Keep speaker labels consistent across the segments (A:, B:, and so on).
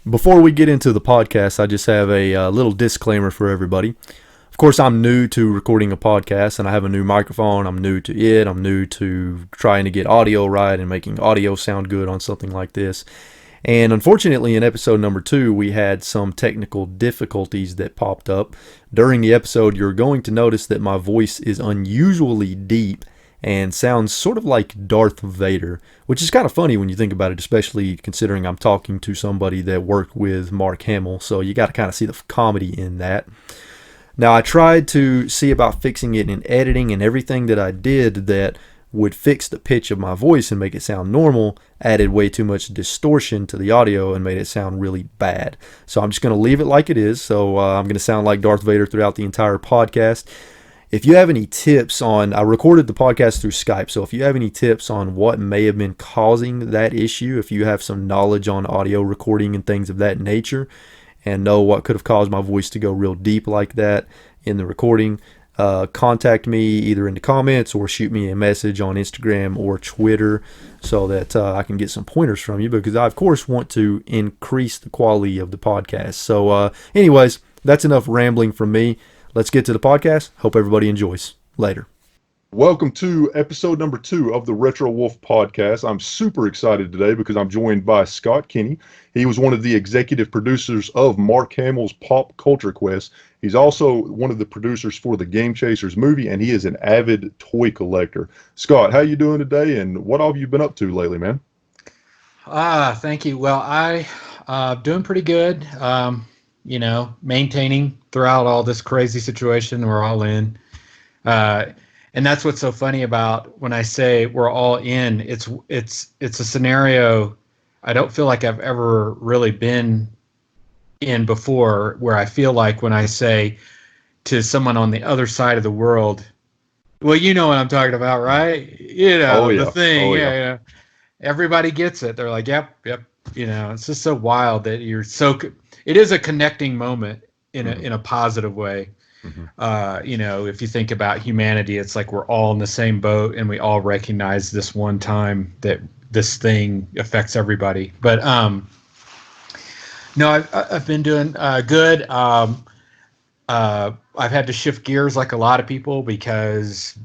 A: Before we get into the podcast, I just have a little disclaimer for everybody. Of course, I'm new to recording a podcast, and I have a new microphone. I'm new to it. I'm new to trying to get audio right and making audio sound good on something like this. And unfortunately, in episode number 2, we had some technical difficulties that popped up. During the episode, you're going to notice that my voice is unusually deep and sounds sort of like Darth Vader, which is kind of funny when you think about it, especially considering I'm talking to somebody that worked with Hamill, so you got to kind of see the comedy in that. Now, I tried to see about fixing it in editing, and everything that I did that would fix the pitch of my voice and make it sound normal added way too much distortion to the audio and made it sound really bad. So I'm just going to leave it like it is, so I'm going to sound like Darth Vader throughout the entire podcast. If you have any tips on, I recorded the podcast through Skype, so if you have any tips on what may have been causing that issue, if you have some knowledge on audio recording and things of that nature, and know what could have caused my voice to go real deep like that in the recording, contact me either in the comments or shoot me a message on Instagram or Twitter so that I can get some pointers from you, because I, of course, want to increase the quality of the podcast. So anyways, that's enough rambling from me. Let's get to the podcast. Hope everybody enjoys. Later.
B: Welcome to episode number 2 of the RetroWolf Podcast. I'm super excited today because I'm joined by Scott Kinney. He was one of the executive producers of Mark Hamill's Pop Culture Quest. He's also one of the producers for the Game Chasers movie, and he is an avid toy collector. Scott, how you doing today, and what have you been up to lately, man?
C: Thank you. Well, doing pretty good. Maintaining throughout all this crazy situation we're all in. And that's what's so funny about when I say we're all in. It's a scenario I don't feel like I've ever really been in before, where I feel like when I say to someone on the other side of the world, well, you know what I'm talking about, right? The thing. Yeah. Everybody gets it. They're like, yep. It's just so wild that it is a connecting moment in a positive way. Mm-hmm. If you think about humanity, it's like we're all in the same boat and we all recognize this one time that this thing affects everybody. But no, I've been doing good. I've had to shift gears like a lot of people because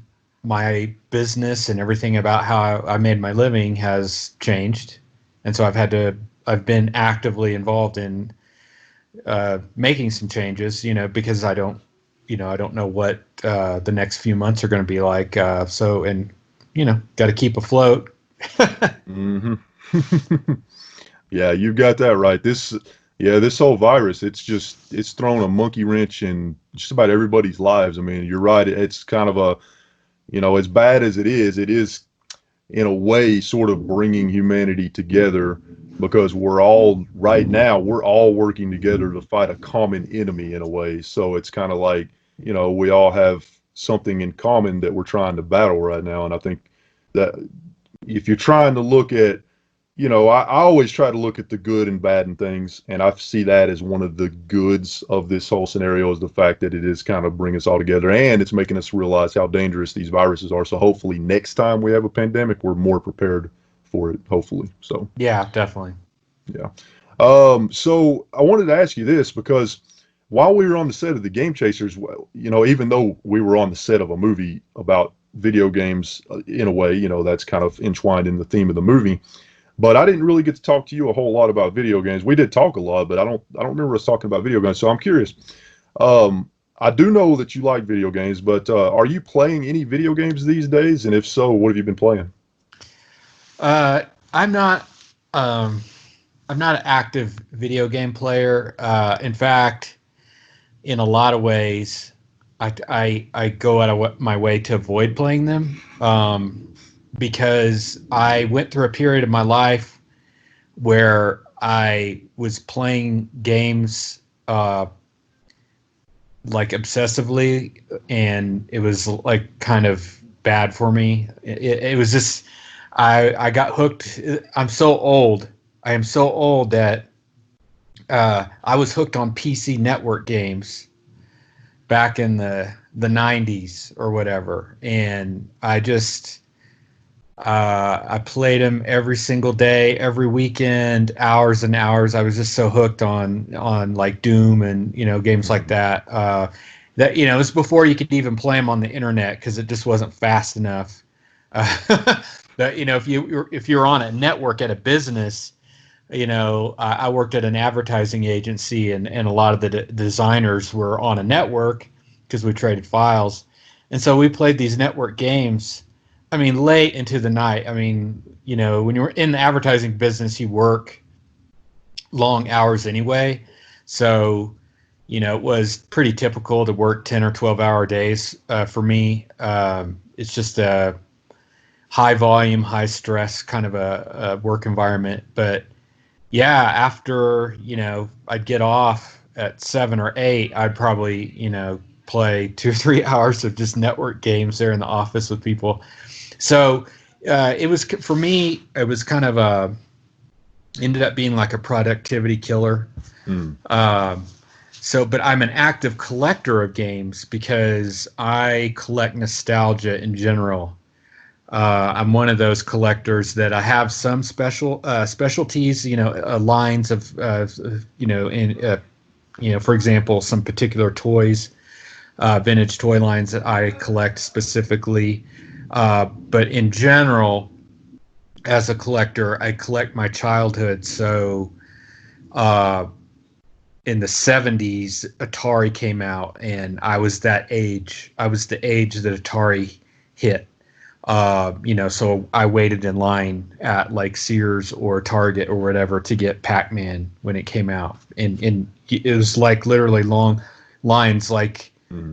C: my business and everything about how I made my living has changed. And so I've been actively involved in making some changes, because I don't know what the next few months are going to be like. Got to keep afloat.
B: Mm-hmm. Yeah, you've got that right. This whole virus, it's thrown a monkey wrench in just about everybody's lives. I mean, you're right. It's kind of as bad as it is in a way sort of bringing humanity together, because we're all working together to fight a common enemy in a way. So it's kind of like, we all have something in common that we're trying to battle right now. And I think that if you're trying to look at, I always try to look at the good and bad in things, and I see that as one of the goods of this whole scenario, is the fact that it is kind of bringing us all together, and it's making us realize how dangerous these viruses are. So hopefully next time we have a pandemic, we're more prepared for it, hopefully. So
C: yeah, definitely.
B: Yeah. So I wanted to ask you this, because while we were on the set of the Game Chasers, even though we were on the set of a movie about video games, in a way, that's kind of entwined in the theme of the movie, but I didn't really get to talk to you a whole lot about video games. We did talk a lot, but I don't remember us talking about video games. So I'm curious. I do know that you like video games, but are you playing any video games these days? And if so, what have you been playing?
C: I'm not an active video game player. In fact, in a lot of ways, I go out of my way to avoid playing them, because I went through a period of my life where I was playing games like obsessively, and it was like kind of bad for me. It was just, I got hooked. I'm so old. I am so old that I was hooked on PC Network games back in the 90s or whatever. And I just, I played them every single day, every weekend, hours and hours. I was just so hooked on like Doom and games like that. That it was before you could even play them on the internet because it just wasn't fast enough. That if you're on a network at a business, I worked at an advertising agency, and a lot of the designers were on a network because we traded files, and so we played these network games. I mean, late into the night. I mean, when you're in the advertising business, you work long hours anyway. So, it was pretty typical to work 10 or 12-hour days for me. It's just a high volume, high stress kind of a work environment. But yeah, after, I'd get off at 7 or 8, I'd probably, play 2 or 3 hours of just network games there in the office with people. So it was, for me, it was kind of ended up being like a productivity killer. But I'm an active collector of games because I collect nostalgia in general. I'm one of those collectors that I have some specialties, lines of, for example, some particular toys, vintage toy lines that I collect specifically. But in general, as a collector, I collect my childhood. So in the 70s, Atari came out, and I was that age. I was the age that Atari hit. So I waited in line at like Sears or Target or whatever to get Pac-Man when it came out. And it was like literally long lines, like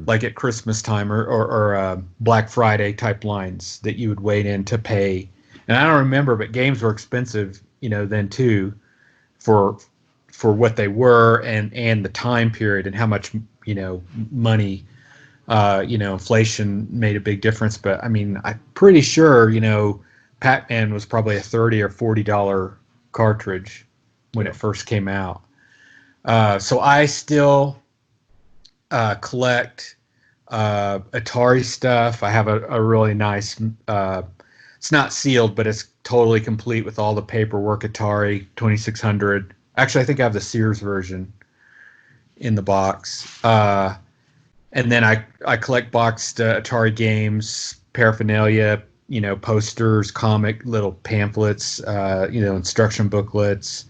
C: at Christmas time or Black Friday type lines that you would wait in to pay. And I don't remember, but games were expensive, then too, for what they were and the time period and how much, money, inflation made a big difference. But I mean, I'm pretty sure, Pac-Man was probably a $30 or $40 cartridge when it first came out. So I still collect Atari stuff. I have a really nice, it's not sealed, but it's totally complete with all the paperwork, Atari 2600. Actually, I think I have the Sears version in the box. And then I collect boxed Atari games, paraphernalia, posters, comic little pamphlets, instruction booklets.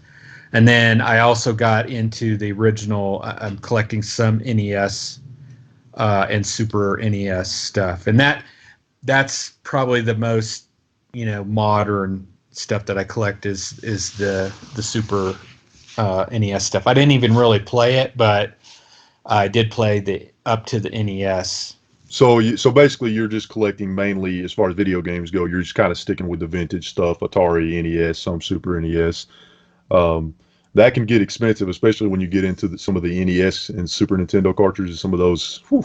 C: And then I also got into the original. I'm collecting some NES and Super NES stuff, and that's probably the most modern stuff that I collect is the Super NES stuff. I didn't even really play it, but I did play up to the NES.
B: So basically, you're just collecting mainly, as far as video games go, you're just kind of sticking with the vintage stuff, Atari, NES, some Super NES. That can get expensive, especially when you get into some of the NES and Super Nintendo cartridges. Some of those, are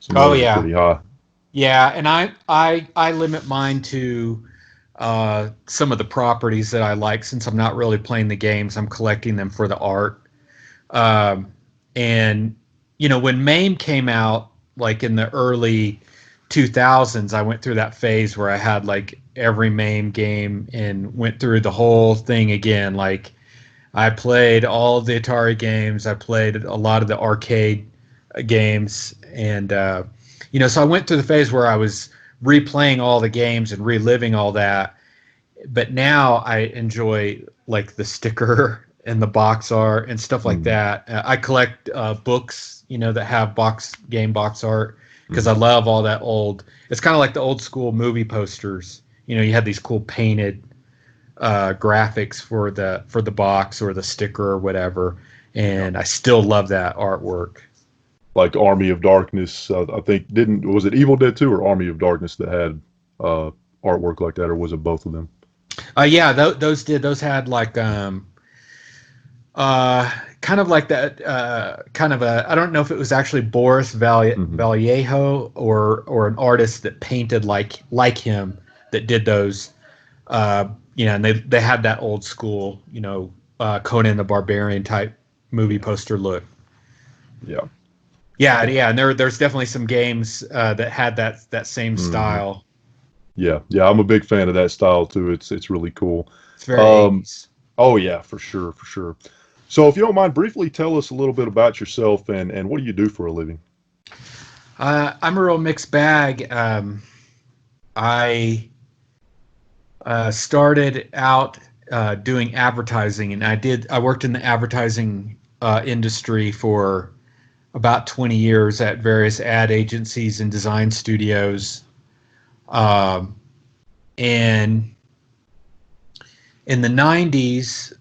B: pretty high.
C: Yeah, and I limit mine to some of the properties that I like. Since I'm not really playing the games, I'm collecting them for the art. And when Mayhem came out, like in the early 2000s, I went through that phase where I had like every Mayhem game and went through the whole thing again. Like I played all of the Atari games. I played a lot of the arcade games. And, so I went through the phase where I was replaying all the games and reliving all that. But now I enjoy like the sticker and the box art and stuff like that. I collect books, that have game box art because I love all that old. It's kind of like the old school movie posters. You had these cool painted graphics for the box or the sticker or whatever, and I still love that artwork.
B: Like Army of Darkness, I think was it Evil Dead 2 or Army of Darkness that had artwork like that, or was it both of them?
C: Yeah, those had like kind of like that, I don't know if it was actually Boris Vallejo or an artist that painted like him that did those, and they had that old school, Conan the Barbarian type movie poster look. Yeah, and there's definitely some games that had that same style.
B: Yeah, yeah, I'm a big fan of that style too. It's really cool.
C: It's very
B: Um,
C: 80s.
B: oh yeah, for sure, for sure. So if you don't mind, briefly tell us a little bit about yourself and what do you do for a living?
C: I'm a real mixed bag. I started out doing advertising, and I worked in the advertising industry for about 20 years at various ad agencies and design studios. Um, and in the 90s,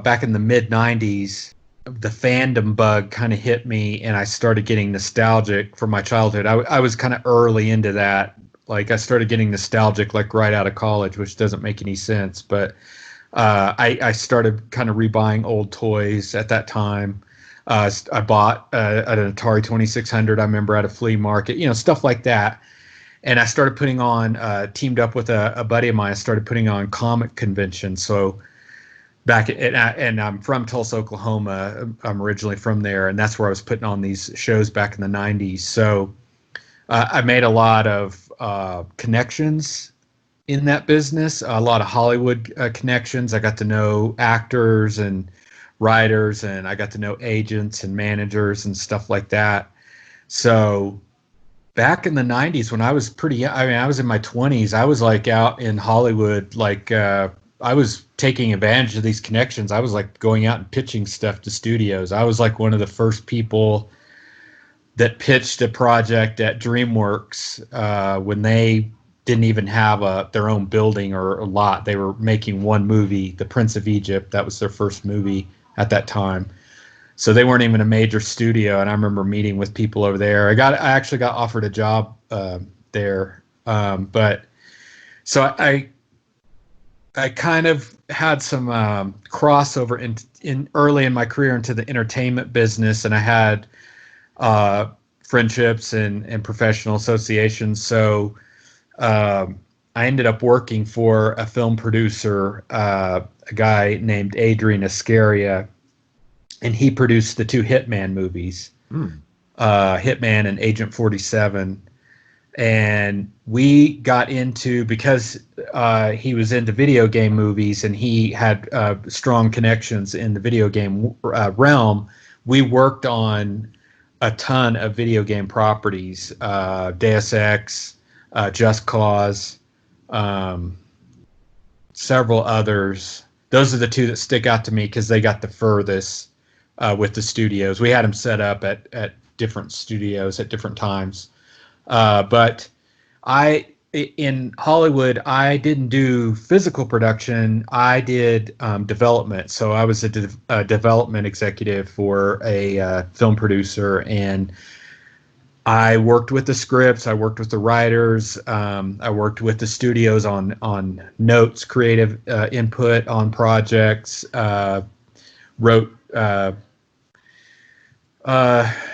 C: back in the mid 90s, the fandom bug kind of hit me, and I started getting nostalgic for my childhood. I was kind of early into that. Like, I started getting nostalgic like right out of college, which doesn't make any sense. But I started kind of rebuying old toys at that time. I bought an Atari 2600, I remember, at a flea market, stuff like that. And I started putting on, teamed up with a buddy of mine, I started putting on comic conventions. So and I'm from Tulsa, Oklahoma. I'm originally from there, and that's where I was putting on these shows back in the 90s. So I made a lot of connections in that business, a lot of Hollywood connections. I got to know actors and writers, and I got to know agents and managers and stuff like that. So back in the 90s, when I was pretty young, I mean, I was in my 20s, I was like out in Hollywood, like I was taking advantage of these connections. I was like going out and pitching stuff to studios. I was like one of the first people that pitched a project at DreamWorks when they didn't even have their own building or a lot. They were making one movie, The Prince of Egypt. That was their first movie at that time. So they weren't even a major studio, and I remember meeting with people over there. I actually got offered a job there, but so I kind of had some crossover in early in my career into the entertainment business, and I had friendships and professional associations. So I ended up working for a film producer, a guy named Adrian Iscaria, and he produced the two Hitman movies, Hitman and Agent 47. And we got into, because he was into video game movies and he had strong connections in the video game realm, we worked on a ton of video game properties, Deus Ex, Just Cause, several others. Those are the two that stick out to me because they got the furthest with the studios. We had them set up at different studios at different times. But in Hollywood, I didn't do physical production. I did development. So I was a development executive for a film producer, and I worked with the scripts. I worked with the writers. I worked with the studios on notes, creative input on projects. Wrote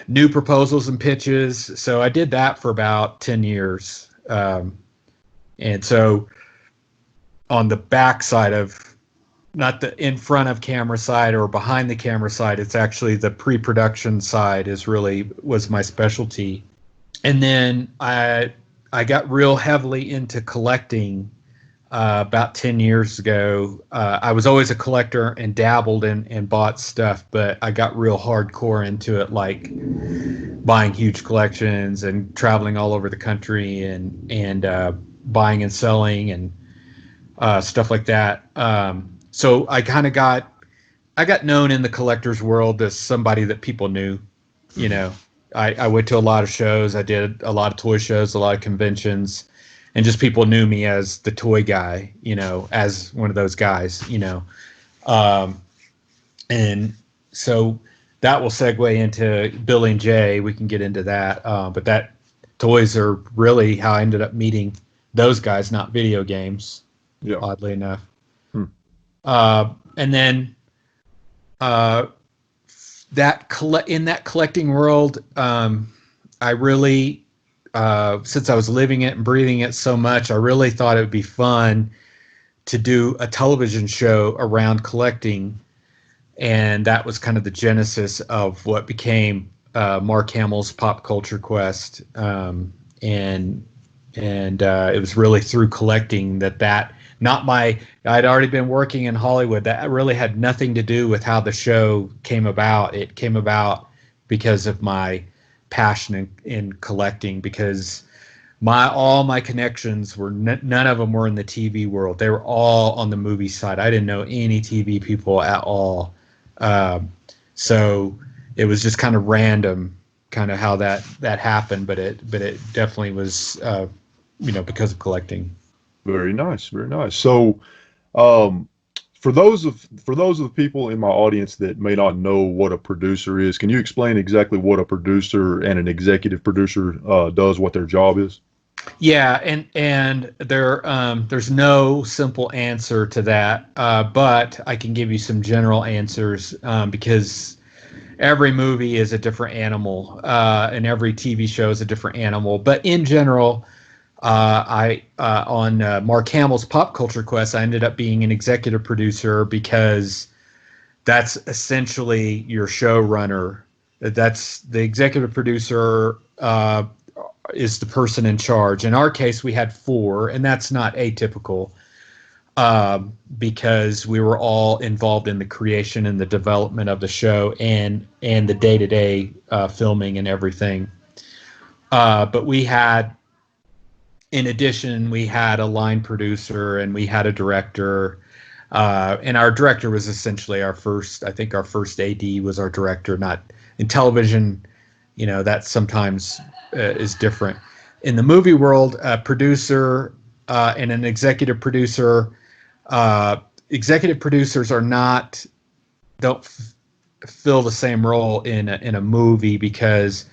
C: new proposals and pitches. So I did that for about 10 years. And so on the back side of, not the in front of camera side or behind the camera side, it's actually the pre-production side was my specialty. And then I got real heavily into collecting about 10 years ago. I was always a collector and dabbled and bought stuff, but I got real hardcore into it, like buying huge collections and traveling all over the country and buying and selling and stuff like that. So I got known in the collector's world as somebody that people knew. I went to a lot of shows. I did a lot of toy shows, a lot of conventions. And just people knew me as the toy guy, as one of those guys, and so that will segue into Billy and Jay. We can get into that. But that toys are really how I ended up meeting those guys, not video games, oddly enough. And then in that collecting world, I really, since I was living it and breathing it so much, I really thought it would be fun to do a television show around collecting. And that was kind of the genesis of what became Mark Hamill's Pop Culture Quest. And and it was really through collecting that not my. I'd already been working in Hollywood. That really had nothing to do with how the show came about. It came about because of my passion in collecting, because all my connections were none of them were in the TV world. They were all on the movie side. I didn't know any TV people at all. So it was just kind of random, kind of how that happened. But it definitely was, because of collecting.
B: Very nice, very nice. So, for those of the people in my audience that may not know what a producer is, can you explain exactly what a producer and an executive producer does, what their job is?
C: Yeah, and there's no simple answer to that, but I can give you some general answers, because every movie is a different animal, and every TV show is a different animal. But in general, on Mark Hamill's Pop Culture Quest, I ended up being an executive producer because that's essentially your showrunner. That's the executive producer. Is the person in charge. In our case, we had 4, and that's not atypical, because we were all involved in the creation and the development of the show and the day-to-day filming and everything. But we had, in addition, we had a line producer and we had a director. And our director was essentially our first AD was our director. Not in television, that sometimes is different. In the movie world, a producer and an executive producer. Executive producers don't fill the same role in a movie, because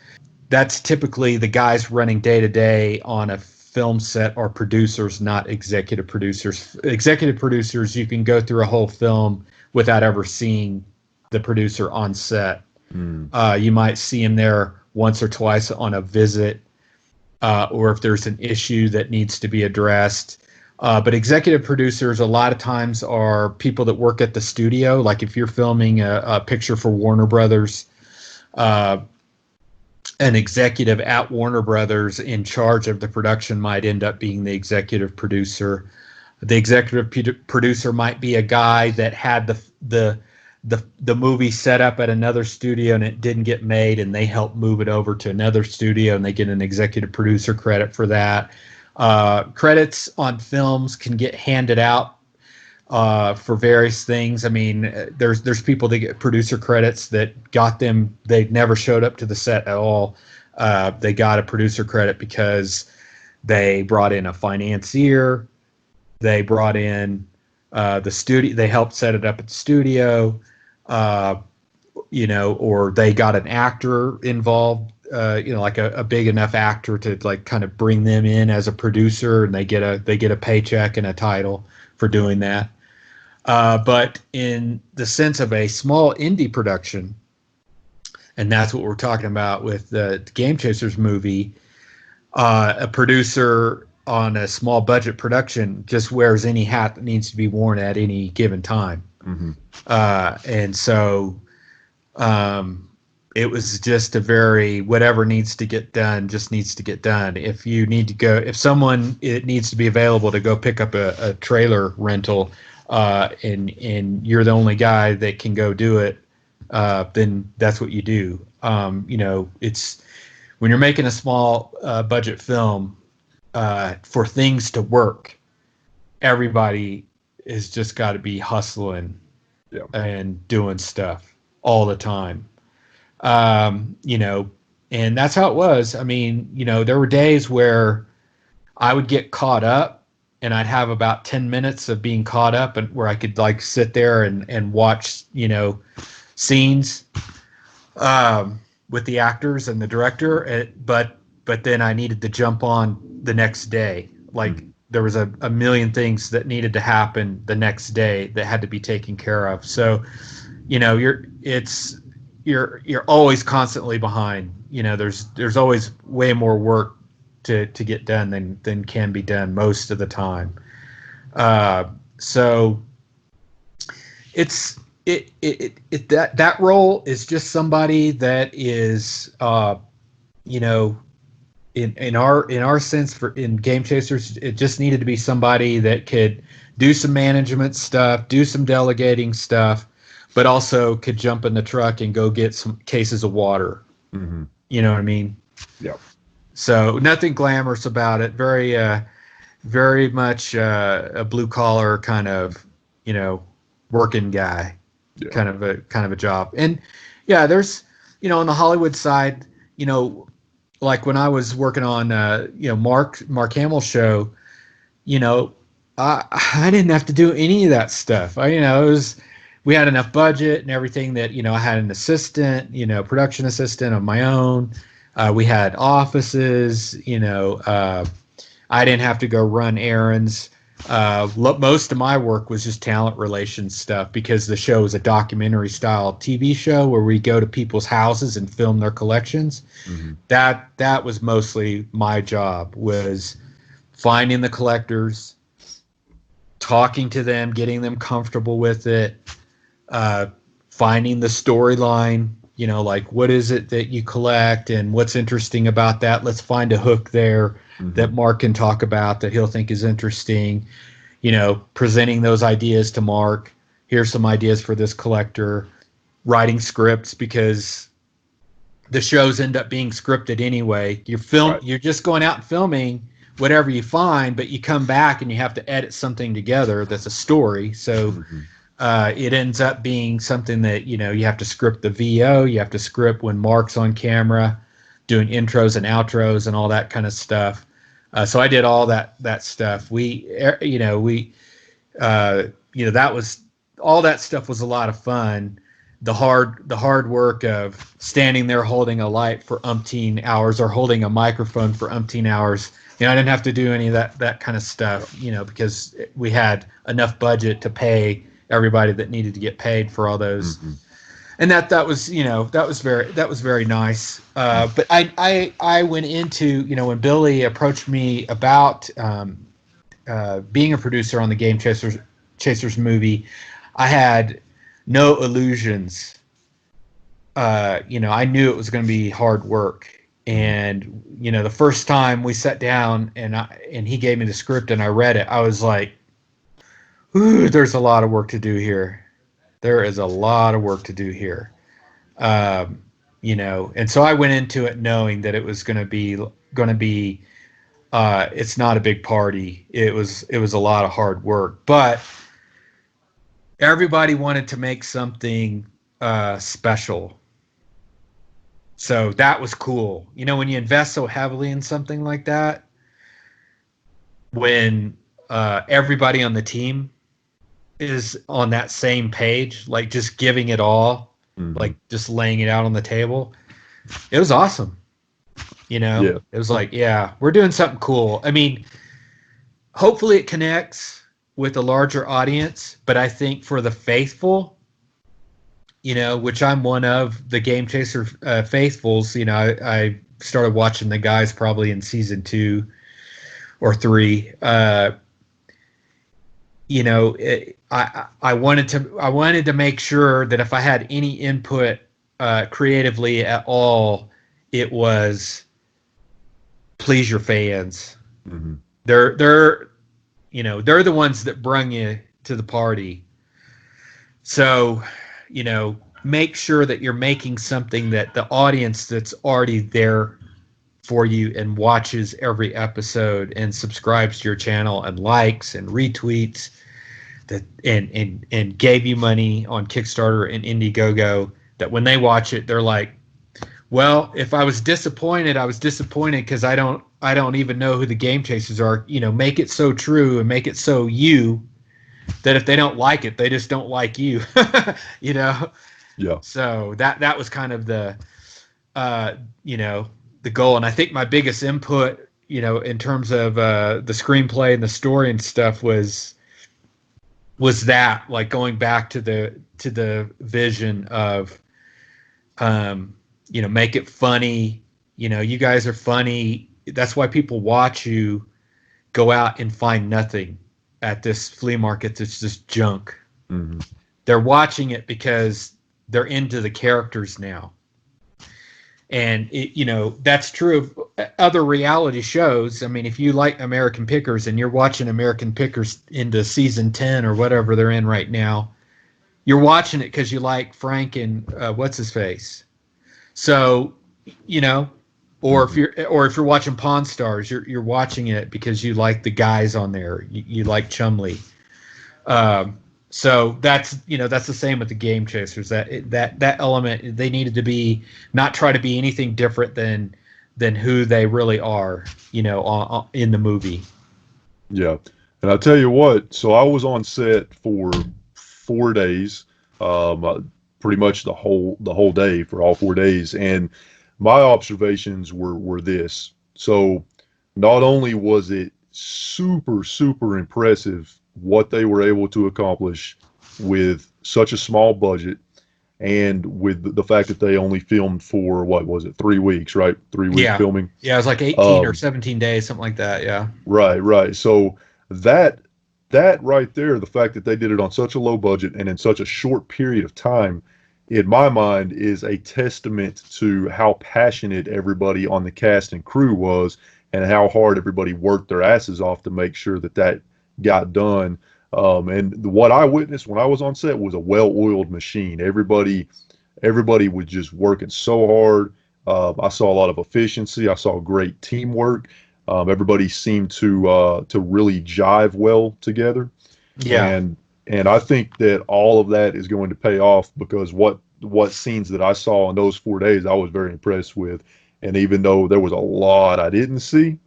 C: that's typically the guys running day to day on a film set are producers, not executive producers. Executive producers, you can go through a whole film without ever seeing the producer on set. You might see him there once or twice on a visit, or if there's an issue that needs to be addressed. But executive producers a lot of times are people that work at the studio. Like if you're filming a picture for Warner Brothers, an executive at Warner Brothers in charge of the production might end up being the executive producer. The executive producer might be a guy that had the movie set up at another studio and it didn't get made, and they help move it over to another studio and they get an executive producer credit for that. Credits on films can get handed out for various things. I mean, there's people that get producer credits that got them, they never showed up to the set at all. They got a producer credit because they brought in a financier, they brought in the studio, they helped set it up at the studio, or they got an actor involved, like a big enough actor to like kind of bring them in as a producer, and they get a paycheck and a title for doing that. But in the sense of a small indie production, and that's what we're talking about with the Game Chasers movie, a producer on a small budget production just wears any hat that needs to be worn at any given time.
B: Mm-hmm.
C: And so it was just a very, whatever needs to get done just needs to get done. If you need to go, if someone, it needs to be available to go pick up a trailer rental, and you're the only guy that can go do it, then that's what you do. It's when you're making a small budget film, for things to work, everybody has just got to be hustling and doing stuff all the time. And that's how it was. I mean, there were days where I would get caught up and I'd have about 10 minutes of being caught up, and where I could like sit there and watch, scenes with the actors and the director. But then I needed to jump on the next day. Like there was a million things that needed to happen the next day that had to be taken care of. So, you're always constantly behind. There's always way more work to get done than can be done most of the time. So that role is just somebody that is, in our sense in Game Chasers, it just needed to be somebody that could do some management stuff, do some delegating stuff, but also could jump in the truck and go get some cases of water.
B: Mm-hmm.
C: You know what I mean?
B: Yeah.
C: So nothing glamorous about it. Very much a blue collar kind of, working guy, kind of a job. And yeah, there's, on the Hollywood side, like when I was working on, Mark Hamill's show, I didn't have to do any of that stuff. We had enough budget and everything that, I had an assistant, production assistant of my own. We had offices, I didn't have to go run errands. Most of my work was just talent relations stuff because the show is a documentary style TV show where we go to people's houses and film their collections.
B: Mm-hmm.
C: That was mostly my job, was finding the collectors, talking to them, getting them comfortable with it, finding the storyline, like what is it that you collect and what's interesting about that? Let's find a hook there that Mark can talk about that he'll think is interesting, presenting those ideas to Mark. Here's some ideas for this collector, writing scripts because the shows end up being scripted anyway. You're just going out and filming whatever you find, but you come back and you have to edit something together that's a story. So it ends up being something that, you have to script the VO, you have to script when Mark's on camera, doing intros and outros and all that kind of stuff. So I did all that stuff. That was, all that stuff was a lot of fun. The hard work of standing there holding a light for umpteen hours or holding a microphone for umpteen hours. I didn't have to do any of that kind of stuff, because we had enough budget to pay everybody that needed to get paid for all those. And that was very nice. But I went into, when Billy approached me about being a producer on the Game Chasers movie, I had no illusions. I knew it was going to be hard work. And, the first time we sat down and he gave me the script and I read it, I was like, ooh, there's a lot of work to do here. There is a lot of work to do here. And so I went into it knowing that it was going to be, it's not a big party. It was a lot of hard work, but everybody wanted to make something special. So that was cool. When you invest so heavily in something like that, when everybody on the team is on that same page, like just giving it all, like just laying it out on the table, it was awesome. It was like, yeah, we're doing something cool. I mean, hopefully it connects with a larger audience, but I think for the faithful, which I'm one of the Game Chaser faithfuls, I started watching the guys probably in season 2 or 3. I wanted to make sure that if I had any input creatively at all, it was please your fans. They're the ones that bring you to the party. So, make sure that you're making something that the audience that's already there for you and watches every episode and subscribes to your channel and likes and retweets that and gave you money on Kickstarter and IndieGoGo, that when they watch it, they're like, well, if I was disappointed, I was disappointed because I don't even know who the Game Chasers are. Make it so true and make it so you that if they don't like it, they just don't like you. Yeah. So that was kind of the the goal. And I think my biggest input, in terms of the screenplay and the story and stuff was that, like, going back to the vision of make it funny. You guys are funny. That's why people watch you go out and find nothing at this flea market that's just junk. They're watching it because they're into the characters now. And that's true other reality shows. I mean, if you like American Pickers and you're watching American Pickers into season 10 or whatever they're in right now, you're watching it because you like Frank and what's his face. So, you know, or if you're watching Pawn Stars, you're watching it because you like the guys on there. You like Chumley. So that's the same with the Game Chasers. That element, they needed to be not try to be anything different than who they really are, in the movie.
B: Yeah, and I'll tell you what. So I was on set for 4 days, pretty much the whole day for all 4 days, and my observations were this. So not only was it super impressive what they were able to accomplish with such a small budget, and with the fact that they only filmed for, what was it, 3 weeks, right? 3 week filming.
C: Yeah, it was like 18 or 17 days, something like that. Yeah.
B: Right. So that right there, the fact that they did it on such a low budget and in such a short period of time, in my mind, is a testament to how passionate everybody on the cast and crew was, and how hard everybody worked their asses off to make sure that got done. And what I witnessed when I was on set was a well-oiled machine. Everybody was just working so hard. I saw a lot of efficiency. I saw great teamwork. Everybody seemed to really jive well together.
C: Yeah.
B: And I think that all of that is going to pay off, because what scenes that I saw in those 4 days, I was very impressed with. And even though there was a lot I didn't see,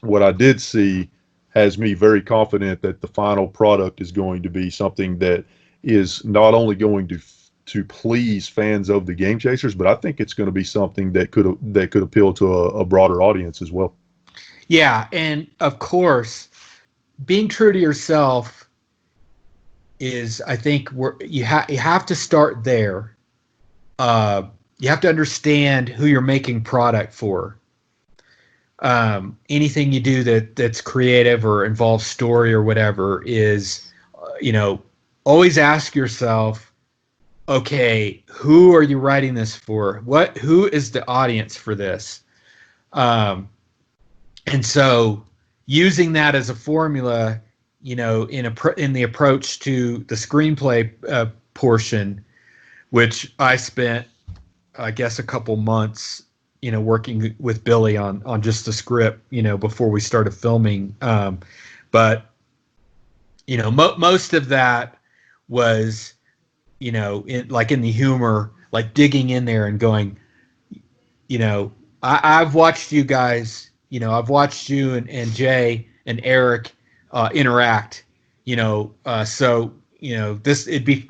B: what I did see has me very confident that the final product is going to be something that is not only going to please fans of the Game Chasers, but I think it's going to be something that could appeal to a broader audience as well.
C: Yeah, and of course, being true to yourself is, I think, you have to start there. You have to understand who you're making product for. Anything you do that's creative or involves story or whatever is, always ask yourself, okay, who are you writing this for? Who is the audience for this? And so using that as a formula, in the approach to the screenplay portion, which I spent, I guess, a couple months, working with Billy on just the script, before we started filming. But most of that was, in the humor, like digging in there and going, I've watched you guys, I've watched you and Jay and Eric interact, so, it'd be,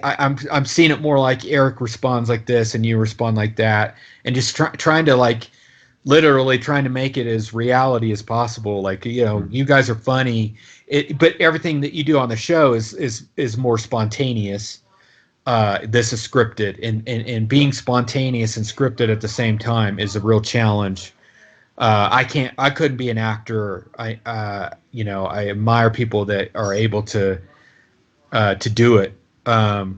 C: I'm seeing it more like Eric responds like this and you respond like that, and just trying to literally trying to make it as reality as possible. You guys are funny, but everything that you do on the show is more spontaneous. This is scripted, and being spontaneous and scripted at the same time is a real challenge. I couldn't be an actor. I admire people that are able to do it. To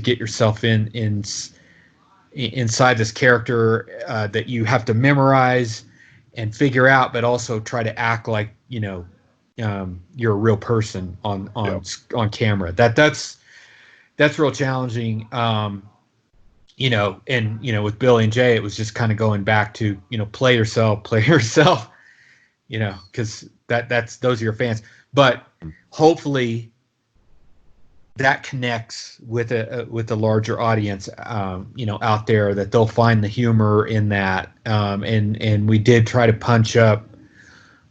C: get yourself inside this character that you have to memorize and figure out, but also try to act like you're a real person on camera. That's real challenging. And with Billy and Jay, it was just kind of going back to play yourself, because those are your fans. But hopefully that connects with a larger audience, out there, that they'll find the humor in that. And we did try to punch up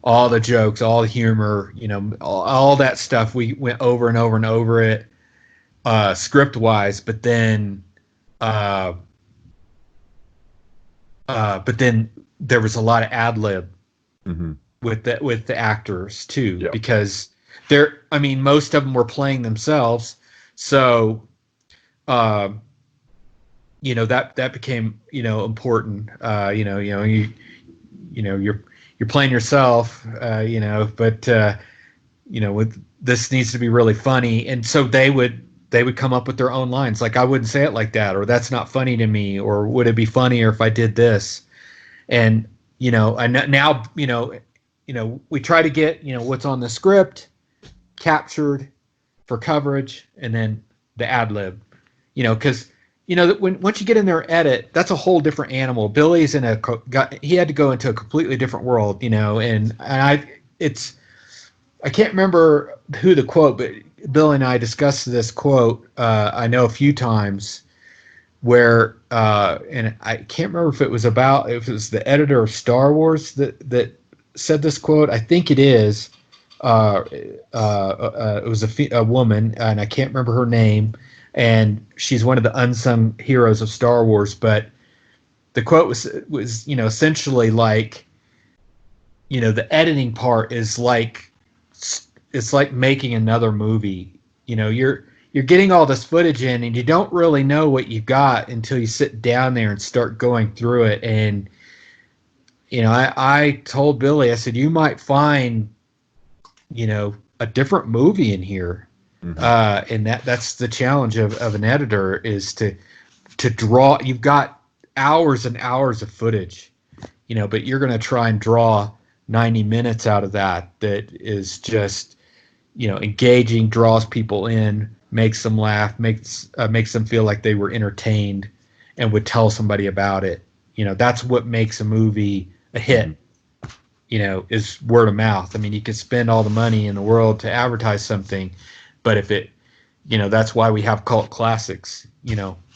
C: all the jokes, all the humor, all that stuff. We went over and over and over it, script wise, but then there was a lot of ad lib with the actors too, because most of them were playing themselves. So, that became, important. You're playing yourself, but with this needs to be really funny. And so they would come up with their own lines. Like, I wouldn't say it like that, or that's not funny to me, or would it be funnier if I did this? And and now we try to get what's on the script captured for coverage, and then the ad lib, because once you get in there and edit, that's a whole different animal. Billy's he had to go into a completely different world, and I can't remember who the quote, but Bill and I discussed this quote I know a few times, where and I can't remember if it was the editor of Star Wars that said this quote. I think it is. It was a woman, and I can't remember her name, and she's one of the unsung heroes of Star Wars. But the quote was essentially like, the editing part is like, it's like making another movie. You're getting all this footage in, and you don't really know what you got until you sit down there and start going through it. And I told Billy, I said, you might find a different movie in here. Mm-hmm. And that's the challenge of an editor, is to draw. You've got hours and hours of footage, but you're going to try and draw 90 minutes out of that is just, engaging, draws people in, makes them laugh, makes them feel like they were entertained and would tell somebody about it. That's what makes a movie a hit. Mm-hmm. Is word of mouth. I mean, you could spend all the money in the world to advertise something, but if it, that's why we have cult classics.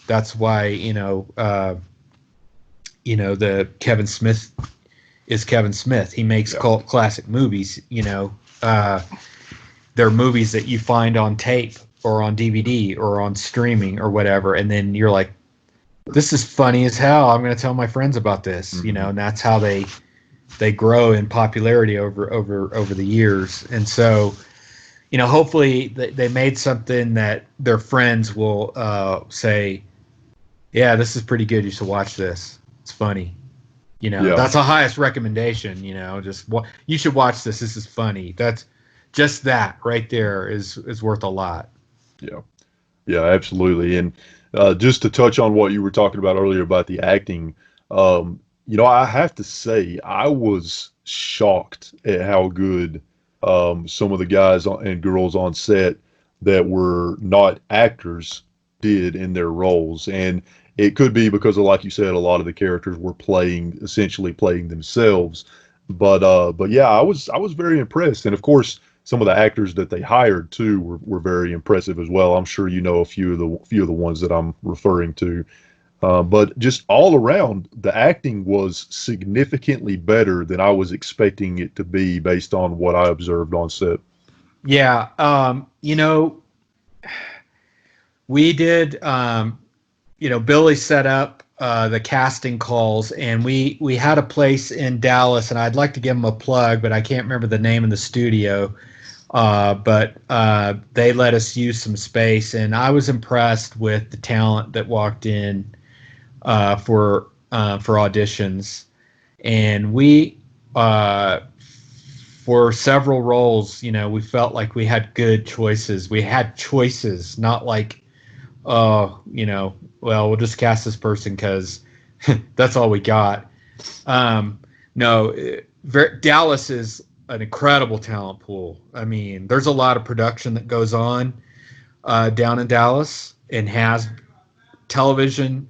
C: That's why, the Kevin Smith is Kevin Smith. He makes cult classic movies. They're movies that you find on tape or on DVD or on streaming or whatever, and then you're like, this is funny as hell. I'm going to tell my friends about this. Mm-hmm. And that's how they grow in popularity over the years. And so, hopefully they made something that their friends will say, yeah, this is pretty good. You should watch this. It's funny. That's the highest recommendation, you should watch this. This is funny. That's just that right there is worth a lot.
B: Yeah. Yeah, absolutely. And just to touch on what you were talking about earlier about the acting, I have to say, I was shocked at how good some of the guys and girls on set that were not actors did in their roles. And it could be because of, like you said, a lot of the characters were essentially playing themselves. But yeah, I was very impressed. And of course, some of the actors that they hired too were very impressive as well. I'm sure a few of the ones that I'm referring to. But just all around, the acting was significantly better than I was expecting it to be based on what I observed on set.
C: Yeah. We did, Billy set up the casting calls, and we had a place in Dallas, and I'd like to give them a plug, but I can't remember the name of the studio. But they let us use some space, and I was impressed with the talent that walked in for auditions, and we for several roles, we felt like we had good choices. We had choices, not like, well, we'll just cast this person because that's all we got. No, Dallas is an incredible talent pool. I mean, there's a lot of production that goes on down in Dallas, and has television,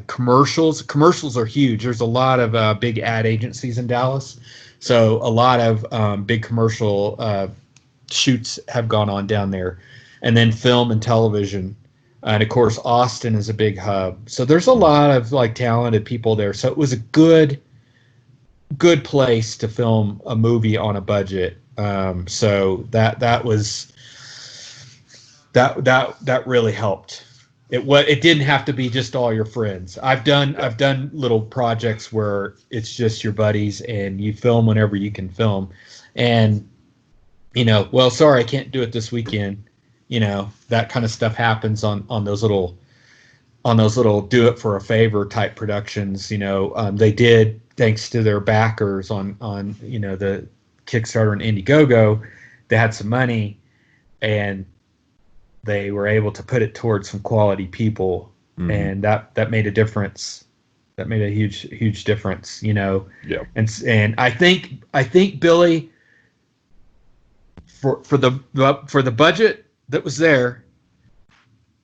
C: commercials. Commercials are huge. There's a lot of big ad agencies in Dallas, so a lot of big commercial shoots have gone on down there, and then film and television. And of course, Austin is a big hub. So there's a lot of talented people there. So it was a good place to film a movie on a budget. So that really helped. It didn't have to be just all your friends. I've done little projects where it's just your buddies and you film whenever you can film. And well, sorry, I can't do it this weekend. That kind of stuff happens on those little do it for a favor type productions. They did, thanks to their backers on the Kickstarter and IndieGoGo, they had some money and they were able to put it towards some quality people, and that made a difference. That made a huge difference, you know.
B: Yeah.
C: And I think Billy, for the budget that was there,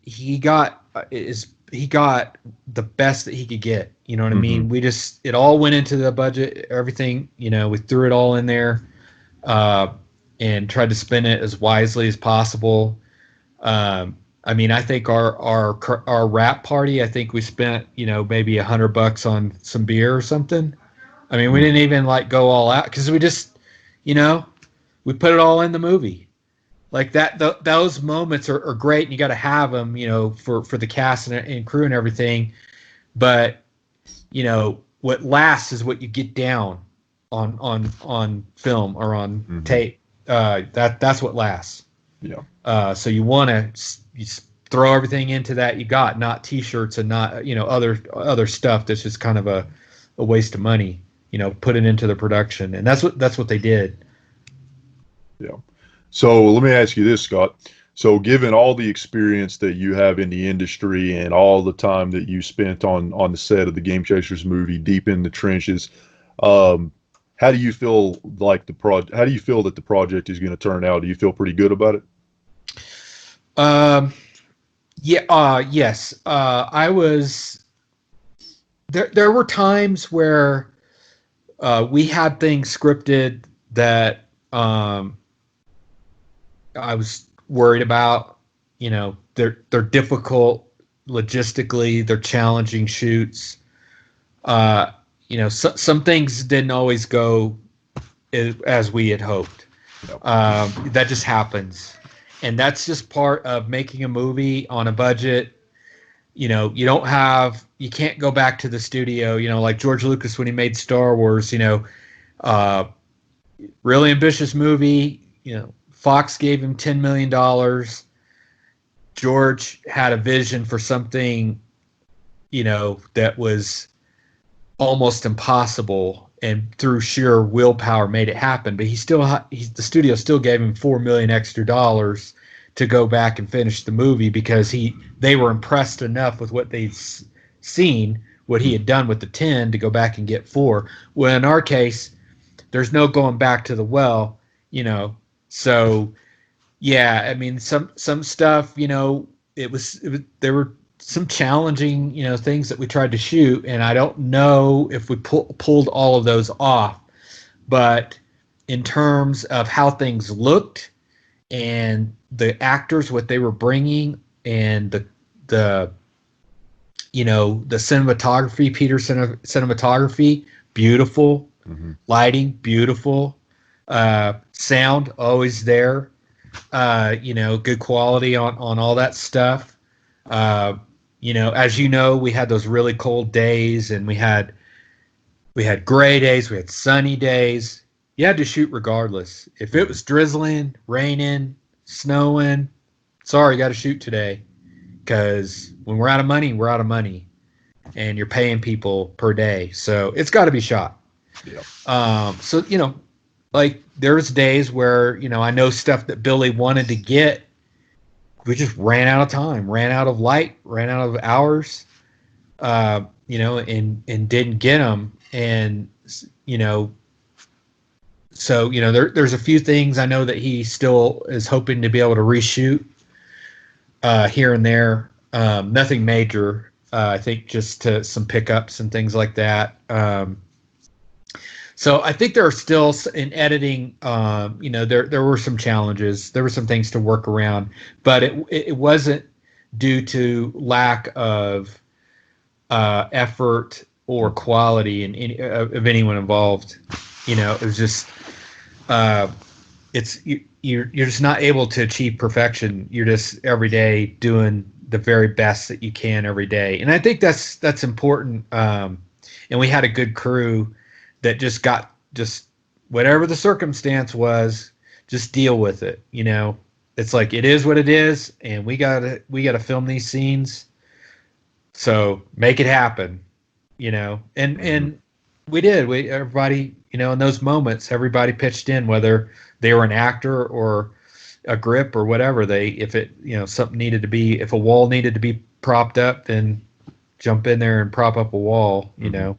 C: he got the best that he could get. You know what I mean? It all went into the budget, everything. You know, we threw it all in there, and tried to spend it as wisely as possible. I mean, I think our wrap party, I think we spent, you know, maybe $100 on some beer or something. I mean, we didn't even like go all out because we just, you know, we put it all in the movie. Like that, those moments are great, and you got to have them, you know, for the cast and crew and everything. But, you know, what lasts is what you get down on film or on tape. That's what lasts.
B: Yeah.
C: So you want to throw everything into that you got, not T-shirts and not, you know, other stuff that's just kind of a waste of money. You know, put it into the production, and that's what they did.
B: Yeah. So let me ask you this, Scott. So given all the experience that you have in the industry and all the time that you spent on the set of the Game Chasers movie, deep in the trenches, how do you feel like how do you feel that the project is going to turn out? Do you feel pretty good about it?
C: Yes. I was there were times where we had things scripted that I was worried about. You know, they're difficult logistically, they're challenging shoots. You know, some things didn't always go as we had hoped. That just happens. And that's just part of making a movie on a budget. You know, you can't go back to the studio, you know, like George Lucas when he made Star Wars, you know, really ambitious movie, you know, Fox gave him $10 million. George had a vision for something, you know, that was almost impossible, and through sheer willpower made it happen. But the studio still gave him $4 million extra dollars to go back and finish the movie because they were impressed enough with what they'd seen, what he had done with the 10 to go back and get 4. Well, in our case, there's no going back to the well, you know. So yeah, I mean, some stuff, you know, there were some challenging, you know, things that we tried to shoot, and I don't know if we pulled all of those off. But in terms of how things looked and the actors, what they were bringing, and the you know, the cinematography, Peterson cinematography, beautiful, lighting, beautiful, sound always there, you know, good quality on all that stuff. You know, as you know, we had those really cold days, and we had gray days, we had sunny days. You had to shoot regardless. If it was drizzling, raining, snowing, sorry, you got to shoot today. Because when we're out of money, we're out of money. And you're paying people per day. So it's got to be shot.
B: Yeah.
C: So, you know, like there's days where, you know, I know stuff that Billy wanted to get, we just ran out of time, ran out of light, ran out of hours, you know, and didn't get them. And, you know, so, you know, there's a few things I know that he still is hoping to be able to reshoot here and there. Nothing major. I think just some pickups and things like that. So I think there are still in editing, you know, there were some challenges. There were some things to work around, but it wasn't due to lack of effort or quality of anyone involved. You know, it was just you're just not able to achieve perfection. You're just every day doing the very best that you can every day, and I think that's important. And we had a good crew that just whatever the circumstance was, just deal with it. You know, it's like it is what it is, and we gotta film these scenes, so make it happen. You know, and we did. Everybody, you know, in those moments, everybody pitched in, whether they were an actor or a grip or whatever. If a wall needed to be propped up, then jump in there and prop up a wall, you know.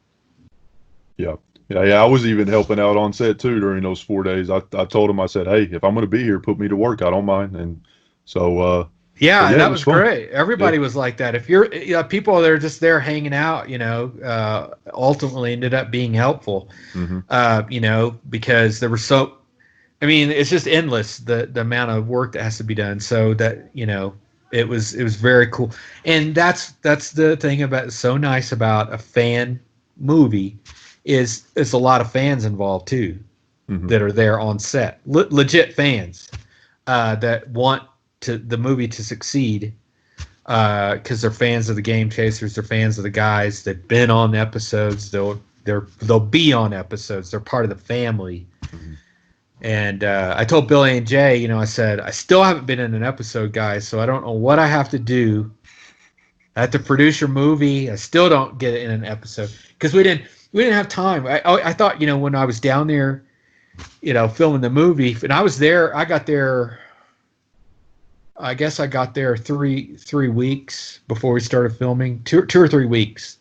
B: Yeah. Yeah, I was even helping out on set too during those 4 days. I told him, I said, hey, if I'm going to be here, put me to work. I don't mind. And so,
C: yeah,
B: it
C: that
B: was
C: was
B: fun.
C: great. Everybody was like that. If you're people that are just there hanging out, ultimately ended up being helpful, because there were I mean, it's just endless the amount of work that has to be done. So that, it was very cool. And that's the thing so nice about a fan movie is it's a lot of fans involved too, that are there on set, legit fans that want the movie to succeed because they're fans of the Game Chasers, they're fans of the guys, they've been on episodes, they'll be on episodes, they're part of the family. And I told Billy and Jay, I said, I still haven't been in an episode, guys, so I don't know what I have to do. I have to produce your movie. I still don't get it in an episode because we didn't have time. I thought, when I was down there, filming the movie, and I was there, I got there, I guess I got there 3 weeks before we started filming, 2 or 3 weeks,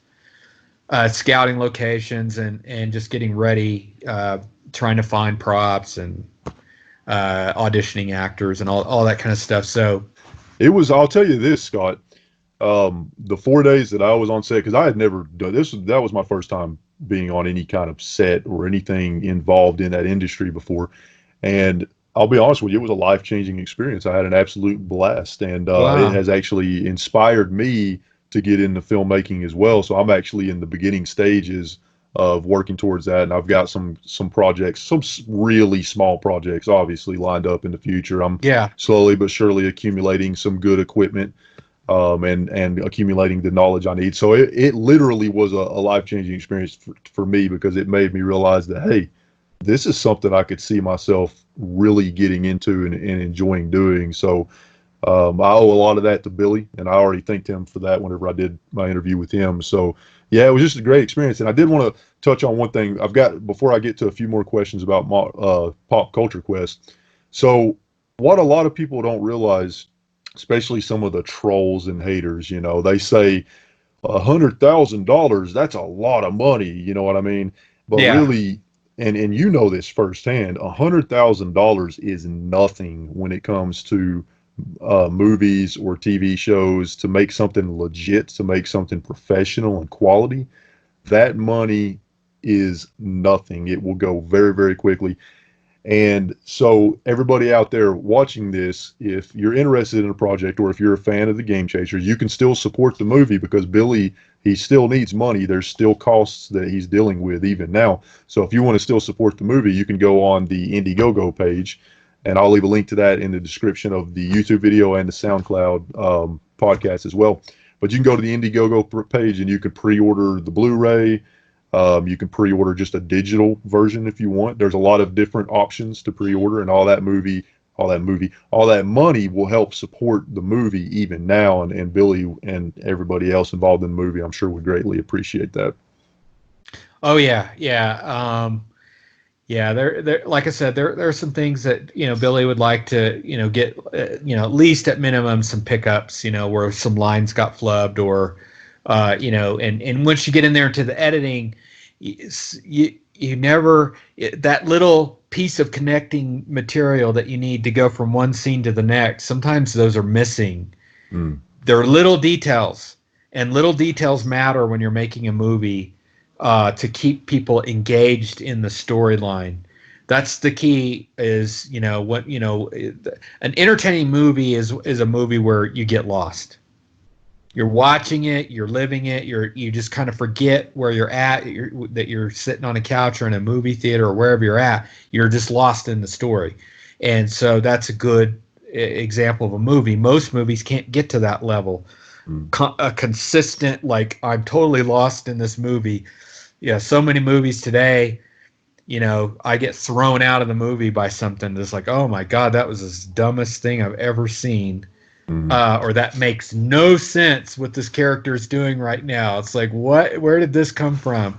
C: scouting locations and just getting ready, trying to find props and auditioning actors and all that kind of stuff. So
B: it was, I'll tell you this, Scott, the 4 days that I was on set, because I had never done this, that was my first time being on any kind of set or anything involved in that industry before. And I'll be honest with you, it was a life-changing experience. I had an absolute blast, and
C: Wow.
B: it has actually inspired me to get into filmmaking as well. So I'm actually in the beginning stages of working towards that, and I've got some projects, some really small projects, obviously lined up in the future. I'm slowly but surely accumulating some good equipment, and accumulating the knowledge I need. So it literally was a life-changing experience for me, because it made me realize that, hey, this is something I could see myself really getting into and enjoying doing. So I owe a lot of that to Billy, and I already thanked him for that whenever I did my interview with him. So yeah, it was just a great experience. And I did want to touch on one thing I've got before I get to a few more questions about Pop Culture Quest. So what a lot of people don't realize, especially some of the trolls and haters, they say $100,000, that's a lot of money. You know what I mean? But really, and you know this firsthand, $100,000 is nothing when it comes to movies or TV shows. To make something legit, to make something professional and quality, that money is nothing. It will go very, very quickly. And so everybody out there watching this, if you're interested in a project, or if you're a fan of the Game Chasers, you can still support the movie, because Billy, he still needs money. There's still costs that he's dealing with even now. So if you want to still support the movie, you can go on the IndieGoGo page, and I'll leave a link to that in the description of the YouTube video and the SoundCloud podcast as well. But you can go to the IndieGoGo page and you can pre-order the Blu-ray. You can pre-order just a digital version if you want. There's a lot of different options to pre-order, and all that money will help support the movie even now. And Billy and everybody else involved in the movie, I'm sure, would greatly appreciate that.
C: Oh yeah. There, like I said, there are some things that Billy would like to get at least at minimum some pickups, where some lines got flubbed, or and once you get in there into the editing, you never, that little piece of connecting material that you need to go from one scene to the next, sometimes those are missing. There are little details, and little details matter when you're making a movie, to keep people engaged in the storyline. That's the key. Is an entertaining movie is a movie where you get lost. You're watching it, you're living it, you just kind of forget where you're at, that you're sitting on a couch or in a movie theater or wherever you're at. You're just lost in the story. And so that's a good example of a movie. Most movies can't get to that level. A consistent, like, I'm totally lost in this movie. Yeah, so many movies today, I get thrown out of the movie by something that's like, oh my God, that was the dumbest thing I've ever seen. Or that makes no sense what this character is doing right now. It's like, what? Where did this come from?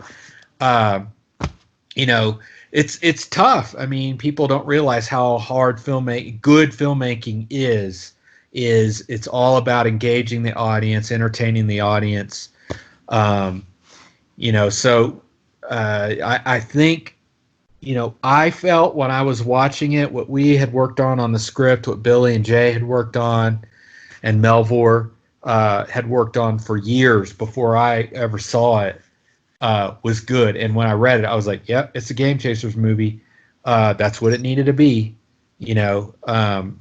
C: It's tough. I mean, people don't realize how hard good filmmaking is. It's all about engaging the audience, entertaining the audience, So I think, I felt when I was watching it, what we had worked on the script, what Billy and Jay had worked on, and Melvor had worked on for years before I ever saw it, was good. And when I read it, I was like, yep, it's a Game Chasers movie. That's what it needed to be,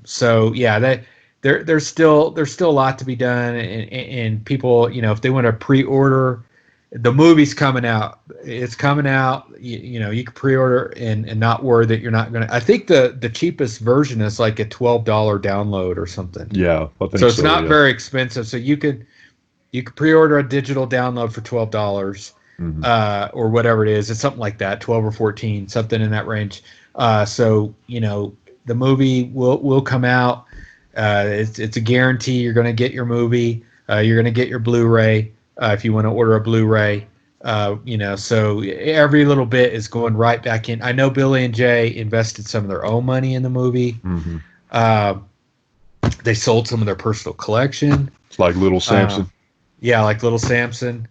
C: So yeah, there's still a lot to be done, and people, if they want to pre-order, the movie's coming out. It's coming out. You can pre-order and not worry that you're not going to. I think the cheapest version is like a $12 download or something.
B: Yeah, I think
C: so. It's not
B: yeah.
C: very expensive. So you could pre-order a digital download for $12, or whatever it is. It's something like that, 12 or 14, something in that range. So the movie will come out. It's a guarantee. You're going to get your movie. You're going to get your Blu-ray. If you want to order a Blu-ray, so every little bit is going right back in. I know Billy and Jay invested some of their own money in the movie. They sold some of their personal collection.
B: It's like Little Samson.
C: Yeah, like Little Samson.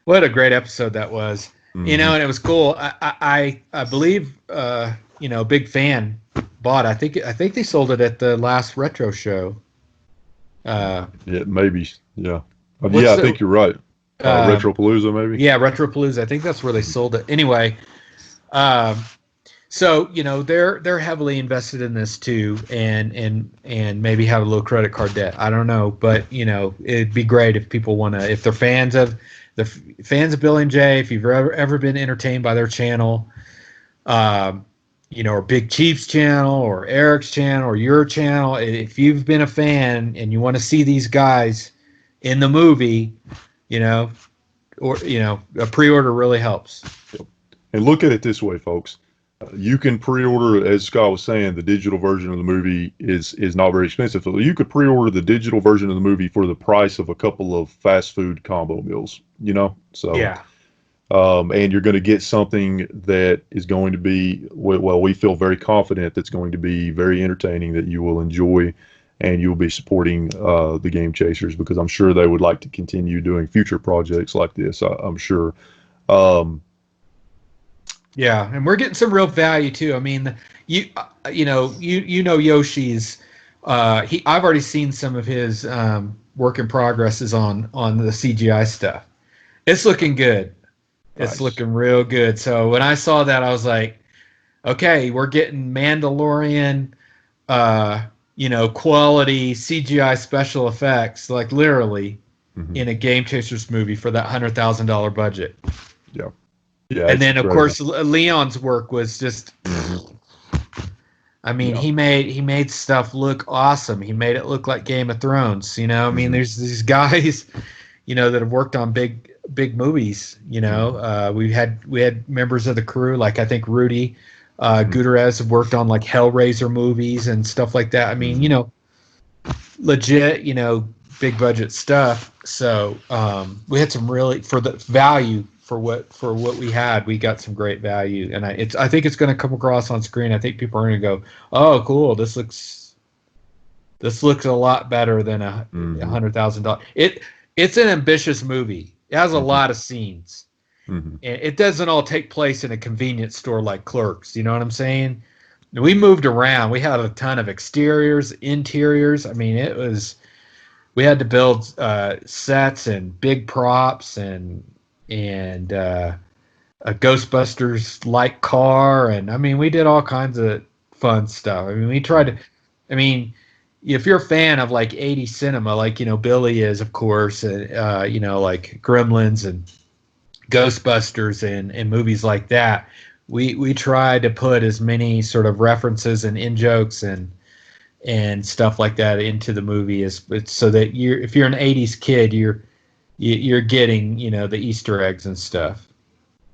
C: What a great episode that was. And it was cool. I believe, Big Fan bought. I think they sold it at the last retro show.
B: Yeah, maybe. Yeah. I think you're right. Retropalooza, maybe.
C: Yeah, Retropalooza. I think that's where they sold it. Anyway, so they're heavily invested in this too, and maybe have a little credit card debt. I don't know, but it'd be great if people want to, if they're fans of Bill and Jay, if you've ever been entertained by their channel, or Big Chief's channel, or Eric's channel, or your channel. If you've been a fan and you want to see these guys in the movie, a pre-order really helps.
B: And look at it this way, folks. You can pre-order, as Scott was saying, the digital version of the movie is not very expensive. So you could pre-order the digital version of the movie for the price of a couple of fast food combo meals, So
C: yeah.
B: And you're going to get something that is going to be, well, we feel very confident that's going to be very entertaining, that you will enjoy, and you'll be supporting the Game Chasers, because I'm sure they would like to continue doing future projects like this. I'm sure.
C: Yeah, and we're getting some real value too. I mean, Yoshi's. I've already seen some of his work in progresses on the CGI stuff. It's looking good. It's
B: Nice.
C: looking real good. So when I saw that, I was like, okay, we're getting Mandalorian, quality CGI special effects, like literally in a Game Chasers movie for that $100,000 budget.
B: Yeah. Yeah.
C: And then, of course, Leon's work was just. I mean, he made stuff look awesome. He made it look like Game of Thrones. I mean, there's these guys, that have worked on big movies. We had members of the crew, like I think Rudy Gutierrez have worked on like Hellraiser movies and stuff like that. I mean, legit, big budget stuff. So we had some really, for the value for what we had, we got some great value, and I think it's going to come across on screen. I think people are going to go, oh, cool, this looks a lot better than $100,000. It's an ambitious movie. It has a lot of scenes. And it doesn't all take place in a convenience store like Clerks. You know what I'm saying? We moved around. We had a ton of exteriors, interiors. I mean, we had to build sets and big props and a Ghostbusters like car. And I mean, we did all kinds of fun stuff. I mean, we tried to, if you're a fan of like 80s cinema, like, Billy is, of course, like Gremlins and Ghostbusters and movies like that, we tried to put as many sort of references and in-jokes and stuff like that into the movie, so that if you're an 80s kid, you're getting, the Easter eggs and stuff.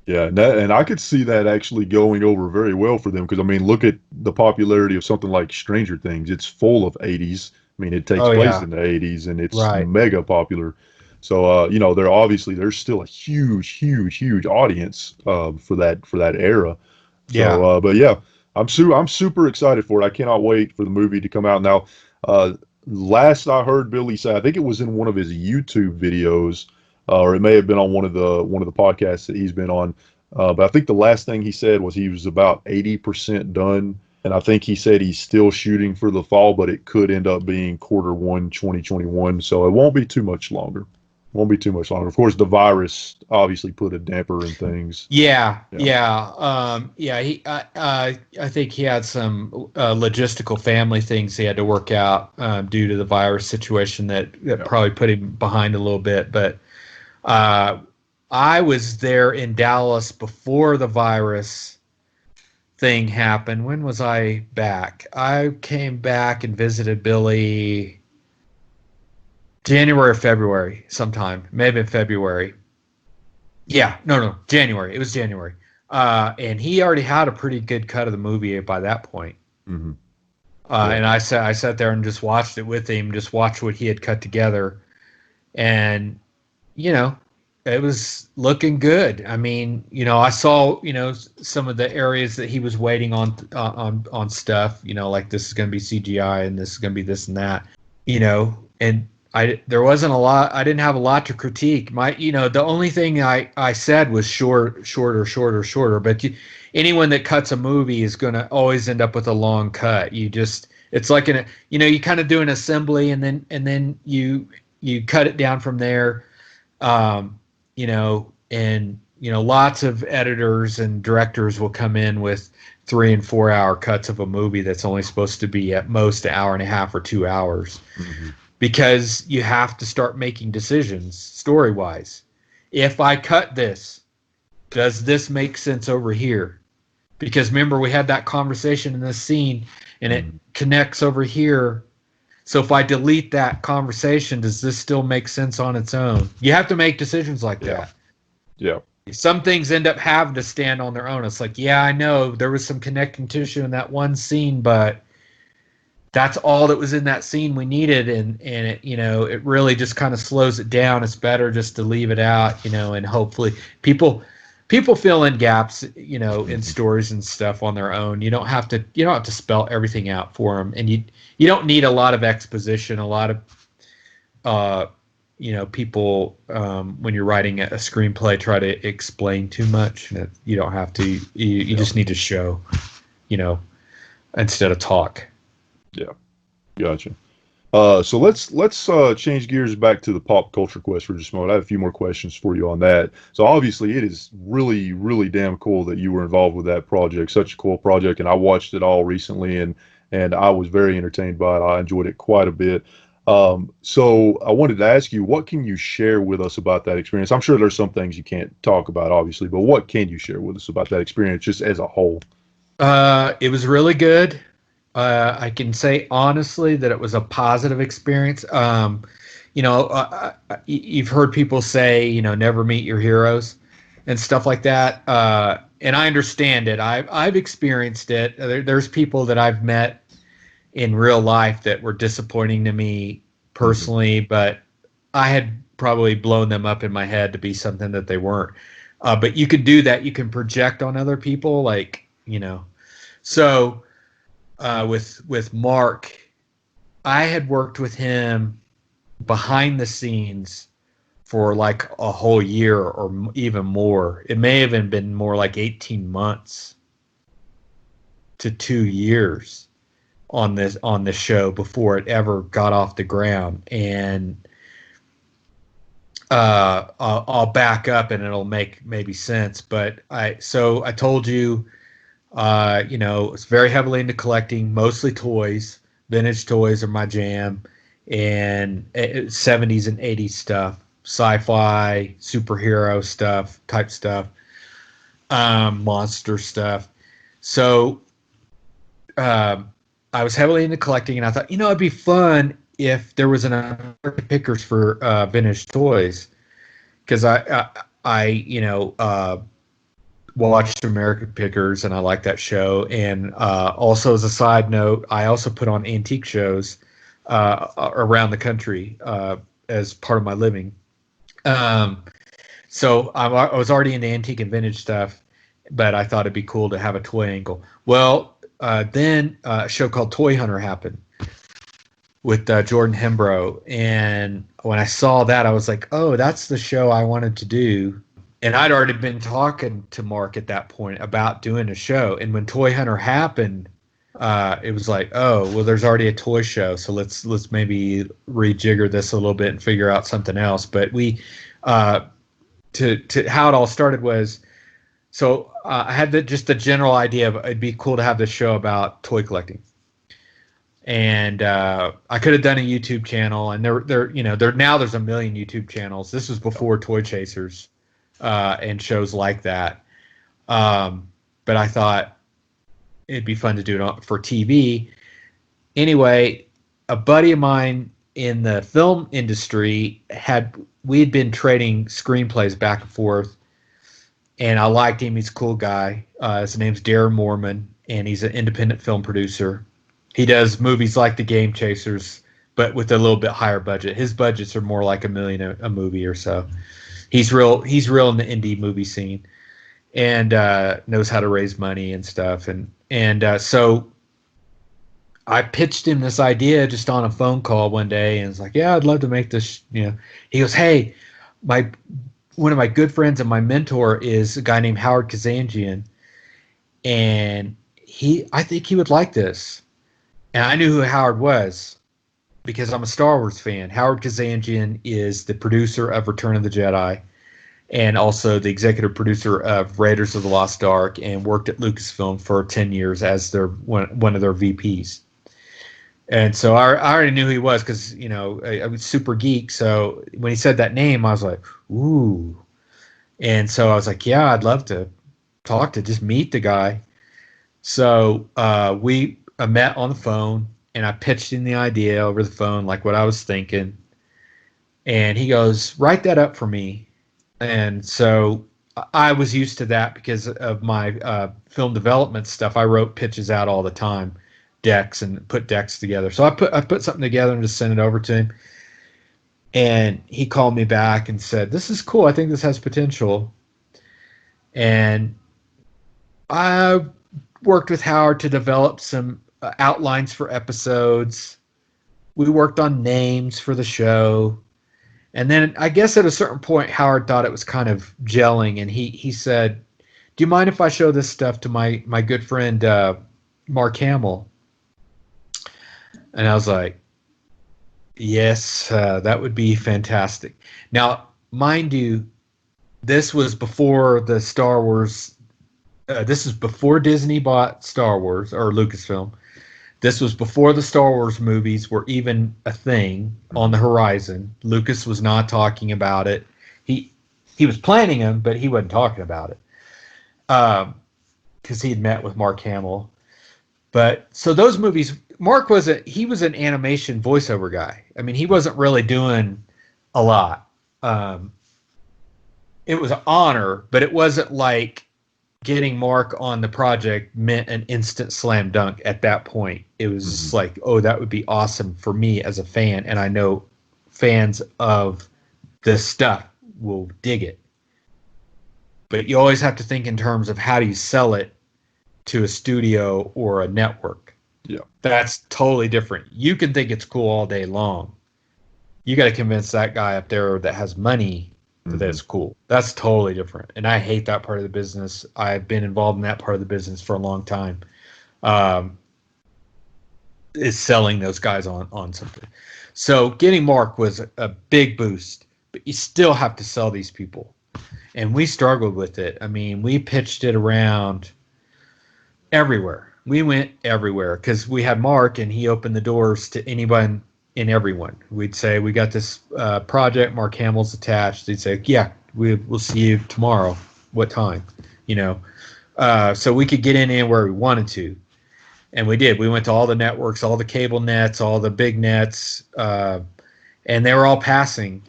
B: Yeah, and I could see that actually going over very well for them, because, look at the popularity of something like Stranger Things. It's full of 80s. It takes place in the 80s, and it's mega popular. So, there's still a huge audience for that era. So,
C: Yeah.
B: But yeah, I'm super excited for it. I cannot wait for the movie to come out. Now, last I heard Billy say, I think it was in one of his YouTube videos, or it may have been on one of the podcasts that he's been on. But I think the last thing he said was he was about 80% done, and I think he said he's still shooting for the fall, but it could end up being Q1 2021. So it won't be too much longer. Won't be too much longer. Of course, the virus obviously put a damper in things.
C: Yeah. I think he had some logistical family things he had to work out due to the virus situation that probably put him behind a little bit. But I was there in Dallas before the virus thing happened. When was I back? I came back and visited Billy January or February sometime. Maybe in February. Yeah, no, January. It was January. And he already had a pretty good cut of the movie by that point.
B: Mm-hmm.
C: And I sat there and just watched it with him, just watched what he had cut together. And, it was looking good. I mean, I saw, some of the areas that he was waiting on stuff, like this is going to be CGI and this is going to be this and that, and there wasn't a lot. I didn't have a lot to critique. The only thing I said was shorter. But anyone that cuts a movie is going to always end up with a long cut. It's like you kind of do an assembly and then you cut it down from there. Lots of editors and directors will come in with 3 and 4 hour cuts of a movie that's only supposed to be at most an hour and a half or 2 hours. Mm-hmm. Because you have to start making decisions story-wise. If I cut this, does this make sense over here? Because remember, we had that conversation in this scene, and it connects over here. So if I delete that conversation, does this still make sense on its own? You have to make decisions like that.
B: Yeah.
C: Some things end up having to stand on their own. It's like, yeah, I know there was some connecting tissue in that one scene, but that's all that was in that scene we needed, and it it really just kind of slows it down. It's better just to leave it out, and hopefully people fill in gaps, in stories and stuff on their own. You don't have to spell everything out for them, and you don't need a lot of exposition. A lot of people when you're writing a screenplay try to explain too much. You don't have to. You just need to show, instead of talk.
B: Yeah, gotcha. So let's change gears back to the pop culture quest for just a moment. I have a few more questions for you on that. So obviously, it is really, really damn cool that you were involved with that project. Such a cool project, and I watched it all recently, and I was very entertained by it. I enjoyed it quite a bit. So I wanted to ask you, what can you share with us about that experience? I'm sure there's some things you can't talk about, obviously, but what can you share with us about that experience, just as a whole?
C: It was really good. I can say honestly that it was a positive experience. You've heard people say, never meet your heroes and stuff like that. And I understand it. I've experienced it. There's people that I've met in real life that were disappointing to me personally, but I had probably blown them up in my head to be something that they weren't. But you can do that. You can project on other people, so. With Mark, I had worked with him behind the scenes for like a whole year or even more. It may have even been more like 18 months to 2 years on this show before it ever got off the ground. And I'll back up and it'll make maybe sense. But I told you. It's very heavily into collecting, mostly toys. Vintage toys are my jam, and 70s and 80s stuff, sci-fi, superhero type stuff, monster stuff. So I was heavily into collecting, and I thought, it'd be fun if there was an pickers for vintage toys, because I watched American Pickers, and I like that show. And also, as a side note, I also put on antique shows around the country as part of my living. So I was already into antique and vintage stuff, but I thought it'd be cool to have a toy angle. Well, then a show called Toy Hunter happened with Jordan Hembrow, and when I saw that, I was like, oh, that's the show I wanted to do. And I'd already been talking to Mark at that point about doing a show. And when Toy Hunter happened, it was like, oh, well, there's already a toy show, so let's maybe rejigger this a little bit and figure out something else. But we, to how it all started was, so I had just the general idea of it'd be cool to have this show about toy collecting. And I could have done a YouTube channel, and there's a million YouTube channels. This was before Toy Chasers and shows like that. But I thought it'd be fun to do it for TV. Anyway, a buddy of mine in the film industry we'd been trading screenplays back and forth, and I liked him. He's a cool guy. His name's Darren Moorman, and he's an independent film producer. He does movies like The Game Chasers, but with a little bit higher budget. His budgets are more like $1 million a movie or so. He's real in the indie movie scene, and knows how to raise money and stuff. And so I pitched him this idea just on a phone call one day, and it's like, yeah, I'd love to make this. He goes, hey, one of my good friends and my mentor is a guy named Howard Kazanjian, and I think he would like this. And I knew who Howard was because I'm a Star Wars fan. Howard Kazanjian is the producer of Return of the Jedi and also the executive producer of Raiders of the Lost Ark, and worked at Lucasfilm for 10 years as one of their VPs. And so I already knew who he was because, I was super geek. So when he said that name, I was like, ooh. And so I was like, yeah, I'd love to just meet the guy. So we met on the phone, and I pitched him the idea over the phone, like what I was thinking. And he goes, write that up for me. And so I was used to that because of my film development stuff. I wrote pitches out all the time, decks, and put decks together. So I put something together and just sent it over to him. And he called me back and said, this is cool. I think this has potential. And I worked with Howard to develop some outlines for episodes. We worked on names for the show. And then I guess at a certain point, Howard thought it was kind of gelling, and he said, do you mind if I show this stuff to my good friend Mark Hamill? And I was like, yes, that would be fantastic. Now, mind you, this was before the Star Wars. This is before Disney bought Star Wars or Lucasfilm. This was before the Star Wars movies were even a thing on the horizon. Lucas was not talking about it. He was planning them, but he wasn't talking about it because he had met with Mark Hamill. But so those movies, Mark was an animation voiceover guy. I mean, he wasn't really doing a lot. It was an honor, but it wasn't like getting Mark on the project meant an instant slam dunk at that point. It was just like, oh, that would be awesome for me as a fan, and I know fans of this stuff will dig it. But you always have to think in terms of how do you sell it to a studio or a network.
B: Yeah.
C: That's totally different. You can think it's cool all day long. You got to convince that guy up there that has money that it's cool. That's totally different. And I hate that part of the business. I've been involved in that part of the business for a long time. Is selling those guys on something. So getting Mark was a big boost, but you still have to sell these people. And we struggled with it. I mean, we pitched it around everywhere. We went everywhere because we had Mark, and he opened the doors to anyone and everyone. We'd say, we got this project, Mark Hamill's attached. They'd say, yeah, we'll see you tomorrow. What time? So we could get in anywhere we wanted to. And we did. We went to all the networks, all the cable nets, all the big nets, and they were all passing.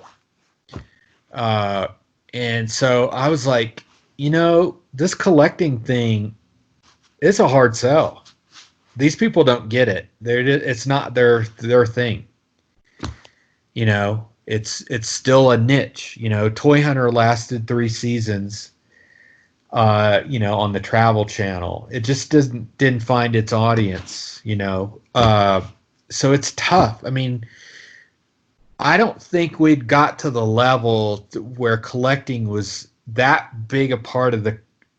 C: And so I was like, this collecting thing, it's a hard sell. These people don't get it. It's not their thing. It's still a niche. Toy Hunter lasted 3 seasons. On the Travel Channel, it just didn't find its audience. So it's tough. I mean, I don't think we'd got to the level where collecting was that big a part of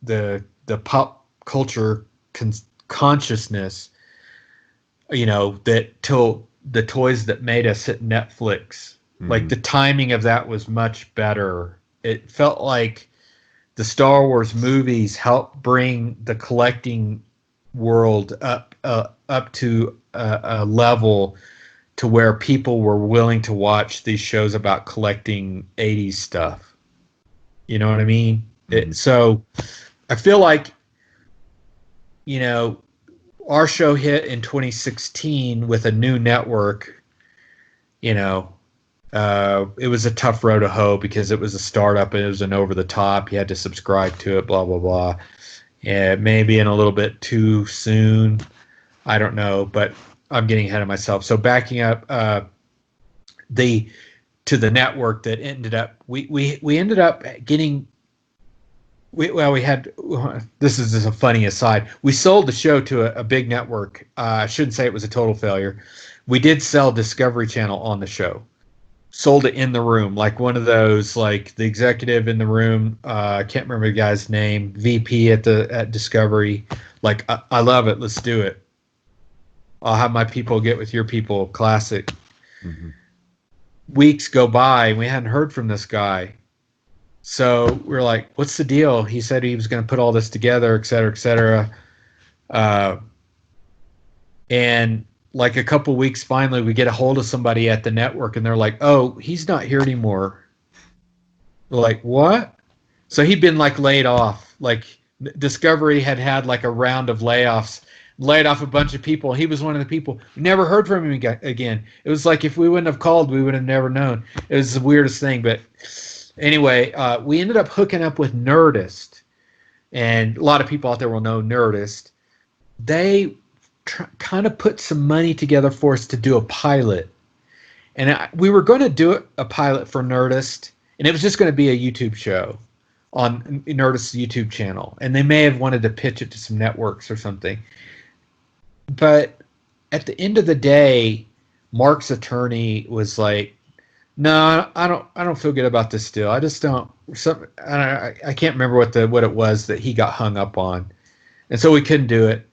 C: the pop culture consciousness. That till the toys that made us hit Netflix, like the timing of that was much better. It felt like the Star Wars movies helped bring the collecting world up to a level to where people were willing to watch these shows about collecting 80s stuff. You know what I mean? So I feel like, our show hit in 2016 with a new network. It was a tough road to hoe because it was a startup and it was an over the top. You had to subscribe to it, blah, blah, blah. Yeah, maybe in a little bit too soon. I don't know, but I'm getting ahead of myself. So backing up to the network that ended up, we ended up getting, this is just a funny aside. We sold the show to a big network. I shouldn't say it was a total failure. We did sell Discovery Channel on the show. Sold it in the room, like one of those, like the executive in the room. I can't remember the guy's name. VP at Discovery. Like, I love it. Let's do it. I'll have my people get with your people. Classic. Mm-hmm. Weeks go by, and we hadn't heard from this guy. So we're like, what's the deal? He said he was going to put all this together, et cetera, et cetera. And like a couple weeks, finally, we get a hold of somebody at the network, and they're like, oh, he's not here anymore. We're like, what? So he'd been like laid off. Like Discovery had like a round of layoffs, laid off a bunch of people. He was one of the people. We never heard from him again. It was like if we wouldn't have called, we would have never known. It was the weirdest thing. But anyway, we ended up hooking up with Nerdist. And a lot of people out there will know Nerdist. They kind of put some money together for us to do a pilot. And we were going to do a pilot for Nerdist. And it was just going to be a YouTube show on Nerdist's YouTube channel. And they may have wanted to pitch it to some networks or something. But at the end of the day, Mark's attorney was like, no, I don't feel good about this deal. I just don't. I can't remember what it was that he got hung up on, and so we couldn't do it.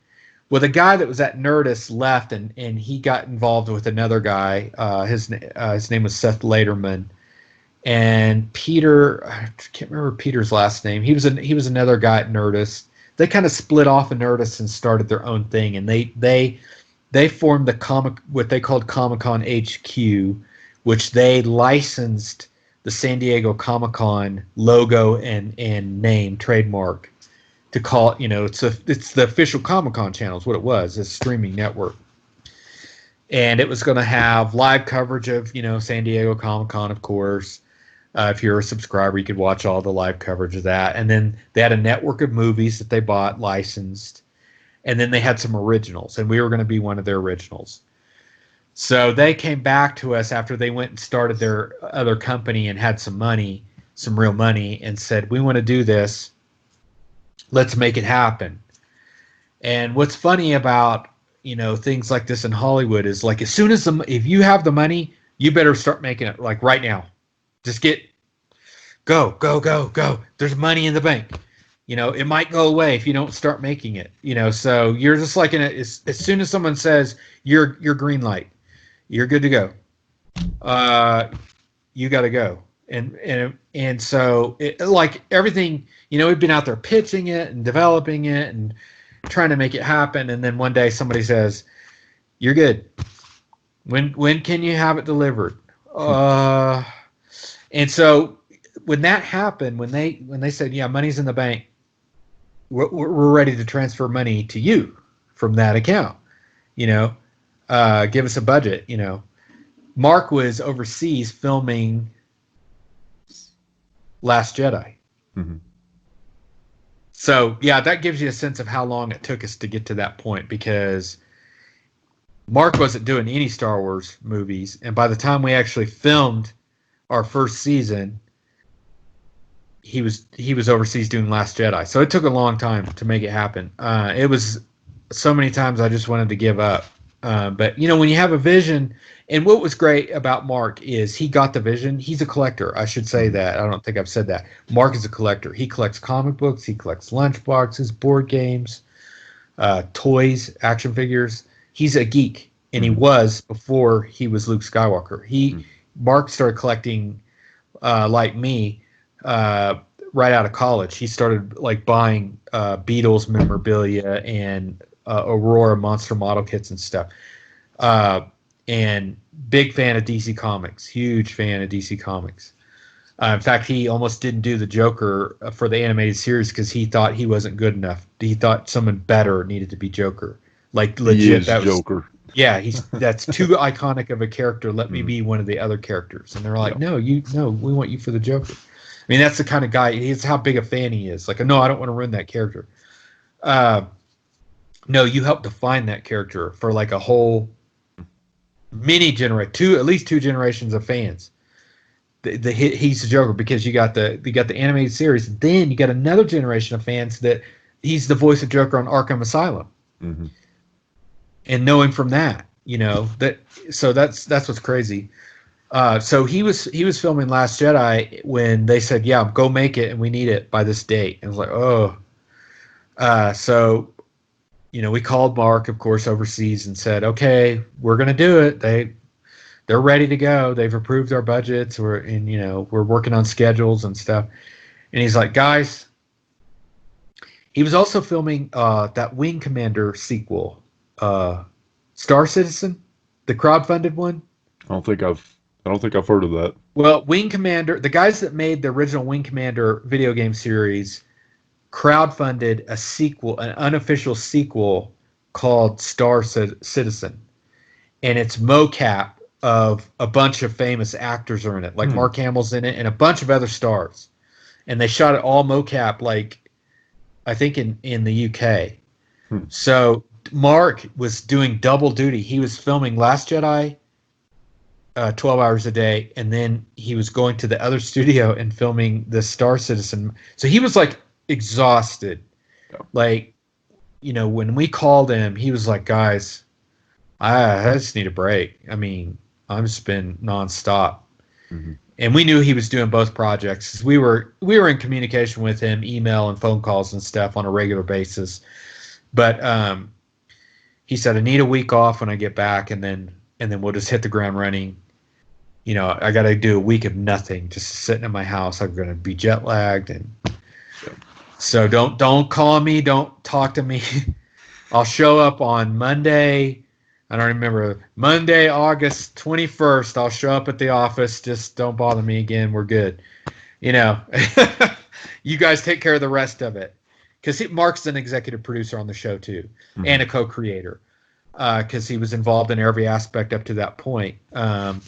C: Well, the guy that was at Nerdist left, and he got involved with another guy. His name was Seth Laterman, and Peter. I can't remember Peter's last name. He was another guy at Nerdist. They kind of split off of Nerdist and started their own thing, and they formed what they called Comic-Con HQ, which they licensed the San Diego Comic-Con logo and name, trademark, to call it, it's the official Comic-Con channel is what it was, a streaming network. And it was going to have live coverage of, San Diego Comic-Con, of course. If you're a subscriber, you could watch all the live coverage of that. And then they had a network of movies that they bought, licensed. And then they had some originals, and we were going to be one of their originals. So they came back to us after they went and started their other company and had some money, some real money, and said, we want to do this. Let's make it happen. And what's funny about, things like this in Hollywood is like, as soon as if you have the money, you better start making it like right now. Just go. There's money in the bank. It might go away if you don't start making it. So you're just like as soon as someone says you're green light, you're good to go. You got to go. And so like everything, we've been out there pitching it and developing it and trying to make it happen. And then one day somebody says, you're good. When can you have it delivered? And so when that happened, when they said, yeah, money's in the bank, we're ready to transfer money to you from that account, give us a budget, Mark was overseas filming Last Jedi. Mm-hmm. So yeah, that gives you a sense of how long it took us to get to that point, because Mark wasn't doing any Star Wars movies. And by the time we actually filmed our first season, he was overseas doing Last Jedi. So it took a long time to make it happen. It was so many times I just wanted to give up. But when you have a vision And what was great about Mark is he got the vision. He's a collector. I should say that. I don't think I've said that. Mark is a collector. He collects comic books. He collects lunchboxes, board games, toys, action figures. He's a geek, and he was before he was Luke Skywalker. Mark started collecting like me right out of college. He started like buying Beatles memorabilia and Aurora monster model kits and stuff. And big fan of DC Comics, huge fan of DC Comics. In fact, he almost didn't do the Joker for the animated series because he thought he wasn't good enough. He thought someone better needed to be Joker. Like legit, that was
B: Joker.
C: Yeah, that's too iconic of a character. Let me be one of the other characters. And they're like, no, we want you for the Joker. I mean, that's the kind of guy. He's how big a fan he is. Like, no, I don't want to ruin that character. No, you helped define that character for like a whole at least two generations of fans. He's the Joker because you got the animated series. Then you got another generation of fans that he's the voice of Joker on Arkham Asylum. Mm-hmm. And knowing from that, so that's what's crazy. So he was filming Last Jedi when they said, yeah, go make it, and we need it by this date. And I was like, oh. So we called Mark, of course, overseas and said, okay, we're going to do it. They're ready to go. They've approved our budgets. We're working on schedules and stuff. And he's like, guys, he was also filming that Wing Commander sequel, Star Citizen, the crowdfunded one. I don't think
B: I've heard of that.
C: Well, Wing Commander, the guys that made the original Wing Commander video game series crowdfunded a sequel, an unofficial sequel called Star Citizen. And it's mocap of a bunch of famous actors are in it. Like Mark Hamill's in it and a bunch of other stars. And they shot it all mocap, like, I think in the UK. So Mark was doing double duty. He was filming Last Jedi 12 hours a day, and then he was going to the other studio and filming the Star Citizen. So he was like exhausted. Yeah. Like, when we called him, he was like, guys, I just need a break. I mean, I'm just been nonstop. Mm-hmm. And we knew he was doing both projects. We were in communication with him, email and phone calls and stuff on a regular basis. But he said, I need a week off when I get back, and then we'll just hit the ground running. I got to do a week of nothing, just sitting in my house. I'm going to be jet lagged, and so don't call me, don't talk to me. I'll show up on Monday. I don't remember, Monday, August 21st. I'll show up at the office. Just don't bother me again. We're good. You guys take care of the rest of it. Because Mark's an executive producer on the show too, and a co-creator. Because he was involved in every aspect up to that point, and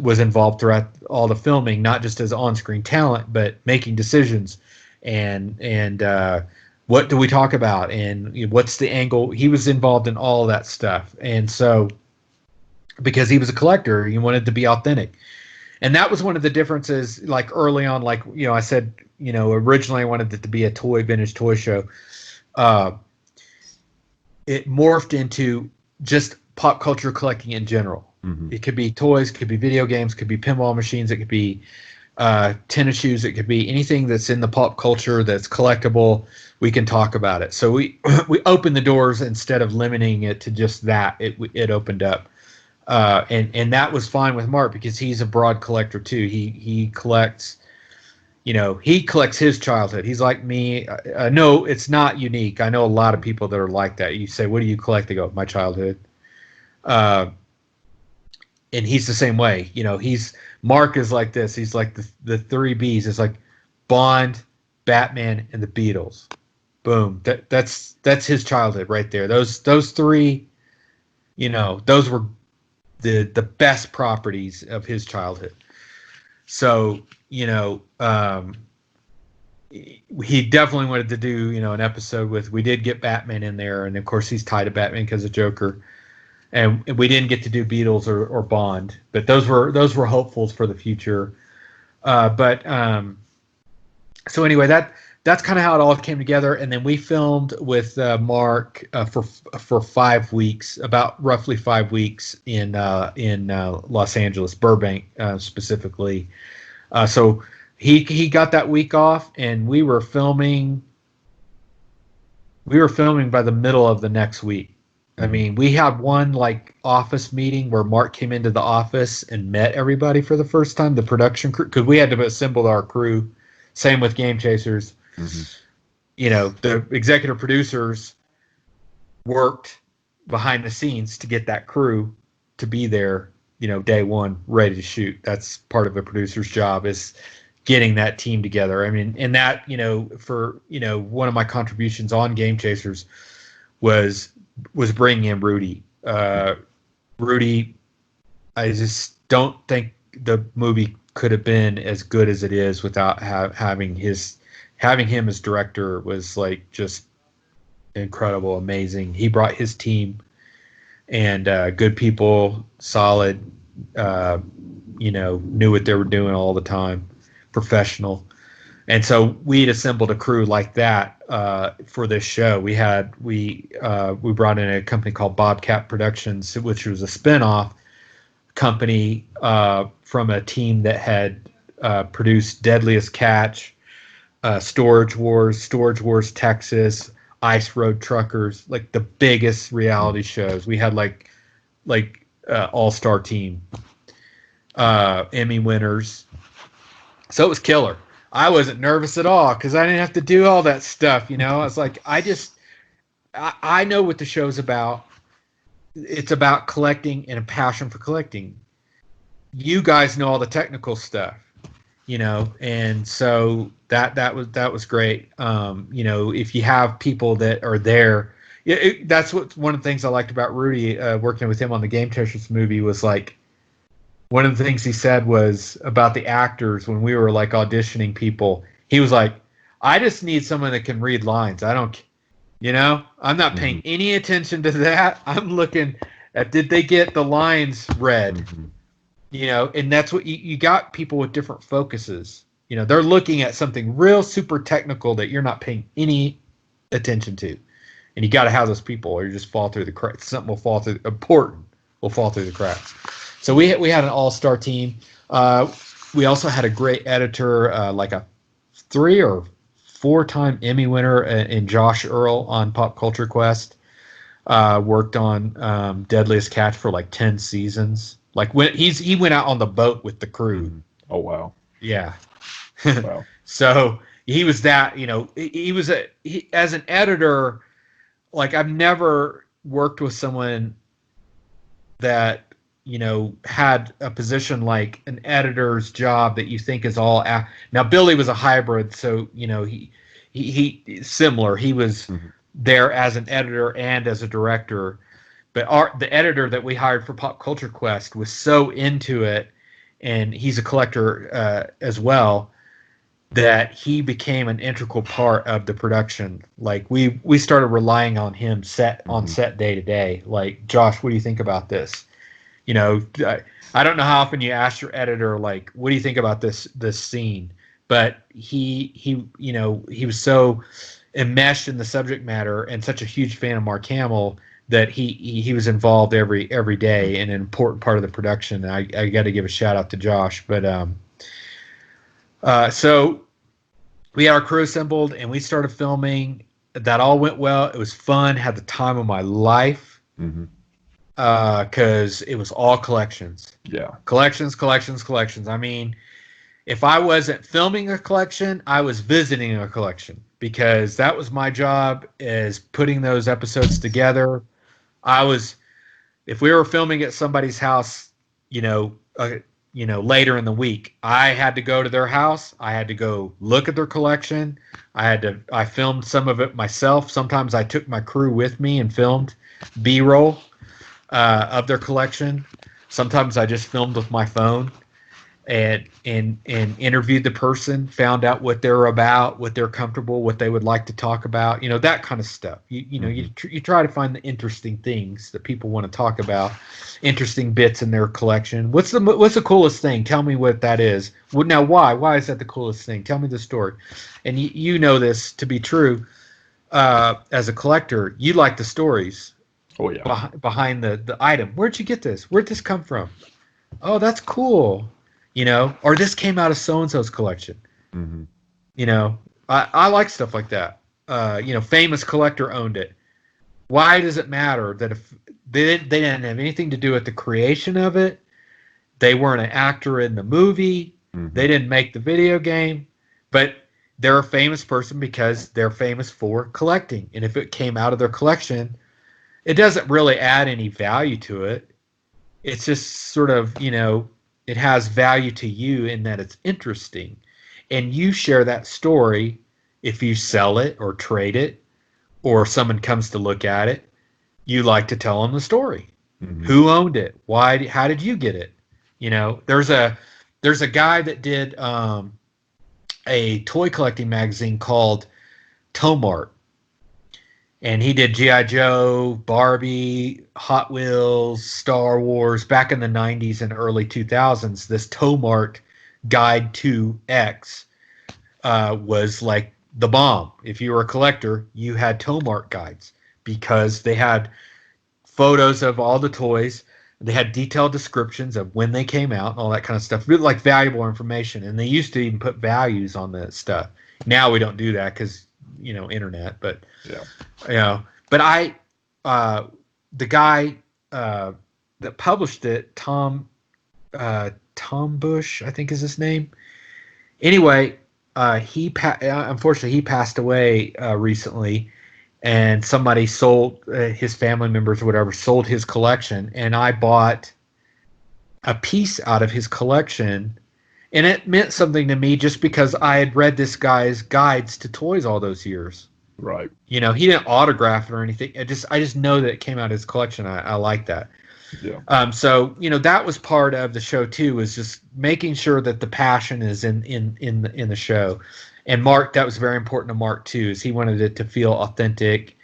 C: was involved throughout all the filming, not just as on-screen talent, but making decisions and what do we talk about and what's the angle. He was involved in all of that stuff, and so because he was a collector, he wanted to be authentic, and that was one of the differences. Like early on, like I said, originally I wanted it to be a vintage toy show. It morphed into just pop culture collecting in general. Mm-hmm. It could be toys, could be video games, could be pinball machines, it could be tennis shoes, it could be anything that's in the pop culture that's collectible. We can talk about it. So we opened the doors instead of limiting it to just that. It opened up, and that was fine with Mark because he's a broad collector too. He collects. He collects his childhood. He's like me. No, it's not unique. I know a lot of people that are like that. You say, what do you collect? They go, my childhood. And he's the same way. Mark is like this. He's like the three Bs. It's like Bond, Batman, and the Beatles. Boom. That's his childhood right there. Those three, those were the best properties of his childhood. So, he definitely wanted to do, an episode with, we did get Batman in there. And of course he's tied to Batman because of Joker. And we didn't get to do Beatles or Bond, but those were hopefuls for the future. So anyway, that's kind of how it all came together. And then we filmed with Mark for 5 weeks, about roughly 5 weeks in Los Angeles, Burbank specifically. So he got that week off, and we were filming by the middle of the next week. I mean, we had one like office meeting where Mark came into the office and met everybody for the first time, the production crew, because we had to assemble our crew. Same with Game Chasers.
B: Mm-hmm.
C: You know, the executive producers worked behind the scenes to get that crew to be there, you know, day one, ready to shoot. That's part of a producer's job, is getting that team together. I mean, and that, you know, for, you know, one of my contributions on Game Chasers was bringing in Rudy. Rudy, I just don't think the movie could have been as good as it is without having him as director. Was like just incredible, amazing. He brought his team and good people, solid, you know, knew what they were doing all the time, professional. And so we'd assembled a crew like that for this show. We brought in a company called Bobcat Productions, which was a spinoff company from a team that had produced Deadliest Catch, Storage Wars Texas, Ice Road Truckers, like the biggest reality shows. We had like all-star team, Emmy winners. So it was killer. I wasn't nervous at all because I didn't have to do all that stuff, you know. I was like, I know what the show's about. It's about collecting and a passion for collecting. You guys know all the technical stuff, you know, and so that was great. You know, if you have people that are there, that's what one of the things I liked about Rudy, working with him on the Game Chasers movie, was like, one of the things he said was about the actors when we were like auditioning people. He was like, I just need someone that can read lines. I don't, you know, I'm not paying any attention to that. I'm looking at, did they get the lines read? Mm-hmm. You know, and that's what you got, people with different focuses. You know, they're looking at something real super technical that you're not paying any attention to. And you got to have those people or you just fall through the cracks. Something will fall through, important will fall through the cracks. So we had an all-star team. We also had a great editor, like a 3 or 4-time Emmy winner in Josh Earl on Pop Culture Quest. Worked on Deadliest Catch for like 10 seasons. Like he went out on the boat with the crew.
B: Oh wow!
C: Yeah.
B: Wow.
C: So he was that. You know, he was as an editor. Like, I've never worked with someone that, you know, had a position like an editor's job that you think is all. Now, Billy was a hybrid, so, you know, he similar. He was there as an editor and as a director, but the editor that we hired for Pop Culture Quest was so into it, and he's a collector as well, that he became an integral part of the production. Like, we started relying on him on set day to day. Like, Josh, what do you think about this? You know, I don't know how often you ask your editor, like, what do you think about this scene? But he you know, he was so enmeshed in the subject matter and such a huge fan of Mark Hamill that he was involved every day in an important part of the production. And I got to give a shout out to Josh. But so we had our crew assembled and we started filming. That all went well. It was fun. Had the time of my life. Because it was all collections. Yeah. Collections. I mean, if I wasn't filming a collection, I was visiting a collection, because that was my job, is putting those episodes together. If we were filming at somebody's house, you know, later in the week, I had to go to their house. I had to go look at their collection. I filmed some of it myself. Sometimes I took my crew with me and filmed B-roll of their collection. Sometimes I just filmed with my phone. and interviewed the person, found out what they're about, what they're comfortable, what they would like to talk about, that kind of stuff. You try to find the interesting things that people want to talk about, interesting bits in their collection. What's the coolest thing? Tell me what that is. Now, why is that the coolest thing? Tell me the story. And you know this to be true. As a collector, you like the stories.
B: Oh yeah.
C: Behind the item. Where'd you get this? Where'd this come from? Oh, that's cool. Or this came out of so-and-so's collection.
B: Mm-hmm.
C: I like stuff like that. Famous collector owned it. Why does it matter that if they didn't have anything to do with the creation of it, they weren't an actor in the movie, they didn't make the video game, but they're a famous person because they're famous for collecting. And if it came out of their collection, it doesn't really add any value to it. It's just sort of, it has value to you in that it's interesting. And you share that story if you sell it or trade it or someone comes to look at it. You like to tell them the story. Mm-hmm. Who owned it? Why? How did you get it? There's a guy that did a toy collecting magazine called Tomart. And he did G.I. Joe, Barbie, Hot Wheels, Star Wars back in the 90s and early 2000s. This Tomart Guide to X was like the bomb. If you were a collector, you had Tomart guides because they had photos of all the toys. They had detailed descriptions of when they came out and all that kind of stuff. Really like valuable information. And they used to even put values on the stuff. Now we don't do that because, internet. But but the guy that published it, Tom Bush, I think is his name. Anyway, unfortunately he passed away recently, and somebody sold his family members or whatever sold his collection, and I bought a piece out of his collection, and it meant something to me just because I had read this guy's guides to toys all those years.
B: Right.
C: He didn't autograph it or anything. I just know that it came out of his collection. I like that.
B: Yeah.
C: So that was part of the show too, was just making sure that the passion is in the show. And Mark, that was very important to Mark too, is he wanted it to feel authentic.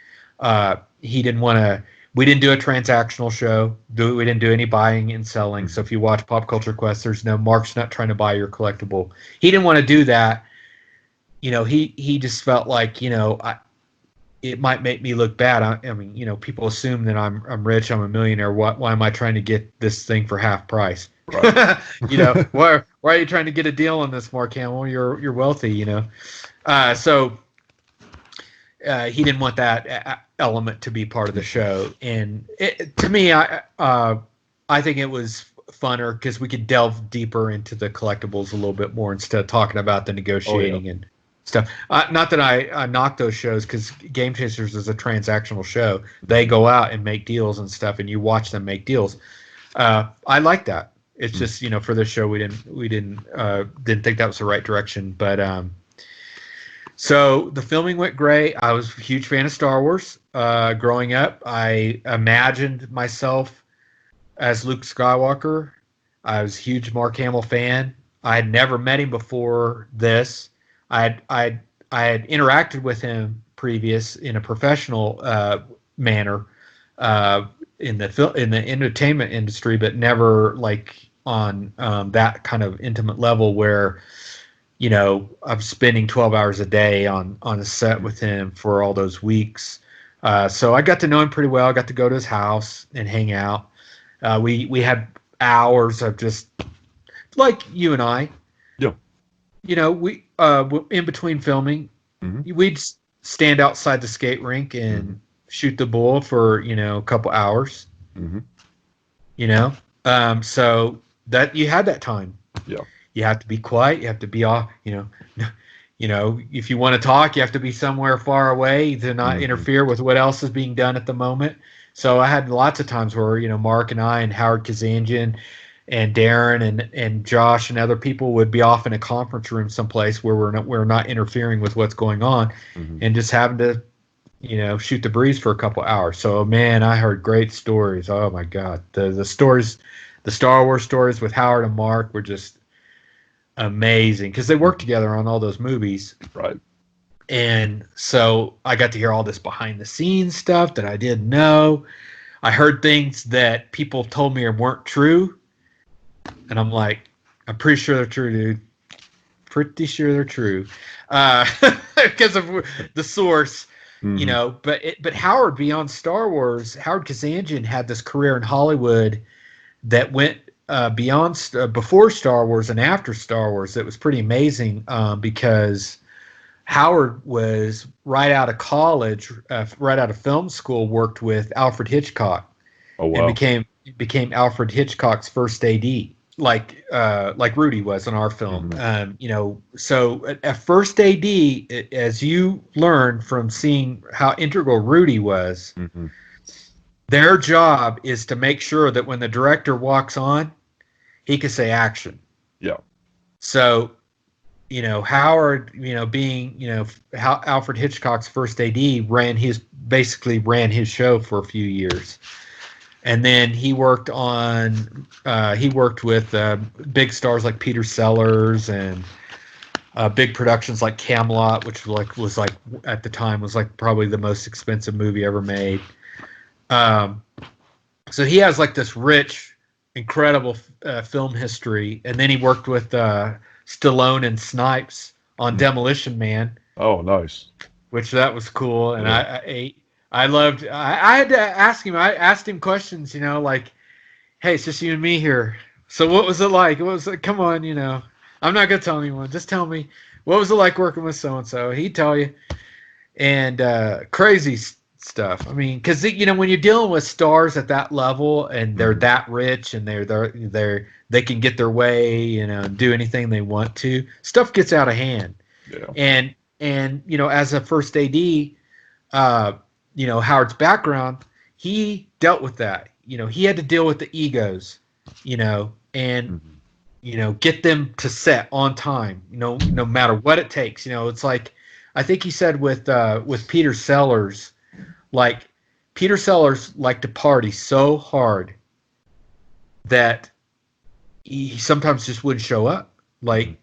C: He didn't want to. We didn't do a transactional show. We didn't do any buying and selling. So if you watch Pop Culture Quest, there's no Mark's not trying to buy your collectible. He didn't want to do that. He just felt like it might make me look bad. I mean, people assume that I'm rich, I'm a millionaire. Why am I trying to get this thing for half price? Right. Why are you trying to get a deal on this, Mark Hamill? You're wealthy, So he didn't want that element to be part of the show, and to me, I think it was funner because we could delve deeper into the collectibles a little bit more instead of talking about the negotiating and stuff. Not that I knock those shows, because Game Chasers is a transactional show. They go out and make deals and stuff, and you watch them make deals. I like that. It's just for this show we didn't think that was the right direction. But so the filming went great. I was a huge fan of Star Wars. Growing up, I imagined myself as Luke Skywalker. I was a huge Mark Hamill fan. I had never met him before this. I had interacted with him previous in a professional manner in the entertainment industry, but never like on that kind of intimate level where I'm spending 12 hours a day on a set with him for all those weeks. So I got to know him pretty well. I got to go to his house and hang out. We had hours of just like you and I. Yeah. We in between filming, we'd stand outside the skate rink and shoot the bull for a couple hours. So that you had that time.
B: Yeah.
C: You have to be quiet. You have to be off. If you want to talk, you have to be somewhere far away to not interfere with what else is being done at the moment. So I had lots of times where Mark and I and Howard Kazanjian and Darren and Josh and other people would be off in a conference room someplace where we're not interfering with what's going on, and just having to shoot the breeze for a couple hours. So man, I heard great stories. Oh my God, the stories, the Star Wars stories with Howard and Mark were just amazing because they worked together on all those movies.
B: Right.
C: And so I got to hear all this behind the scenes stuff that I didn't know. I heard things that people told me weren't true. And I'm like, I'm pretty sure they're true, dude. Pretty sure they're true. Because of the source, you know. But Howard, beyond Star Wars, Howard Kazanjian had this career in Hollywood that went beyond before Star Wars and after Star Wars. It was pretty amazing because Howard was right out of college, right out of film school, worked with Alfred Hitchcock, and became Alfred Hitchcock's first AD, like Rudy was in our film. You know, so at first AD, as you learn from seeing how integral Rudy was, their job is to make sure that when the director walks on, he can say action.
B: Yeah.
C: So, you know, Howard, you know, being, you know, Alfred Hitchcock's first AD, basically ran his show for a few years. And then he worked with big stars like Peter Sellers and big productions like Camelot, which was at the time was like probably the most expensive movie ever made. So he has like this rich, incredible film history. And then he worked with Stallone and Snipes on Demolition Man.
B: Oh, nice.
C: Which that was cool. And I loved, I had to ask him, I asked him questions, you know, like, hey, it's just you and me here. So what was it like? Come on, you know, I'm not going to tell anyone. Just tell me, what was it like working with so-and-so? He'd tell you. And crazy stuff. I mean, because, you know, when you're dealing with stars at that level and they're that rich and they can get their way, you know, and do anything they want to, stuff gets out of hand. Yeah. And you know, as a first AD, you know, Howard's background, he dealt with that. You know, he had to deal with the egos, you know, and you know, get them to set on time, you know, no matter what it takes. You know, it's like, I think he said with Peter Sellers, like Peter Sellers liked to party so hard that he sometimes just wouldn't show up. Like,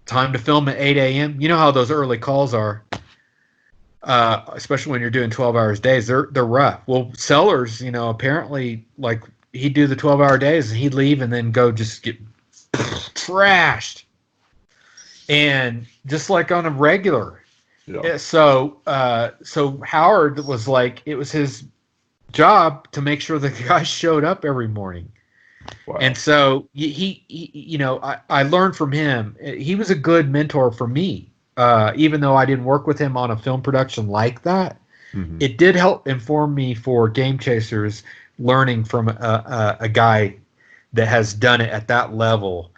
C: time to film at 8 a.m. You know how those early calls are, especially when you're doing 12 hours days. They're rough. Well, Sellers, you know, apparently, like, he'd do the 12-hour days and he'd leave and then go just get trashed. And just like on a regular. Yeah. So Howard was like, it was his job to make sure the guys showed up every morning. Wow. And so he you know, I learned from him. He was a good mentor for me, even though I didn't work with him on a film production like that. It did help inform me for Game Chasers, learning from a guy that has done it at that level,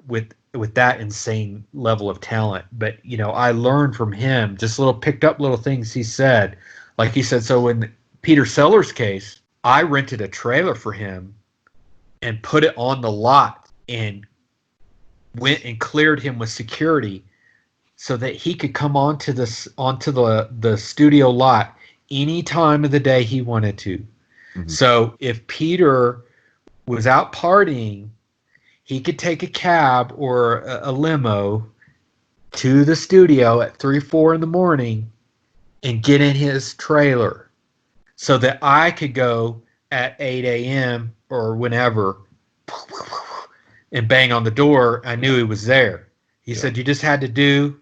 C: with that insane level of talent. But, you know, I learned from him just picked up little things he said. Like he said, so in Peter Sellers' case, I rented a trailer for him and put it on the lot and went and cleared him with security so that he could come onto the studio lot any time of the day he wanted to. So if Peter was out partying, he could take a cab or a limo to the studio at 3, 4 in the morning and get in his trailer so that I could go at 8 a.m. or whenever and bang on the door. I knew he was there. He said, you just had to do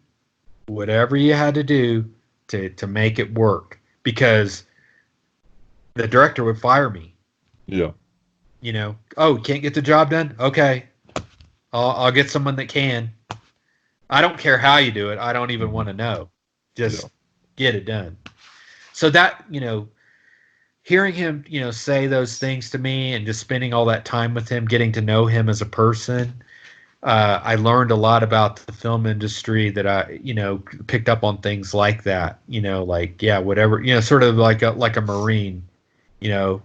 C: whatever you had to do to make it work, because the director would fire me. Yeah. You know, oh, can't get the job done? Okay. I'll get someone that can. I don't care how you do it. I don't even want to know. Just get it done. So that, you know, hearing him, you know, say those things to me and just spending all that time with him, getting to know him as a person, I learned a lot about the film industry that I, you know, picked up on things like that, you know, like, yeah, whatever, you know, sort of like a Marine, you know,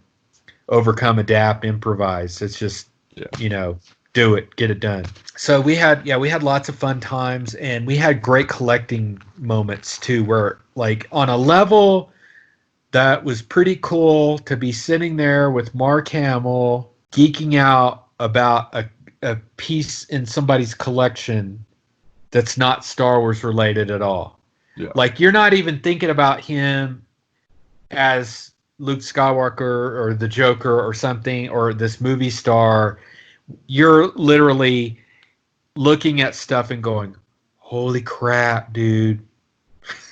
C: overcome, adapt, improvise. It's just, you know, do it, get it done. So we had lots of fun times, and we had great collecting moments too, where like on a level that was pretty cool to be sitting there with Mark Hamill geeking out about a piece in somebody's collection that's not Star Wars related at all.
B: Yeah.
C: Like, you're not even thinking about him as Luke Skywalker or the Joker or something, or this movie star. You're literally looking at stuff and going, holy crap, dude.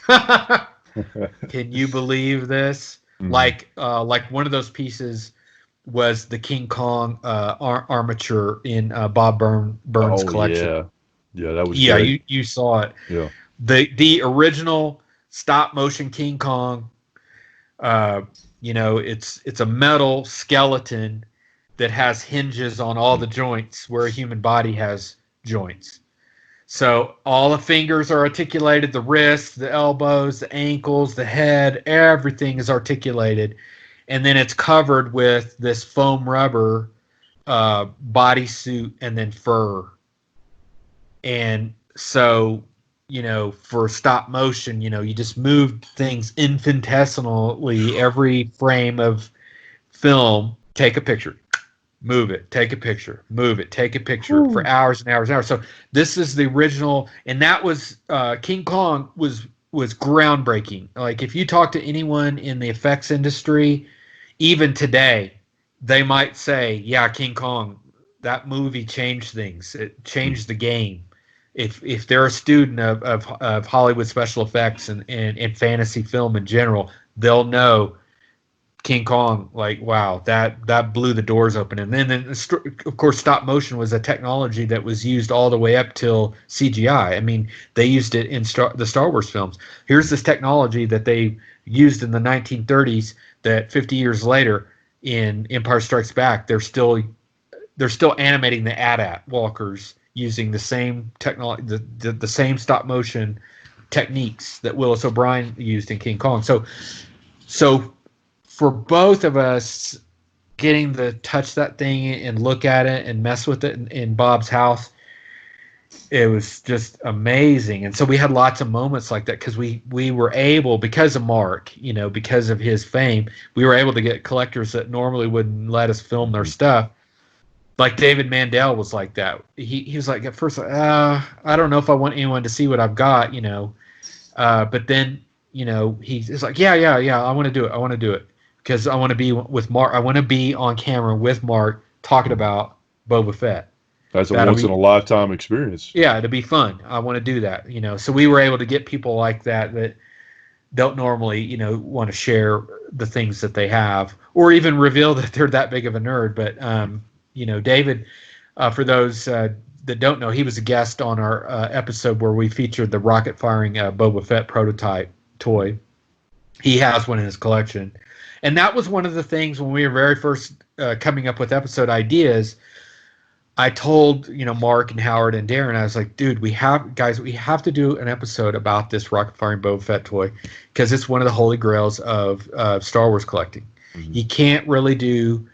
C: Can you believe this? Mm-hmm. Like one of those pieces was the King Kong armature in Bob Burns' collection.
B: Yeah, that was
C: great. You saw it.
B: Yeah.
C: The original stop motion King Kong, it's a metal skeleton that has hinges on all the joints where a human body has joints. So all the fingers are articulated, the wrists, the elbows, the ankles, the head, everything is articulated. And then it's covered with this foam rubber bodysuit and then fur. And so, for stop motion, you just moved things infinitesimally every frame of film. Take a picture. Move it, take a picture, move it, take a picture for hours and hours and hours. So this is the original, and that was King Kong was groundbreaking. Like, if you talk to anyone in the effects industry, even today, they might say, yeah, King Kong, that movie changed things. It changed the game. If they're a student of Hollywood special effects and fantasy film in general, they'll know King Kong, like, wow, that blew the doors open. And then of course, stop motion was a technology that was used all the way up till CGI. I mean, they used it in the Star Wars films. Here's this technology that they used in the 1930s that 50 years later in Empire Strikes Back, they're still animating the AT-AT walkers using the same technology, the same stop motion techniques that Willis O'Brien used in King Kong. So for both of us getting to touch that thing and look at it and mess with it in Bob's house, it was just amazing. And so we had lots of moments like that because we were able, because of Mark, because of his fame, we were able to get collectors that normally wouldn't let us film their stuff. Like David Mandel was like that. He was like, at first, I don't know if I want anyone to see what I've got, but then, he's like, yeah, I want to do it. Because I want to be with Mark. I want to be on camera with Mark talking about Boba Fett.
B: That's a once-in-a-lifetime experience.
C: Yeah, it'd be fun. I want to do that. So we were able to get people like that don't normally, want to share the things that they have, or even reveal that they're that big of a nerd. But, David, for those that don't know, he was a guest on our episode where we featured the rocket-firing Boba Fett prototype toy. He has one in his collection. And that was one of the things when we were very first coming up with episode ideas. I told Mark and Howard and Darren, I was like, dude, we have to do an episode about this rocket firing Boba Fett toy because it's one of the holy grails of Star Wars collecting. Mm-hmm. You can't really do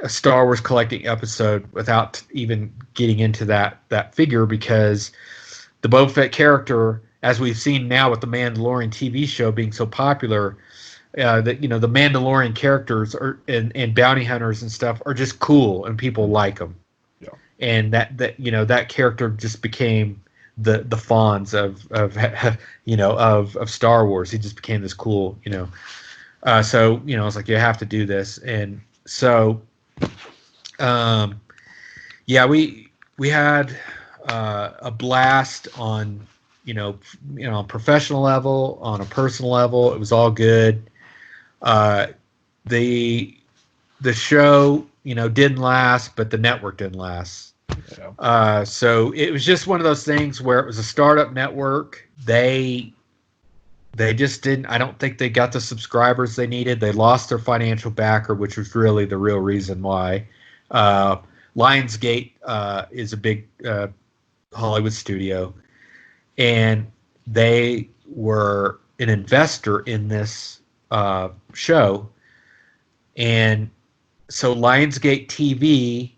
C: a Star Wars collecting episode without even getting into that figure, because the Boba Fett character, as we've seen now with the Mandalorian TV show being so popular, that the Mandalorian characters and bounty hunters and stuff are just cool and people like them. Yeah. And that character just became the Fonz of Star Wars. He just became this cool, so I was like, you have to do this. And so we had a blast on on a professional level, on a personal level. It was all good. The show, didn't last, but the network didn't last. Yeah. So it was just one of those things where it was a startup network. They just didn't, I don't think they got the subscribers they needed. They lost their financial backer, which was really the real reason why. Lionsgate is a big Hollywood studio, and they were an investor in this show. And so Lionsgate TV,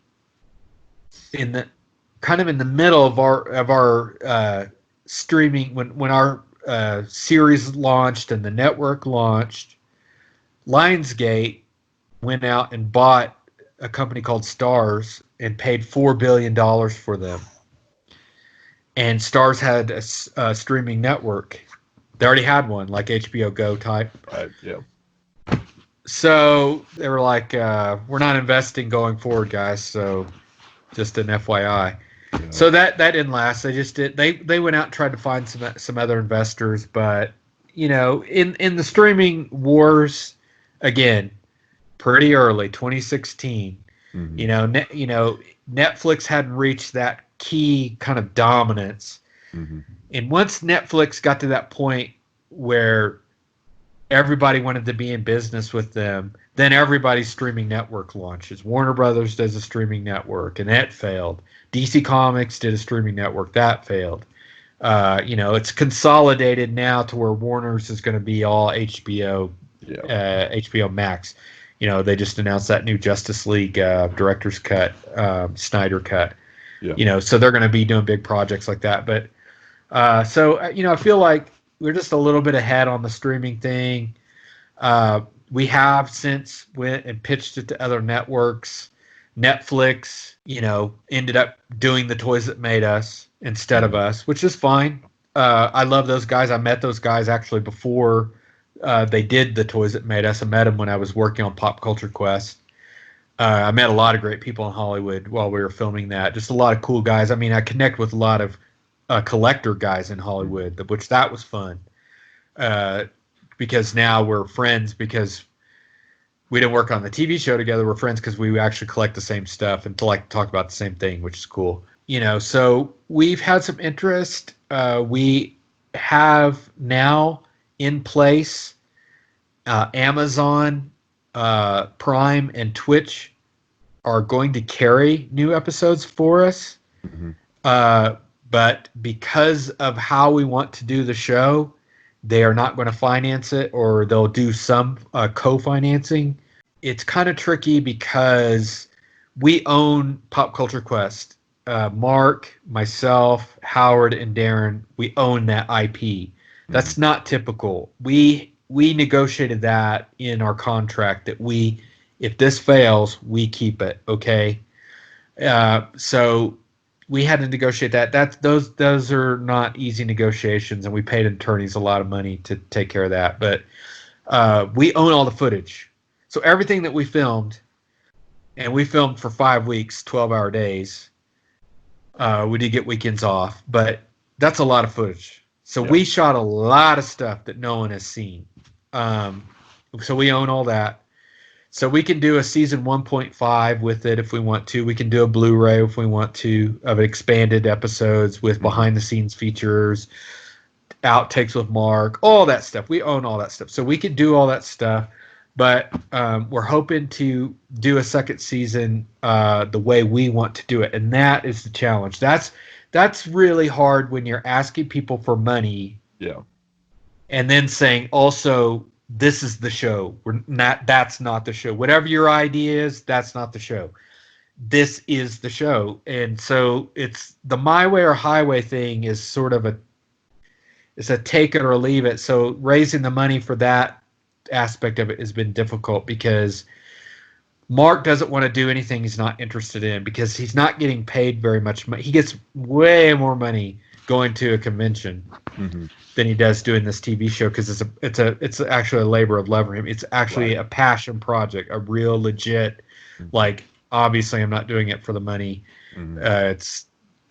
C: in the middle of our streaming, when our series launched and the network launched, Lionsgate went out and bought a company called Starz and paid $4 billion for them. And Starz had a streaming network. They already had one, like HBO Go type.
B: Right. Yeah.
C: So they were like, we're not investing going forward, guys. So just an FYI.
B: Yeah.
C: So that didn't last. They just did. They went out and tried to find some other investors, but in the streaming wars, again, pretty early, 2016.
B: Mm-hmm.
C: Netflix hadn't reached that key kind of dominance, and once Netflix got to that point where everybody wanted to be in business with them, then everybody's streaming network launches. Warner Brothers does a streaming network, and that failed. DC Comics did a streaming network, that failed. It's consolidated now to where Warner's is going to be all HBO, HBO Max. They just announced that new Justice League director's cut, Snyder cut.
B: Yeah.
C: So they're going to be doing big projects like that. But I feel like we're just a little bit ahead on the streaming thing. We have since went and pitched it to other networks. Netflix, ended up doing The Toys That Made Us instead of us, which is fine. I love those guys. I met those guys actually before they did The Toys That Made Us. I met them when I was working on Pop Culture Quest. I met a lot of great people in Hollywood while we were filming that. Just a lot of cool guys. I mean, I connect with a lot of collector guys in Hollywood, which that was fun. Because now we're friends because we didn't work on the TV show together. We're friends because we actually collect the same stuff and talk about the same thing, which is cool. So we've had some interest. We have now in place Amazon Prime and Twitch are going to carry new episodes for us. But because of how we want to do the show, they are not going to finance it, or they'll do some co-financing. It's kind of tricky because we own Pop Culture Quest. Mark, myself, Howard, and Darren, we own that IP. That's not typical. We negotiated that in our contract that if this fails, we keep it. Okay. So we had to negotiate that. Those are not easy negotiations, and we paid attorneys a lot of money to take care of that. But we own all the footage. So everything that we filmed, and we filmed for 5 weeks, 12-hour days. We did get weekends off, but that's a lot of footage. So we shot a lot of stuff that no one has seen. So we own all that. So we can do a season 1.5 with it if we want to. We can do a Blu-ray if we want to of expanded episodes with behind-the-scenes features, outtakes with Mark, all that stuff. We own all that stuff. So we can do all that stuff. But we're hoping to do a second season the way we want to do it. And that is the challenge. That's really hard when you're asking people for money.
B: Yeah.
C: And then saying, also, this is the show. That's not the show. Whatever your idea is, that's not the show. This is the show. And so it's the my way or highway thing is sort of it's a take it or leave it. So raising the money for that aspect of it has been difficult because Mark doesn't want to do anything he's not interested in because he's not getting paid very much money. He gets way more money going to a convention than he does doing this TV show because it's actually a labor of love for him. It's actually a passion project, a real legit, like, obviously I'm not doing it for the money.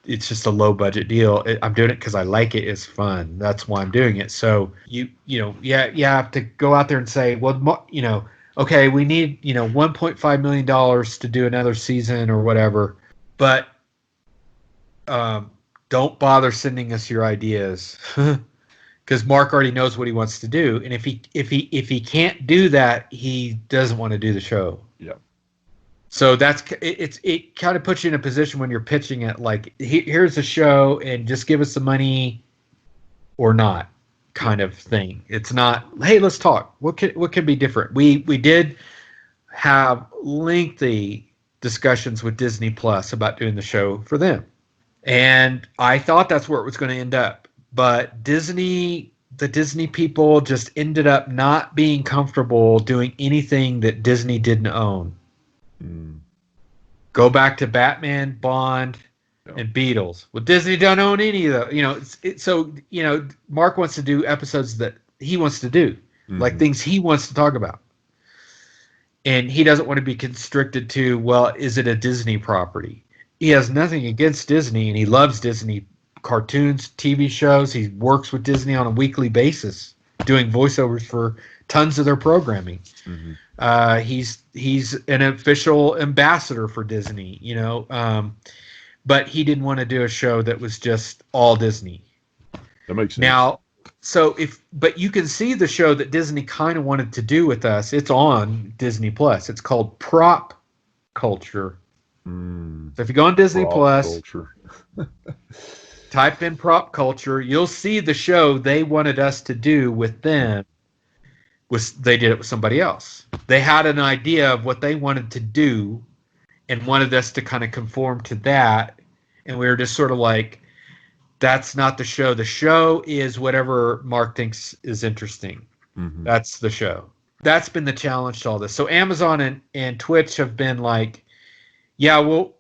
C: It's just a low budget deal. I'm doing it because I like it. It's fun. That's why I'm doing it. So you have to go out there and say, well, okay, we need $1.5 million to do another season or whatever, but don't bother sending us your ideas because Mark already knows what he wants to do, and if he can't do that, he doesn't want to do the show.
B: Yeah.
C: So it kind of puts you in a position when you're pitching it, like, here's a show and just give us the money or not kind of thing. It's not, hey, let's talk. What could be different? We did have lengthy discussions with Disney Plus about doing the show for them. And I thought that's where it was going to end up. But the Disney people just ended up not being comfortable doing anything that Disney didn't own. Go back to Batman, Bond,
B: Yeah.
C: and Beatles. Well, Disney don't own any of those. You know, so you know, Mark wants to do episodes that he wants to do, like things he wants to talk about, and he doesn't want to be constricted to, well, is it a Disney property? He has nothing against Disney, and he loves Disney cartoons, TV shows. He works with Disney on a weekly basis, doing voiceovers for tons of their programming. He's an official ambassador for Disney, you know, but he didn't want to do a show that was just all Disney.
B: That makes sense.
C: Now, but you can see the show that Disney kind of wanted to do with us. It's on Disney Plus. It's called Prop Culture. So if you go on Disney Plus, type in Prop Culture, you'll see the show they wanted us to do with them. They did it with somebody else. They had an idea of what they wanted to do and wanted us to kind of conform to that. And we were just sort of like, that's not the show. The show is whatever Mark thinks is interesting. That's the show. That's been the challenge to all this. So Amazon and Twitch have been like, yeah, we'll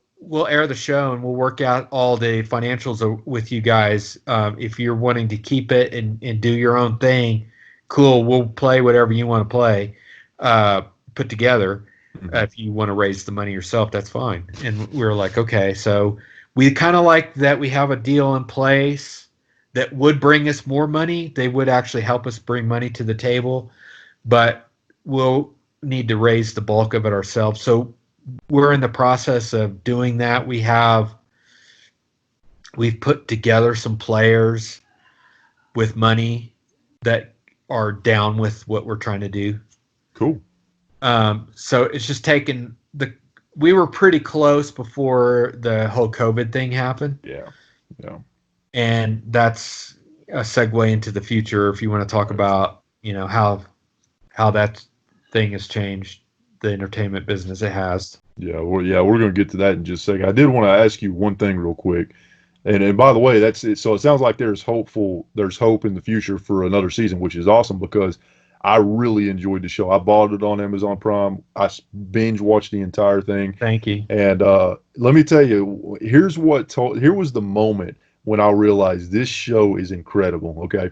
C: air the show and we'll work out all the financials with you guys. If you're wanting to keep it and do your own thing, cool, we'll play whatever you want to play, put together. If you want to raise the money yourself, that's fine. And we were like, okay, so we kind of like that we have a deal in place that would bring us more money. They would actually help us bring money to the table, but we'll need to raise the bulk of it ourselves. So we're in the process of doing that. We've put together some players with money that are down with what we're trying to do.
B: Cool.
C: So it's just taken we were pretty close before the whole COVID thing happened.
B: Yeah.
C: And that's a segue into the future. If you want to talk about, you know, how that thing has changed the entertainment business, it has.
B: Yeah, we're going to get to that in just a second. I did want to ask you one thing real quick. And by the way, that's it. So it sounds like there's hope in the future for another season, which is awesome because I really enjoyed the show. I bought it on Amazon Prime. I binge watched the entire thing.
C: Thank you.
B: And let me tell you, here was the moment when I realized this show is incredible. Okay.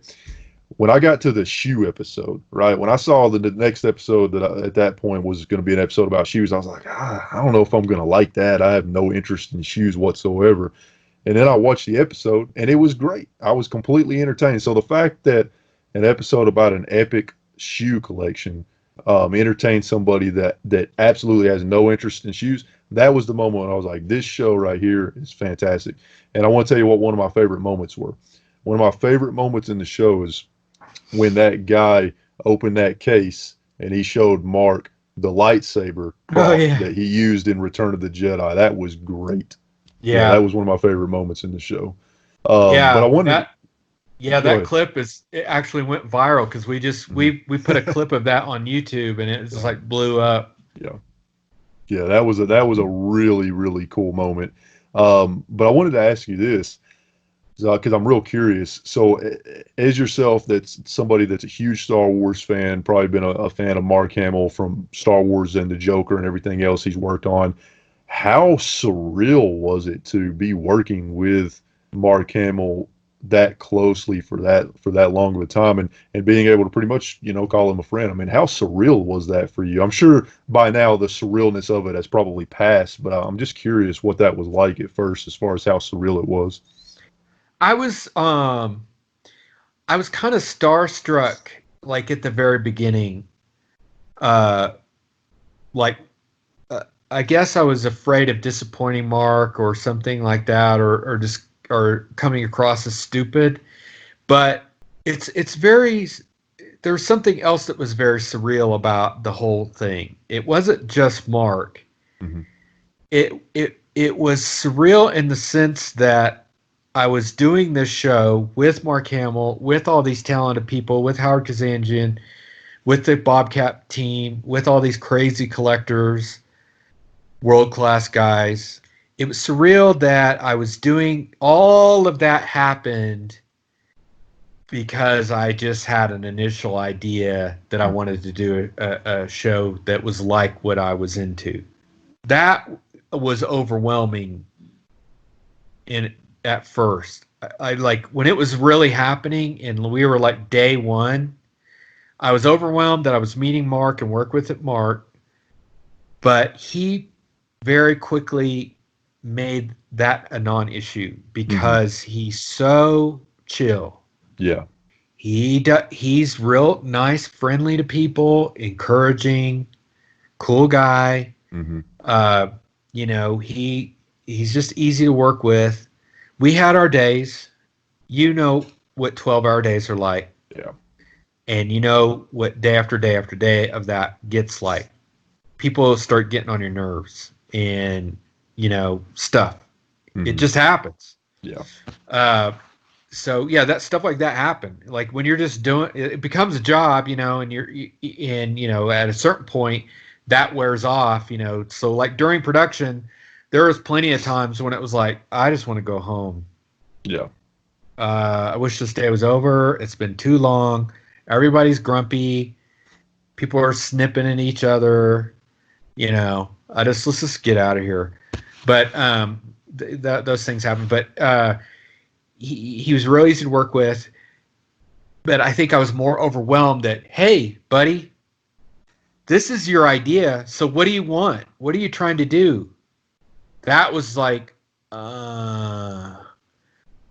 B: When I got to the shoe episode, right, when I saw the next episode that at that point was going to be an episode about shoes, I was like, I don't know if I'm going to like that. I have no interest in shoes whatsoever. And then I watched the episode, and it was great. I was completely entertained. So the fact that an episode about an epic shoe collection entertained somebody that absolutely has no interest in shoes, that was the moment when I was like, this show right here is fantastic. And I want to tell you what one of my favorite moments were. One of my favorite moments in the show is when that guy opened that case and he showed Mark the lightsaber that he used in Return of the Jedi. That was great. Yeah, that was one of my favorite moments in the show. But I wanted
C: that clip it actually went viral because we put a clip of that on YouTube and it just like blew up.
B: Yeah, that was a really, really cool moment. But I wanted to ask you this because I'm real curious. So, as yourself, that's somebody that's a huge Star Wars fan, probably been a fan of Mark Hamill from Star Wars and the Joker and everything else he's worked on. How surreal was it to be working with Mark Hamill that closely for that long of a time and being able to pretty much, you know, call him a friend? I mean, how surreal was that for you? I'm sure by now the surrealness of it has probably passed, but I'm just curious what that was like at first as far as how surreal it was.
C: I was kind of starstruck, like at the very beginning. I guess I was afraid of disappointing Mark or something like that, or coming across as stupid. But there's something else that was very surreal about the whole thing. It wasn't just Mark. Mm-hmm. It was surreal in the sense that I was doing this show with Mark Hamill, with all these talented people, with Howard Kazanjian, with the Bobcat team, with all these crazy collectors, world-class guys. It was surreal that I was doing all of that happened because I just had an initial idea that I wanted to do a show that was like what I was into. That was overwhelming at first. I like when it was really happening and we were like day one, I was overwhelmed that I was meeting Mark and work with Mark, but he very quickly made that a non-issue because he's so chill.
B: Yeah.
C: He's real nice, friendly to people, encouraging, cool guy. You know, he's just easy to work with. We had our days. You know what 12-hour days are like.
B: Yeah.
C: And you know what day after day after day of that gets like. People start getting on your nerves and, you know, stuff. It just happens.
B: Yeah.
C: So yeah, that stuff like that happened. Like when you're just doing it becomes a job, you know, and you know, at a certain point that wears off, you know. So like during production, there was plenty of times when it was like, I just want to go home.
B: Yeah.
C: I wish this day was over. It's been too long. Everybody's grumpy. People are snipping at each other. You know, let's just get out of here. But those things happen. But he was really easy to work with. But I think I was more overwhelmed that, hey, buddy, this is your idea. So what do you want? What are you trying to do? That was like,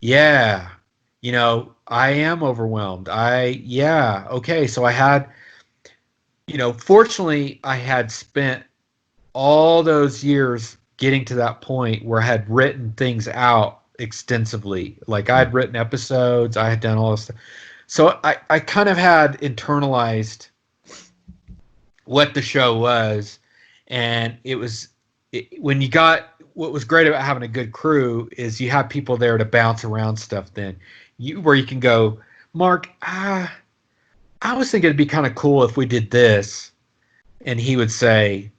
C: yeah, you know, I am overwhelmed. Okay. So I had, you know, fortunately I had spent all those years getting to that point where I had written things out extensively. Like I had written episodes, I had done all this stuff. So I kind of had internalized what the show was. And when you got, what was great about having a good crew is you have people there to bounce around stuff then. Where you can go, Mark, I was thinking it'd be kind of cool if we did this. And he would say,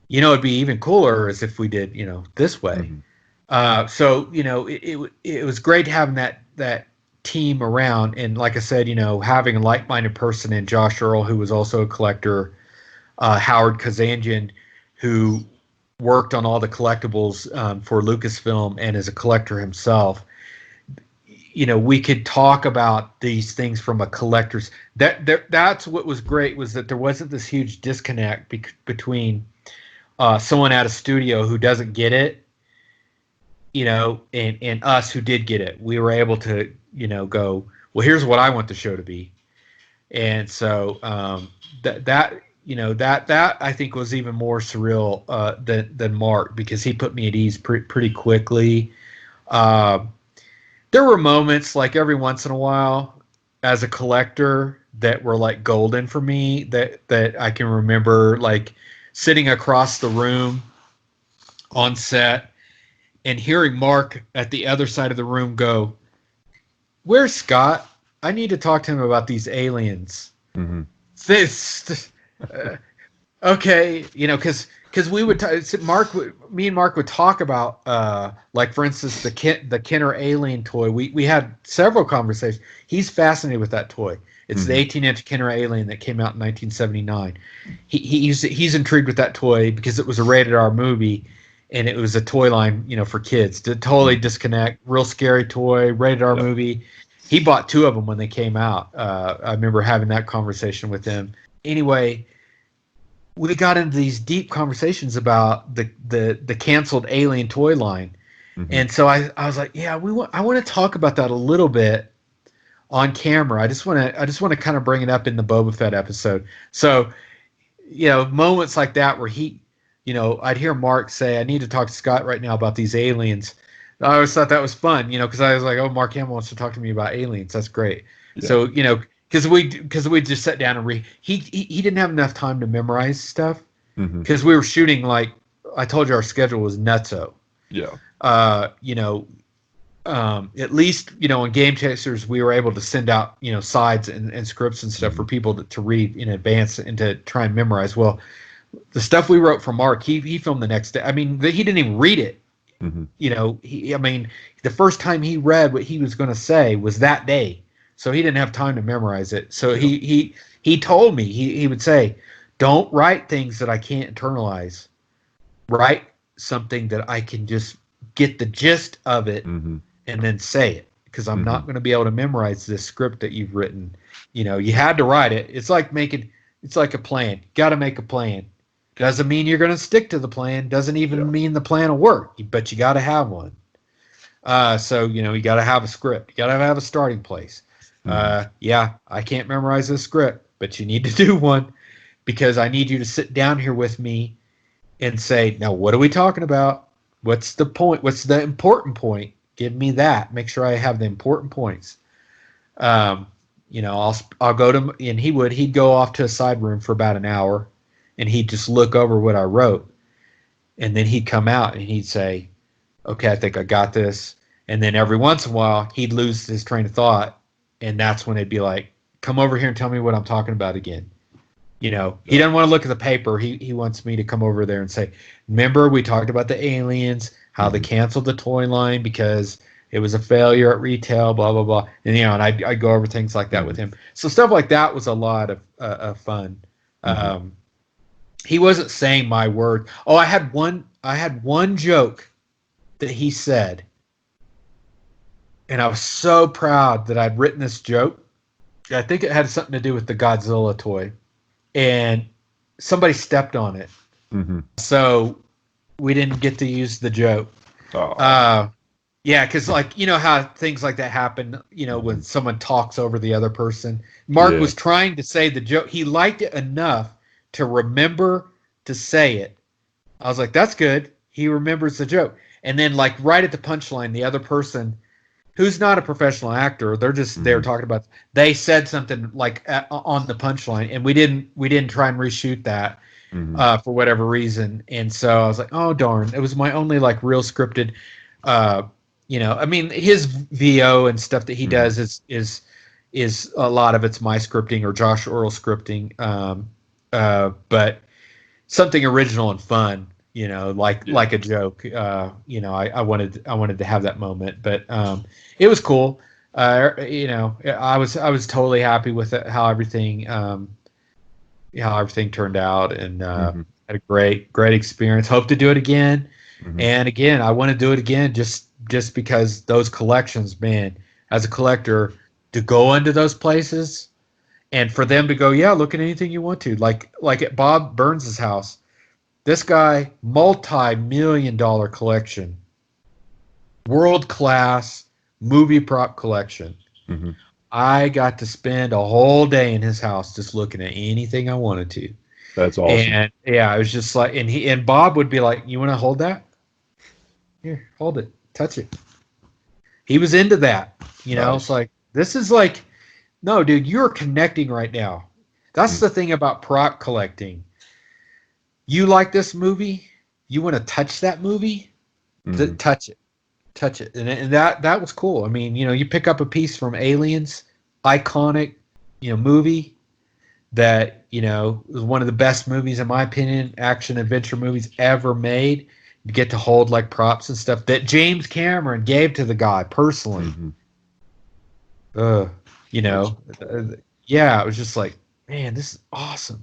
C: you know, it'd be even cooler is if we did, you know, this way. So, you know, it was great having that team around. And like I said, you know, having a like-minded person in Josh Earl, who was also a collector, Howard Kazanjian, who worked on all the collectibles for Lucasfilm and is a collector himself. You know, we could talk about these things from a collector's. That's what was great, was that there wasn't this huge disconnect between someone at a studio who doesn't get it, you know, and us who did get it. We were able to, you know, go, well, here's what I want the show to be. And so that you know, that I think was even more surreal than Mark, because he put me at ease pretty quickly. There were moments, like every once in a while, as a collector, that were like golden for me. That I can remember, like sitting across the room on set and hearing Mark at the other side of the room go, "Where's Scott? I need to talk to him about these aliens." Okay, you know, because we would me and Mark would talk about like, for instance, the Kenner alien toy. We had several conversations. He's fascinated with that toy. It's the 18-inch Kenner alien that came out in 1979. He's intrigued with that toy because it was a rated R movie, and it was a toy line, you know, for kids. To totally disconnect, real scary toy, rated R movie. He bought 2 of them when they came out. I remember having that conversation with him. Anyway, we got into these deep conversations about the canceled alien toy line. And so I was like, yeah, I want to talk about that a little bit on camera. I just want to kind of bring it up in the Boba Fett episode. So, you know, moments like that where he, you know, I'd hear Mark say, I need to talk to Scott right now about these aliens. I always thought that was fun, you know, because I was like, oh, Mark Hamill wants to talk to me about aliens. That's great. Yeah. So, you know, because we just sat down and he didn't have enough time to memorize stuff, because we were shooting, like I told you, our schedule was nutso. Yeah. You know, at least, you know, in Game Chasers, we were able to send out, you know, sides and scripts and stuff for people to read in advance and to try and memorize. Well, the stuff we wrote for Mark, he filmed the next day. I mean, he didn't even read it. You know, I mean, the first time he read what he was going to say was that day. So he didn't have time to memorize it. So he told me, he would say, don't write things that I can't internalize. Write something that I can just get the gist of it and then say it, because I'm not going to be able to memorize this script that you've written. You know, you had to write it. It's like a plan. You got to make a plan. Doesn't mean you're going to stick to the plan. Doesn't even mean the plan will work, but you got to have one. So, you know, you got to have a script. You got to have a starting place. Yeah, I can't memorize this script, but you need to do one, because I need you to sit down here with me and say, now, what are we talking about? What's the point? What's the important point? Give me that. Make sure I have the important points. You know, I'll go to, and he'd go off to a side room for about an hour, and he'd just look over what I wrote. And then he'd come out and he'd say, okay, I think I got this. And then every once in a while, he'd lose his train of thought. And that's when it'd be like, come over here and tell me what I'm talking about again. You know, he doesn't want to look at the paper. He wants me to come over there and say, remember, we talked about the aliens, how they canceled the toy line because it was a failure at retail, blah, blah, blah. And, you know, and I'd go over things like that with him. So stuff like that was a lot of fun. He wasn't saying my word. Oh, I had one joke that he said, and I was so proud that I'd written this joke. I think it had something to do with the Godzilla toy, and somebody stepped on it. So we didn't get to use the joke. Yeah, because, like, you know how things like that happen, you know, when someone talks over the other person. Mark was trying to say the joke. He liked it enough to remember to say it. I was like, that's good. He remembers the joke. And then, like, right at the punchline, the other person, who's not a professional actor, they're just they're talking about, they said something like on the punchline, and we didn't try and reshoot that for whatever reason. And so I was like, oh darn, it was my only like real scripted. You know, I mean, his VO and stuff that he does is a lot of it's my scripting or Josh Earl scripting, but something original and fun. You know, like a joke. You know, I wanted to have that moment, but it was cool. You know, I was totally happy with it, how everything turned out, and had a great experience. Hope to do it again, and again, I want to do it again just because those collections, man, as a collector, to go into those places, and for them to go, yeah, look at anything you want to, like at Bob Burns's house. This guy, multi-million-dollar collection, world-class movie prop collection. I got to spend a whole day in his house just looking at anything I wanted to.
B: That's awesome.
C: And yeah, I was just like, and Bob would be like, "You want to hold that? Here, hold it, touch it." He was into that. You know, it's like, this is like, no, dude, you're connecting right now. That's the thing about prop collecting. You like this movie? You want to touch that movie? Touch it, and that was cool. I mean, you know, you pick up a piece from Aliens, iconic, you know, movie that, you know, was one of the best movies in my opinion, action adventure movies ever made. You get to hold like props and stuff that James Cameron gave to the guy personally. You know, yeah, it was just like, man, this is awesome.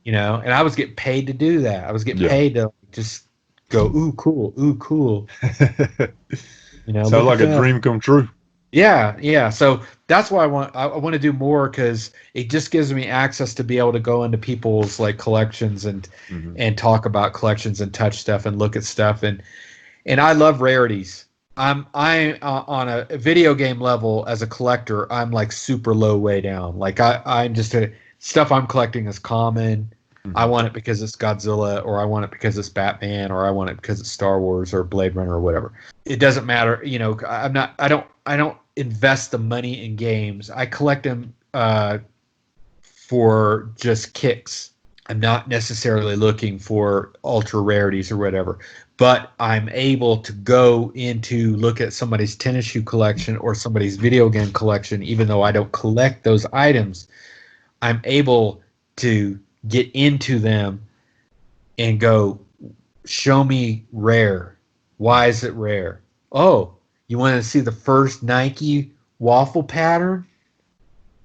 C: You know, and I was getting paid to do that. I was getting paid to just go, ooh, cool, ooh, cool. You know,
B: sounds like a dream come true.
C: Yeah. So that's why I want to do more, because it just gives me access to be able to go into people's like collections and talk about collections and touch stuff and look at stuff, and I love rarities. I on a video game level as a collector, I'm like super low way down. Like I'm just stuff I'm collecting is common. I want it because it's Godzilla, or I want it because it's Batman, or I want it because it's Star Wars or Blade Runner or whatever. It doesn't matter. You know, I don't invest the money in games. I collect them for just kicks. I'm not necessarily looking for ultra rarities or whatever, but I'm able to go into look at somebody's tennis shoe collection or somebody's video game collection, even though I don't collect those items. I'm able to get into them and go, show me rare. Why is it rare? Oh, you want to see the first Nike waffle pattern?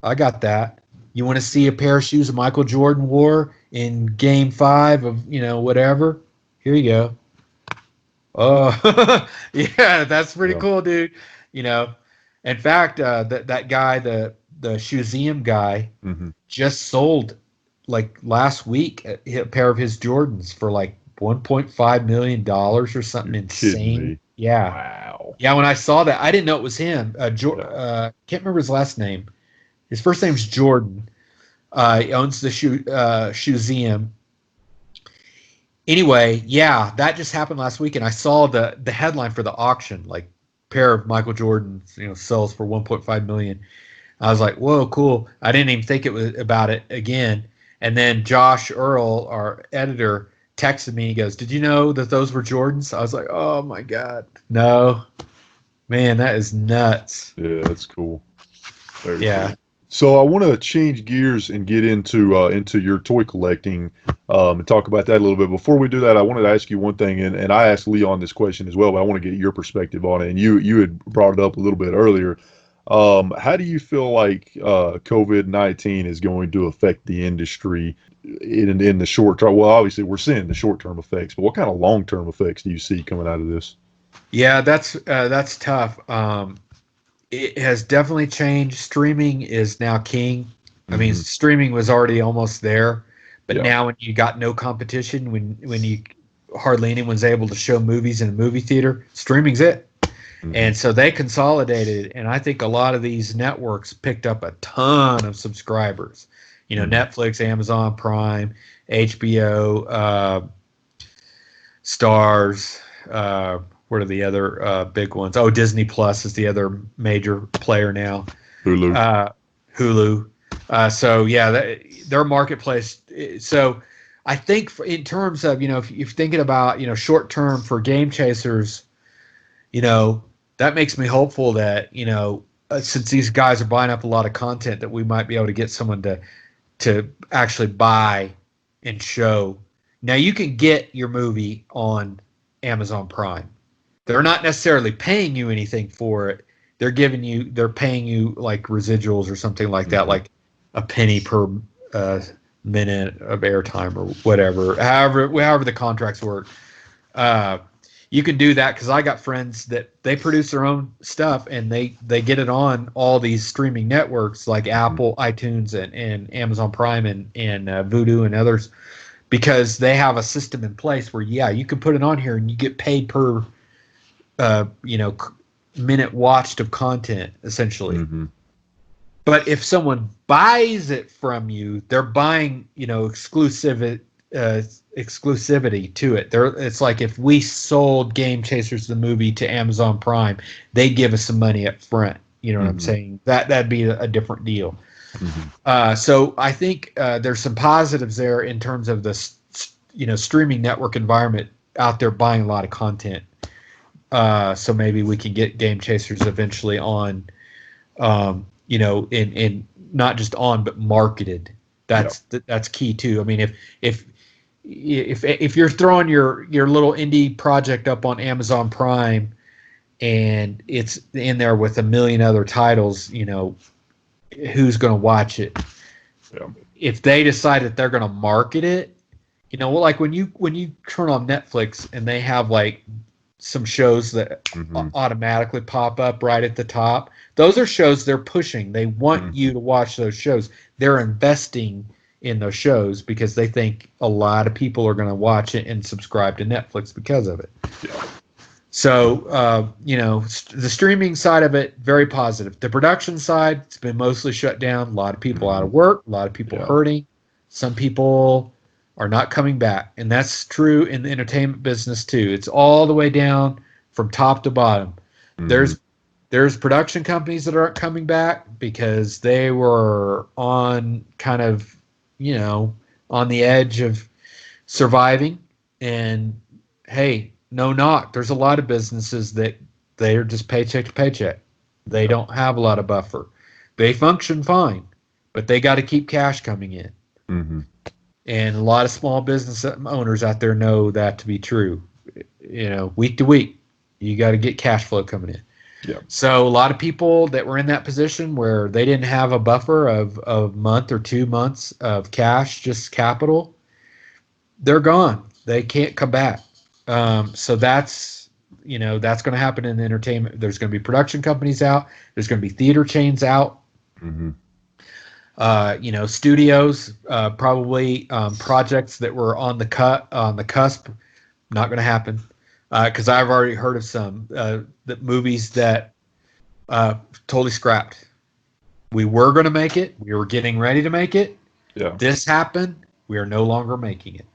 C: I got that. You want to see a pair of shoes that Michael Jordan wore in Game 5 of, you know, whatever? Here you go. Oh, yeah, that's pretty
B: Yeah.
C: cool, dude. You know, in fact, that guy, the Shoeseum guy,
B: Hmm.
C: just sold like last week a pair of his Jordans for like $1.5 million or something
B: You're kidding
C: insane.
B: me.
C: Yeah,
B: Wow.
C: yeah. When I saw that, I didn't know it was him.
B: Yeah.
C: Can't remember his last name. His first name's Jordan. He owns the Shoeseum. Anyway, yeah, that just happened last week, and I saw the headline for the auction, like pair of Michael Jordans, sells for 1.5 million. I was like, whoa, cool. I didn't even think it was about it again. And then Josh Earl, our editor, texted me. He goes, "Did you know that those were Jordans?" I was like, "Oh my god, no, man, that is nuts."
B: Yeah, that's cool. Very
C: Yeah,
B: cool. So I want to change gears and get into your toy collecting and talk about that a little bit. Before we do that, I wanted to ask you one thing, and I asked Leon this question as well, but I want to get your perspective on it. And you had brought it up a little bit earlier. How do you feel like COVID-19 is going to affect the industry in the short term? Well, obviously we're seeing the short term effects, but what kind of long term effects do you see coming out of this?
C: yeah, that's tough. It has definitely changed. Streaming is now king. I mean,
B: Hmm.
C: streaming was already almost there, but
B: Yeah.
C: now when you got no competition, when you hardly anyone's able to show movies in a movie theater, streaming's it.
B: Hmm.
C: And so they consolidated, and I think a lot of these networks picked up a ton of subscribers.
B: Hmm.
C: Netflix, Amazon Prime, HBO, Stars. What are the other big ones? Oh, Disney Plus is the other major player now.
B: Hulu.
C: Uh, Hulu. So yeah, their marketplace. So I think in terms of if you're thinking about short term for game chasers, you know, that makes me hopeful that since these guys are buying up a lot of content, that we might be able to get someone to actually buy and show. Now you can get your movie on Amazon Prime. They're not necessarily paying you anything for it. They're paying you like residuals or something like that,
B: Hmm.
C: like a penny per uh, minute of airtime or whatever. However the contracts work. Uh, you can do that because I got friends that they produce their own stuff and they get it on all these streaming networks like
B: Hmm.
C: Apple, iTunes, and Amazon Prime and Vudu and others because they have a system in place where you can put it on here and you get paid per uh, you know minute watched of content essentially.
B: Hmm.
C: But if someone buys it from you, they're buying, exclusivity to it. It's like if we sold Game Chasers the movie to Amazon Prime, they give us some money up front. You know what I'm
B: Hmm.
C: saying? That'd be a different deal.
B: Hmm.
C: So I think there's some positives there in terms of the streaming network environment out there buying a lot of content. So maybe we can get Game Chasers eventually on in not just on but marketed.
B: Yeah.
C: That's key too. I mean, if you're throwing your little indie project up on Amazon Prime and it's in there with a million other titles, who's going to watch it?
B: Yeah.
C: If they decide that they're going to market it, well, like when you turn on Netflix and they have like some shows that
B: Hmm.
C: automatically pop up right at the top. Those are shows they're pushing. They want
B: Hmm.
C: you to watch those shows. They're investing in those shows because they think a lot of people are going to watch it and subscribe to Netflix because of it.
B: Yeah.
C: So, the streaming side of it, very positive. The production side, it's been mostly shut down. A lot of people out
B: Hmm.
C: of work, a lot of people
B: Yeah.
C: hurting. Some people are not coming back. And that's true in the entertainment business too. It's all the way down from top to bottom.
B: Hmm.
C: There's production companies that aren't coming back because they were on kind of, on the edge of surviving. And hey, no knock. There's a lot of businesses that they're just paycheck to paycheck. They
B: Yeah.
C: don't have a lot of buffer. They function fine, but they got to keep cash coming in.
B: Hmm.
C: And a lot of small business owners out there know that to be true. Week to week, you got to get cash flow coming in.
B: Yeah.
C: So a lot of people that were in that position where they didn't have a buffer of a month or 2 months of cash, just capital, they're gone. They can't come back. So that's that's going to happen in the entertainment. There's going to be production companies out. There's going to be theater chains out.
B: Mm-hmm.
C: Studios, probably projects that were on the cusp, not going to happen. Because I've already heard of some that movies that totally scrapped. We were going to make it. We were getting ready to make it.
B: Yeah.
C: This happened. We are no longer making it.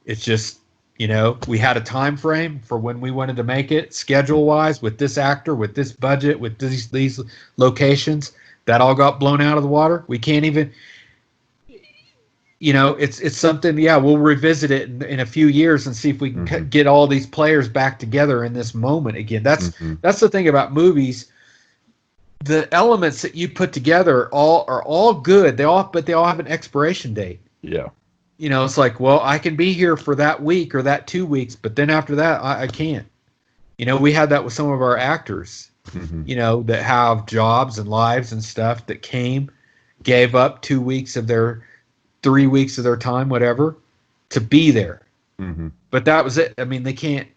C: It's just, we had a time frame for when we wanted to make it, schedule-wise, with this actor, with this budget, with these locations. That all got blown out of the water. We can't even, it's something. Yeah, we'll revisit it in a few years and see if we can get all these players back together in this moment again. That's the thing about movies. The elements that you put together are all good. But they all have an expiration date.
B: Yeah.
C: It's like, well, I can be here for that week or that 2 weeks, but then after that, I can't. We had that with some of our actors. That have jobs and lives and stuff that gave up 2 weeks of 3 weeks of their time, whatever, to be there. But that was it. I mean, they can't,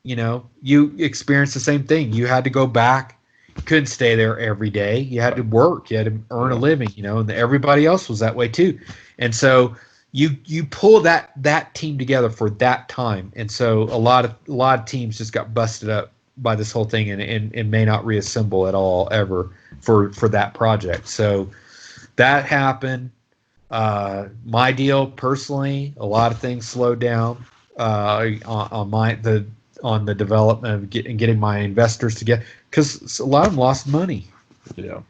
C: you experienced the same thing. You had to go back. You couldn't stay there every day. You had to work. You had to earn a living, and everybody else was that way too. And so you pull that team together for that time. And so a lot of teams just got busted up by this whole thing and may not reassemble at all ever for that project. So that happened. My deal personally, a lot of things slowed down on the development of getting my investors together, because a lot of them lost money.
B: Yeah.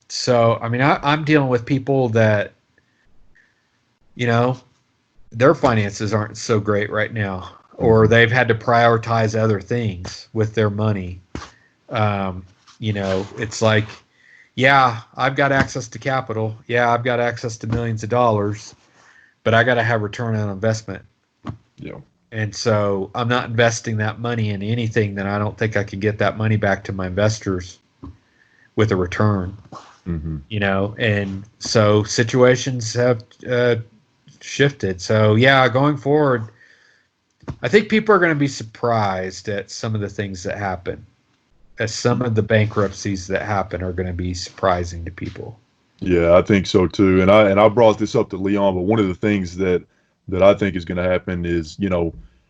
C: So I mean, I'm dealing with people that their finances aren't so great right now, or they've had to prioritize other things with their money. It's like, yeah, I've got access to capital. Yeah, I've got access to millions of dollars, but I got to have return on investment.
B: Yeah. And
C: so I'm not investing that money in anything that I don't think I could get that money back to my investors with a return. And so situations have shifted. So yeah, going forward, I think people are going to be surprised at some of the things that happen. As some of the bankruptcies that happen are going to be surprising to people.
B: Yeah, I think so too. And I brought this up to Leon, but one of the things that I think is going to happen is,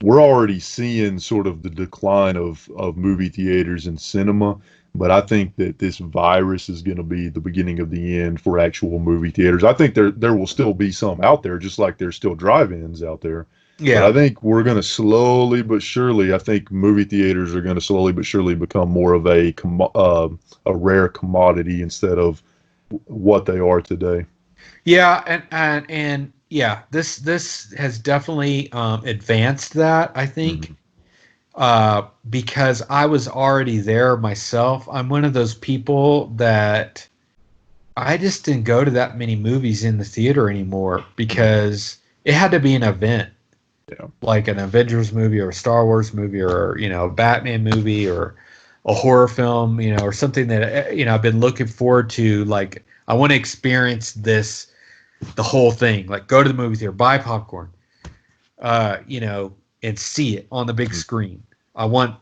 B: we're already seeing sort of the decline of movie theaters and cinema, but I think that this virus is going to be the beginning of the end for actual movie theaters. I think there will still be some out there, just like there's still drive-ins out there. Yeah. But I think we're going to slowly but surely, I think movie theaters are going to slowly but surely become more of a rare commodity instead of what they are today.
C: Yeah, and yeah, this has definitely advanced that, I think, because I was already there myself. I'm one of those people that I just didn't go to that many movies in the theater anymore because it had to be an event. Yeah. Like an Avengers movie or a Star Wars movie or, a Batman movie or a horror film, or something that, I've been looking forward to. Like, I want to experience the whole thing. Like, go to the movie theater, buy popcorn, and see it on the big screen. I want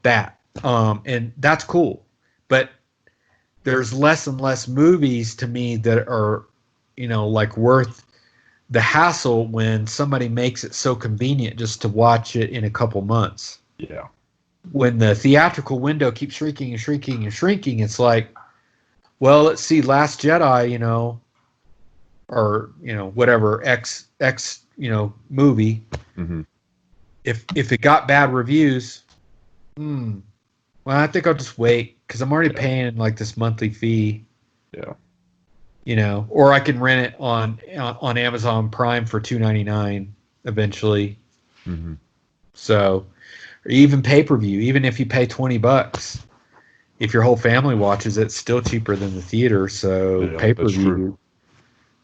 C: that. And that's cool. But there's less and less movies to me that are, like worth the hassle when somebody makes it so convenient just to watch it in a couple months.
B: Yeah.
C: When the theatrical window keeps shrinking and shrinking and shrinking, it's like, well, let's see, Last Jedi, or whatever X movie. If it got bad reviews, well, I think I'll just wait because I'm already paying like this monthly fee.
B: Yeah.
C: Or I can rent it on Amazon Prime for $2.99 eventually. So, or even pay-per-view, even if you pay $20, if your whole family watches it, it's still cheaper than the theater. So pay-per-view,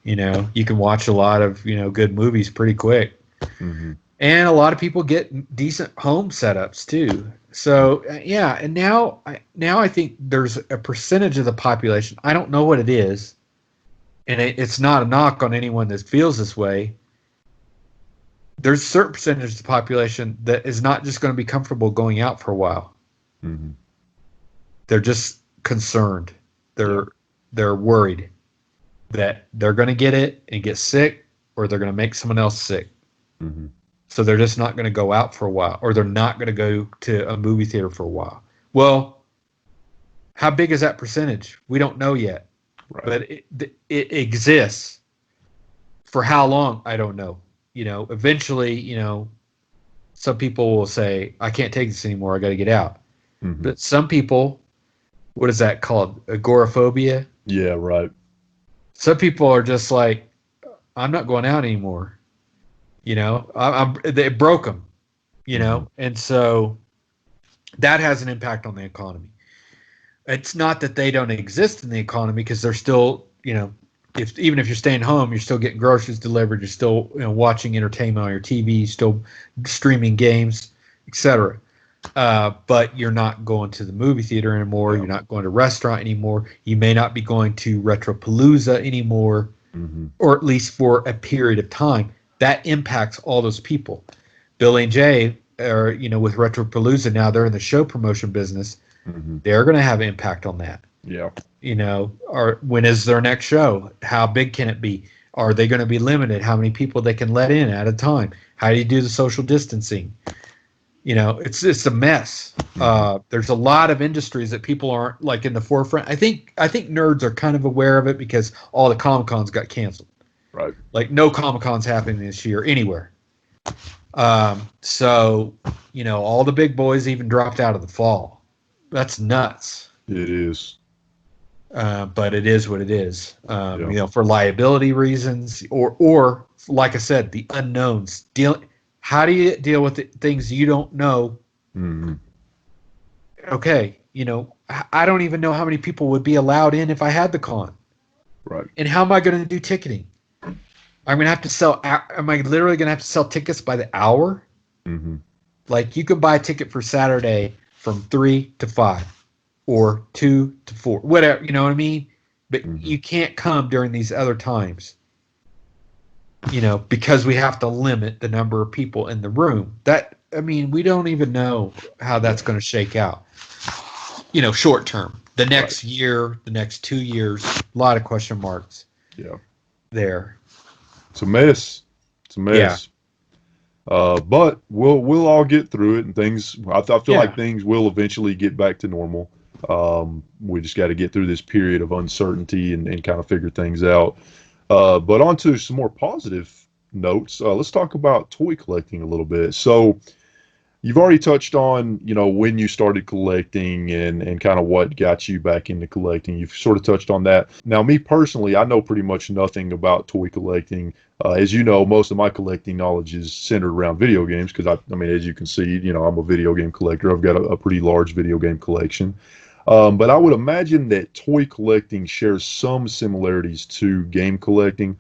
C: you can watch a lot of, good movies pretty quick. And a lot of people get decent home setups too. So yeah. And now I think there's a percentage of the population, I don't know what it is, and it's not a knock on anyone that feels this way. there's a certain percentage of the population that is not just going to be comfortable going out for a while.
B: Mm-hmm.
C: They're just concerned. They're worried that they're going to get it and get sick, or they're going to make someone else sick.
B: Mm-hmm.
C: So they're just not going to go out for a while, or they're not going to go to a movie theater for a while. Well, how big is that percentage? We don't know yet.
B: Right.
C: But it exists. For how long? I don't know. Eventually, some people will say, I can't take this anymore. I got to get out.
B: Mm-hmm.
C: But some people, what is that called? Agoraphobia?
B: Yeah, right.
C: Some people are just like, I'm not going out anymore. It broke them, and so that has an impact on the economy. It's not that they don't exist in the economy, because they're still, even if you're staying home, you're still getting groceries delivered, you're still watching entertainment on your TV, still streaming games, etc. But you're not going to the movie theater anymore.
B: Yeah.
C: You're not going to a restaurant anymore. You may not be going to Retropalooza anymore,
B: Mm-hmm.
C: or at least for a period of time. That impacts all those people. Billy and Jay are, with Retropalooza now, they're in the show promotion business.
B: Mm-hmm.
C: They're going to have an impact on that.
B: Yeah.
C: Or when is their next show? How big can it be? Are they going to be limited? How many people they can let in at a time? How do you do the social distancing? It's a mess.
B: Mm-hmm.
C: There's a lot of industries that people aren't like in the forefront. I think nerds are kind of aware of it because all the Comic-Cons got canceled.
B: Right.
C: Like no Comic-Cons happening this year anywhere. So all the big boys even dropped out of the fall. That's nuts.
B: It is.
C: But it is what it is. For liability reasons, or like I said, the unknowns. How do you deal with things you don't know?
B: Mm-hmm.
C: Okay, I don't even know how many people would be allowed in if I had the con.
B: Right.
C: And how am I going to do ticketing? I'm going to have to sell. Am I literally going to have to sell tickets by the hour?
B: Mm-hmm.
C: Like you could buy a ticket for Saturday from 3 to 5 or 2 to 4, whatever, you know what I mean? But you can't come during these other times, because we have to limit the number of people in the room. We don't even know how that's going to shake out, short term. The next year, the next 2 years, a lot of question marks.
B: Yeah.
C: There.
B: It's a mess. Yeah. But we'll all get through it, and things. I feel like things will eventually get back to normal. We just got to get through this period of uncertainty and kind of figure things out. But on to some more positive notes. Let's talk about toy collecting a little bit. So you've already touched on, when you started collecting and kind of what got you back into collecting. You've sort of touched on that. Now, me personally, I know pretty much nothing about toy collecting. As you know, most of my collecting knowledge is centered around video games because, as you can see, I'm a video game collector. I've got a pretty large video game collection. But I would imagine that toy collecting shares some similarities to game collecting.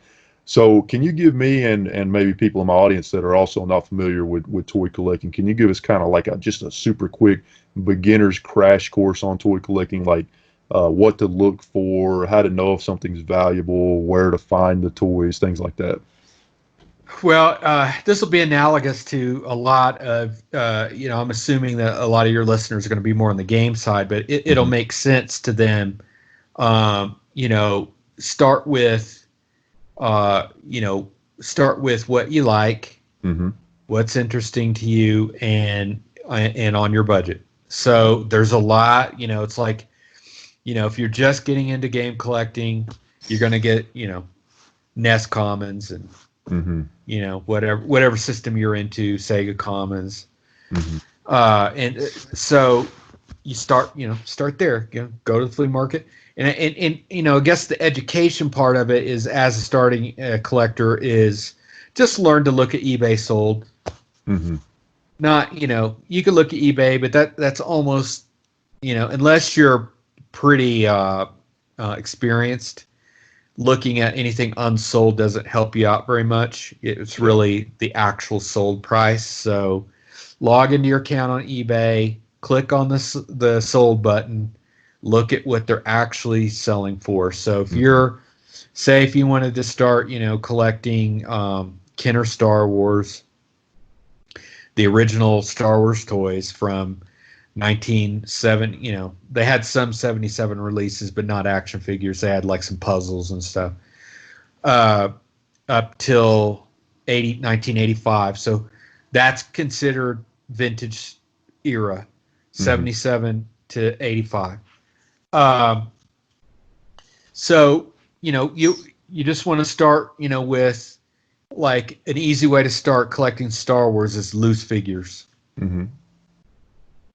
B: So can you give me and maybe people in my audience that are also not familiar with toy collecting, can you give us kind of like just a super quick beginner's crash course on toy collecting, like what to look for, how to know if something's valuable, where to find the toys, things like that?
C: Well, this will be analogous to a lot of, I'm assuming that a lot of your listeners are going to be more on the game side, but it'll make sense to them. Start with what you like, what's interesting to you, and on your budget. So there's a lot, it's like, if you're just getting into game collecting, you're going to get, NES Commons and, whatever system you're into, Sega Commons. And so you start there, go to the flea market. And I guess the education part of it is, as a starting collector, is just learn to look at eBay sold. Not, you can look at eBay, but that's almost, unless you're pretty experienced, looking at anything unsold doesn't help you out very much. It's really the actual sold price. So log into your account on eBay, click on the sold button, look at what they're actually selling for. So if if you wanted to start, collecting Kenner Star Wars, the original Star Wars toys from 1970. You know, they had some 77 releases, but not action figures. They had like some puzzles and stuff. Up till 1985. So that's considered vintage era, 77 to 85. So, you know, you just want to start, you know, with like an easy way to start collecting Star Wars is loose figures.
B: Mm-hmm.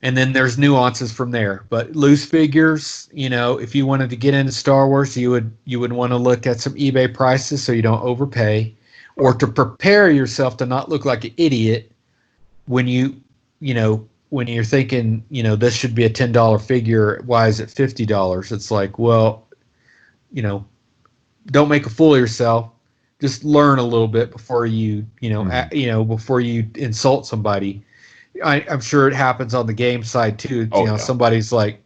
C: And then there's nuances from there. But loose figures, you know, if you wanted to get into Star Wars, you would want to look at some eBay prices so you don't overpay, or to prepare yourself to not look like an idiot when when you're thinking, you know, this should be a $10 figure. Why is it $50? It's like, well, you know, don't make a fool of yourself. Just learn a little bit before before you insult somebody. I'm sure it happens on the game side too. Somebody's like,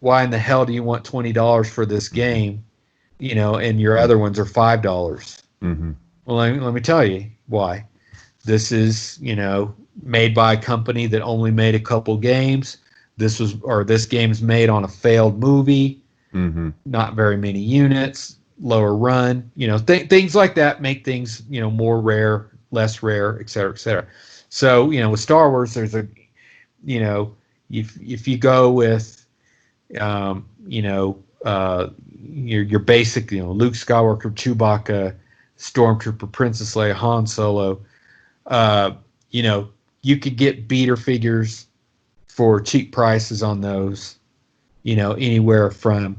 C: why in the hell do you want $20 for this game? You know, and your other ones are $5.
B: Mm-hmm.
C: Well, let me tell you why. This is, you know, made by a company that only made a couple games. This game's made on a failed movie.
B: Mm-hmm.
C: Not very many units, lower run. You know, things like that make things, you know, more rare, less rare, et cetera, et cetera. So, you know, with Star Wars, there's a, you know, if you go with, your basic, you know, Luke Skywalker, Chewbacca, Stormtrooper, Princess Leia, Han Solo, you know, you could get beater figures for cheap prices on those, you know, anywhere from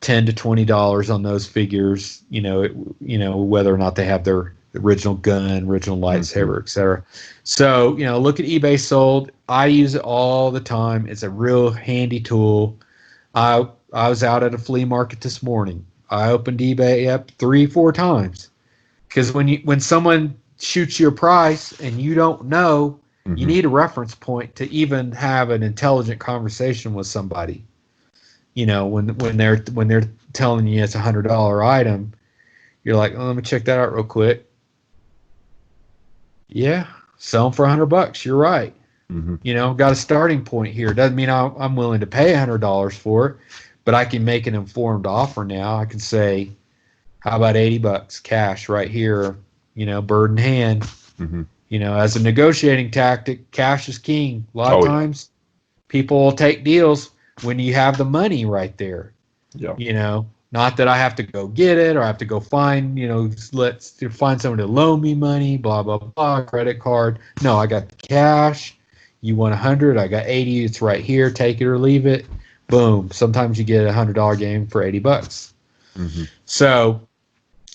C: $10 to $20 on those figures, you know, whether or not they have their original gun, original lightsaber, etc. So, you know, look at eBay sold. I use it all the time. It's a real handy tool. I was out at a flea market this morning. I opened eBay up 3-4 times because when someone shoots you a price and you don't know, you need a reference point to even have an intelligent conversation with somebody. You know, when they're telling you it's $100 item, you're like, oh, let me check that out real quick. Yeah, sell them for $100. You're right.
B: Mm-hmm.
C: You know, got a starting point here. Doesn't mean I'm willing to pay $100 for it, but I can make an informed offer now. I can say, how about $80 cash right here? You know, bird in hand.
B: Mm-hmm.
C: You know, as a negotiating tactic, cash is king. A lot of times, people will take deals when you have the money right there.
B: Yeah.
C: You know, not that I have to go get it or I have to go find, you know, let's find someone to loan me money, blah, blah, blah, credit card. No, I got the cash. You want 100, I got 80. It's right here. Take it or leave it. Boom. Sometimes you get a $100 game for $80.
B: Mm-hmm.
C: So,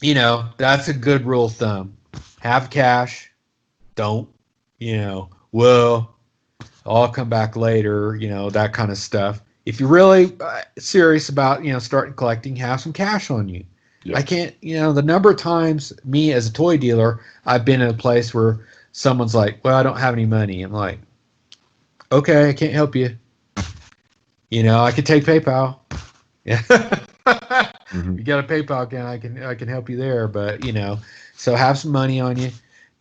C: you know, that's a good rule of thumb. Have cash. Don't, you know, well, I'll come back later, you know, that kind of stuff. If you're really serious about, you know, starting collecting, have some cash on you. Yep. I can't, you know, the number of times me as a toy dealer, I've been in a place where someone's like, well, I don't have any money. I'm like, okay, I can't help you. You know, I can take PayPal. Yeah.
B: Mm-hmm.
C: You got a PayPal account, I can help you there. But, you know, so have some money on you.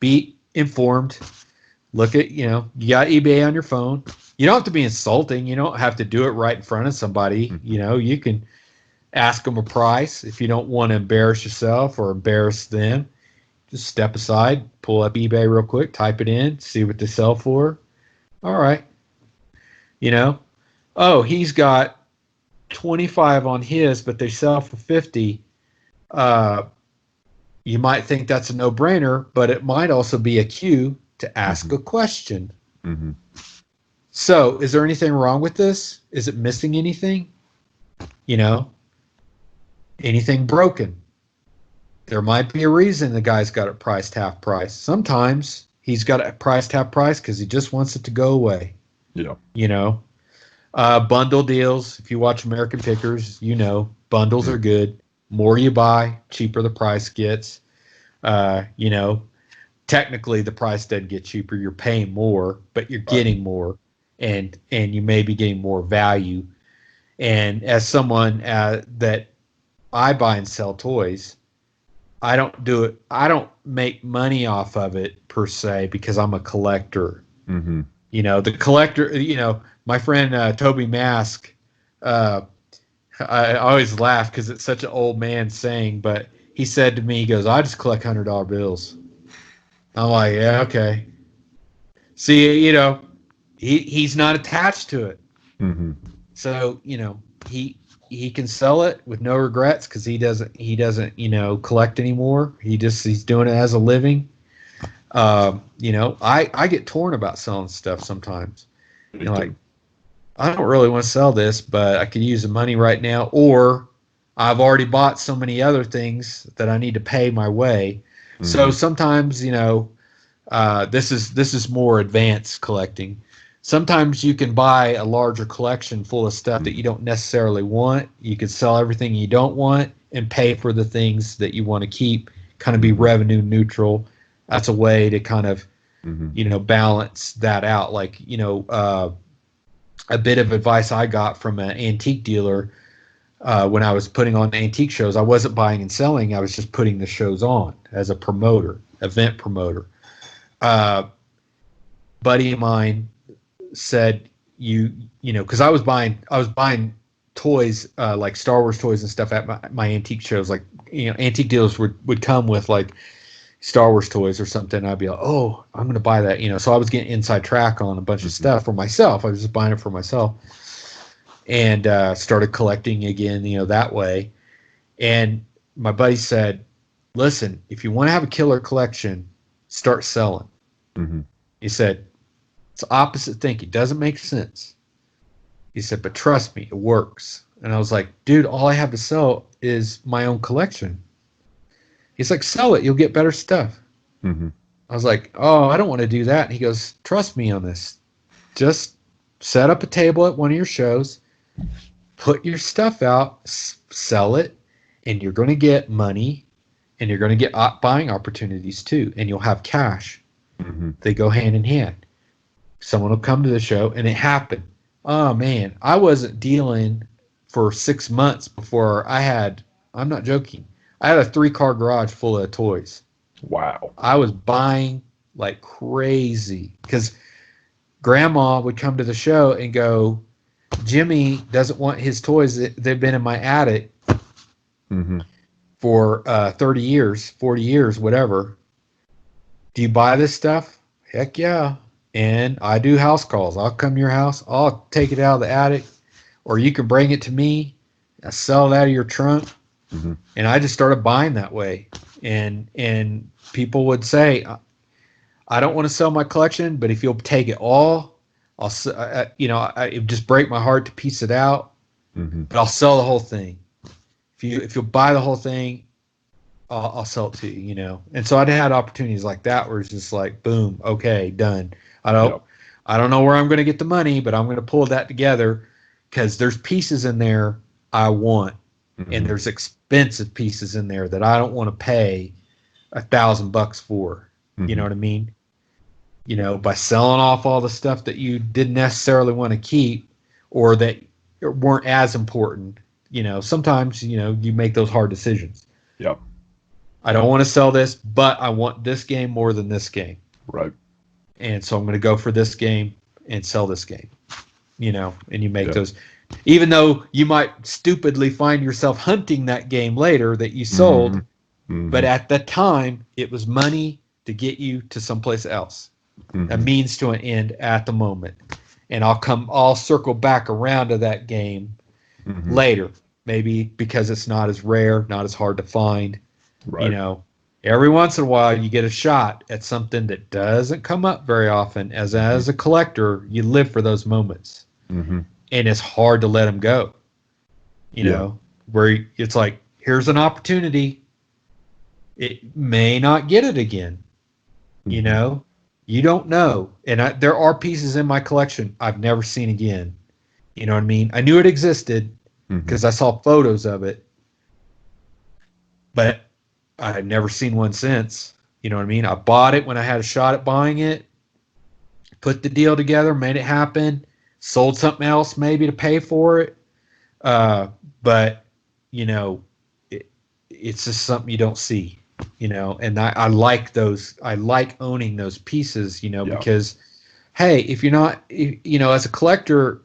C: Be informed. Look at, you know, you got eBay on your phone. You don't have to be insulting. You don't have to do it right in front of somebody.
B: Mm-hmm.
C: You know, you can ask them a price if you don't want to embarrass yourself or embarrass them. Just step aside, pull up eBay real quick, type it in, see what they sell for. All right. You know, oh, he's got 25 on his, but they sell for 50. You might think that's a no-brainer, but it might also be a cue to ask a question.
B: Mm-hmm.
C: So, is there anything wrong with this? Is it missing anything? You know, anything broken? There might be a reason the guy's got it priced half price. Sometimes he's got it priced half price because he just wants it to go away.
B: Yeah.
C: You know, bundle deals. If you watch American Pickers, you know, bundles are good. More you buy, cheaper the price gets. You know, technically the price doesn't get cheaper. You're paying more, but you're getting more, and you may be getting more value. And as someone that I buy and sell toys, I don't do it. I don't make money off of it per se because I'm a collector.
B: Mm-hmm.
C: You know, the collector, you know, my friend Toby Mask, I always laugh because it's such an old man saying, but he said to me, he goes, I just collect $100 bills. I'm like, yeah, okay. See, you know, he's not attached to it.
B: Mm-hmm.
C: So, you know, he can sell it with no regrets because he doesn't, you know, collect anymore. He's doing it as a living. You know, I get torn about selling stuff sometimes. You know, like, I don't really want to sell this, but I could use the money right now, or I've already bought so many other things that I need to pay my way.
B: Mm-hmm.
C: So sometimes, you know, this is more advanced collecting. Sometimes you can buy a larger collection full of stuff that you don't necessarily want. You can sell everything you don't want and pay for the things that you want to keep, kind of be revenue neutral. That's a way to kind of, you know, balance that out. Like, you know, a bit of advice I got from an antique dealer when I was putting on antique shows. I wasn't buying and selling. I was just putting the shows on as a promoter, event promoter. Buddy of mine said, you know, because I was buying toys, like Star Wars toys and stuff at my antique shows. Like, you know, antique dealers would come with like Star Wars toys or something. I'd be like, oh, I'm going to buy that, you know. So I was getting inside track on a bunch of stuff for myself. I was just buying it for myself, and started collecting again, you know, that way. And my buddy said, listen, if you want to have a killer collection, start selling. He said, it's opposite thinking. Doesn't make sense. He said, but trust me, it works. And I was like, dude, all I have to sell is my own collection. He's like, sell it. You'll get better stuff. I was like, oh, I don't want to do that. And he goes, trust me on this. Just set up a table at one of your shows, put your stuff out, sell it, and you're going to get money, and you're going to get buying opportunities too, and you'll have cash. They go hand in hand. Someone will come to the show, and it happened. Oh, man, I wasn't dealing for 6 months before I'm not joking, I had a 3-car garage full of toys.
B: Wow.
C: I was buying like crazy because Grandma would come to the show and go, Jimmy doesn't want his toys. They've been in my attic for 30 years, 40 years, whatever. Do you buy this stuff? Heck yeah. And I do house calls. I'll come to your house. I'll take it out of the attic, or you can bring it to me. I sell it out of your trunk. And I just started buying that way. And people would say, I don't want to sell my collection, but if you'll take it all, you know, it would just break my heart to piece it out, but I'll sell the whole thing. If you'll buy the whole thing, I'll sell it to you, you know. And so I'd had opportunities like that where it's just like, boom, okay, done. I don't know where I'm going to get the money, but I'm going to pull that together because there's pieces in there I want, and there's expensive pieces in there that I don't want to pay $1,000 for. You know what I mean? You know, by selling off all the stuff that you didn't necessarily want to keep or that weren't as important. You know, sometimes, you know, you make those hard decisions.
B: Yep.
C: I don't want to sell this, but I want this game more than this game.
B: Right.
C: And so I'm going to go for this game and sell this game. You know, and you make those, even though you might stupidly find yourself hunting that game later that you sold, but at the time it was money to get you to someplace else. A means to an end at the moment. And I'll circle back around to that game later, maybe because it's not as rare, not as hard to find. Right. You know, every once in a while you get a shot at something that doesn't come up very often. As a collector, you live for those moments. And it's hard to let them go. You know, where it's like, here's an opportunity. It may not get it again. You know, you don't know. And there are pieces in my collection I've never seen again. You know what I mean? I knew it existed because I saw photos of it, but I've never seen one since. You know what I mean? I bought it when I had a shot at buying it, put the deal together, made it happen, sold something else maybe to pay for it. But, you know, it's just something you don't see. You know, and I like those. I like owning those pieces, you know, because hey, if you're not, as a collector,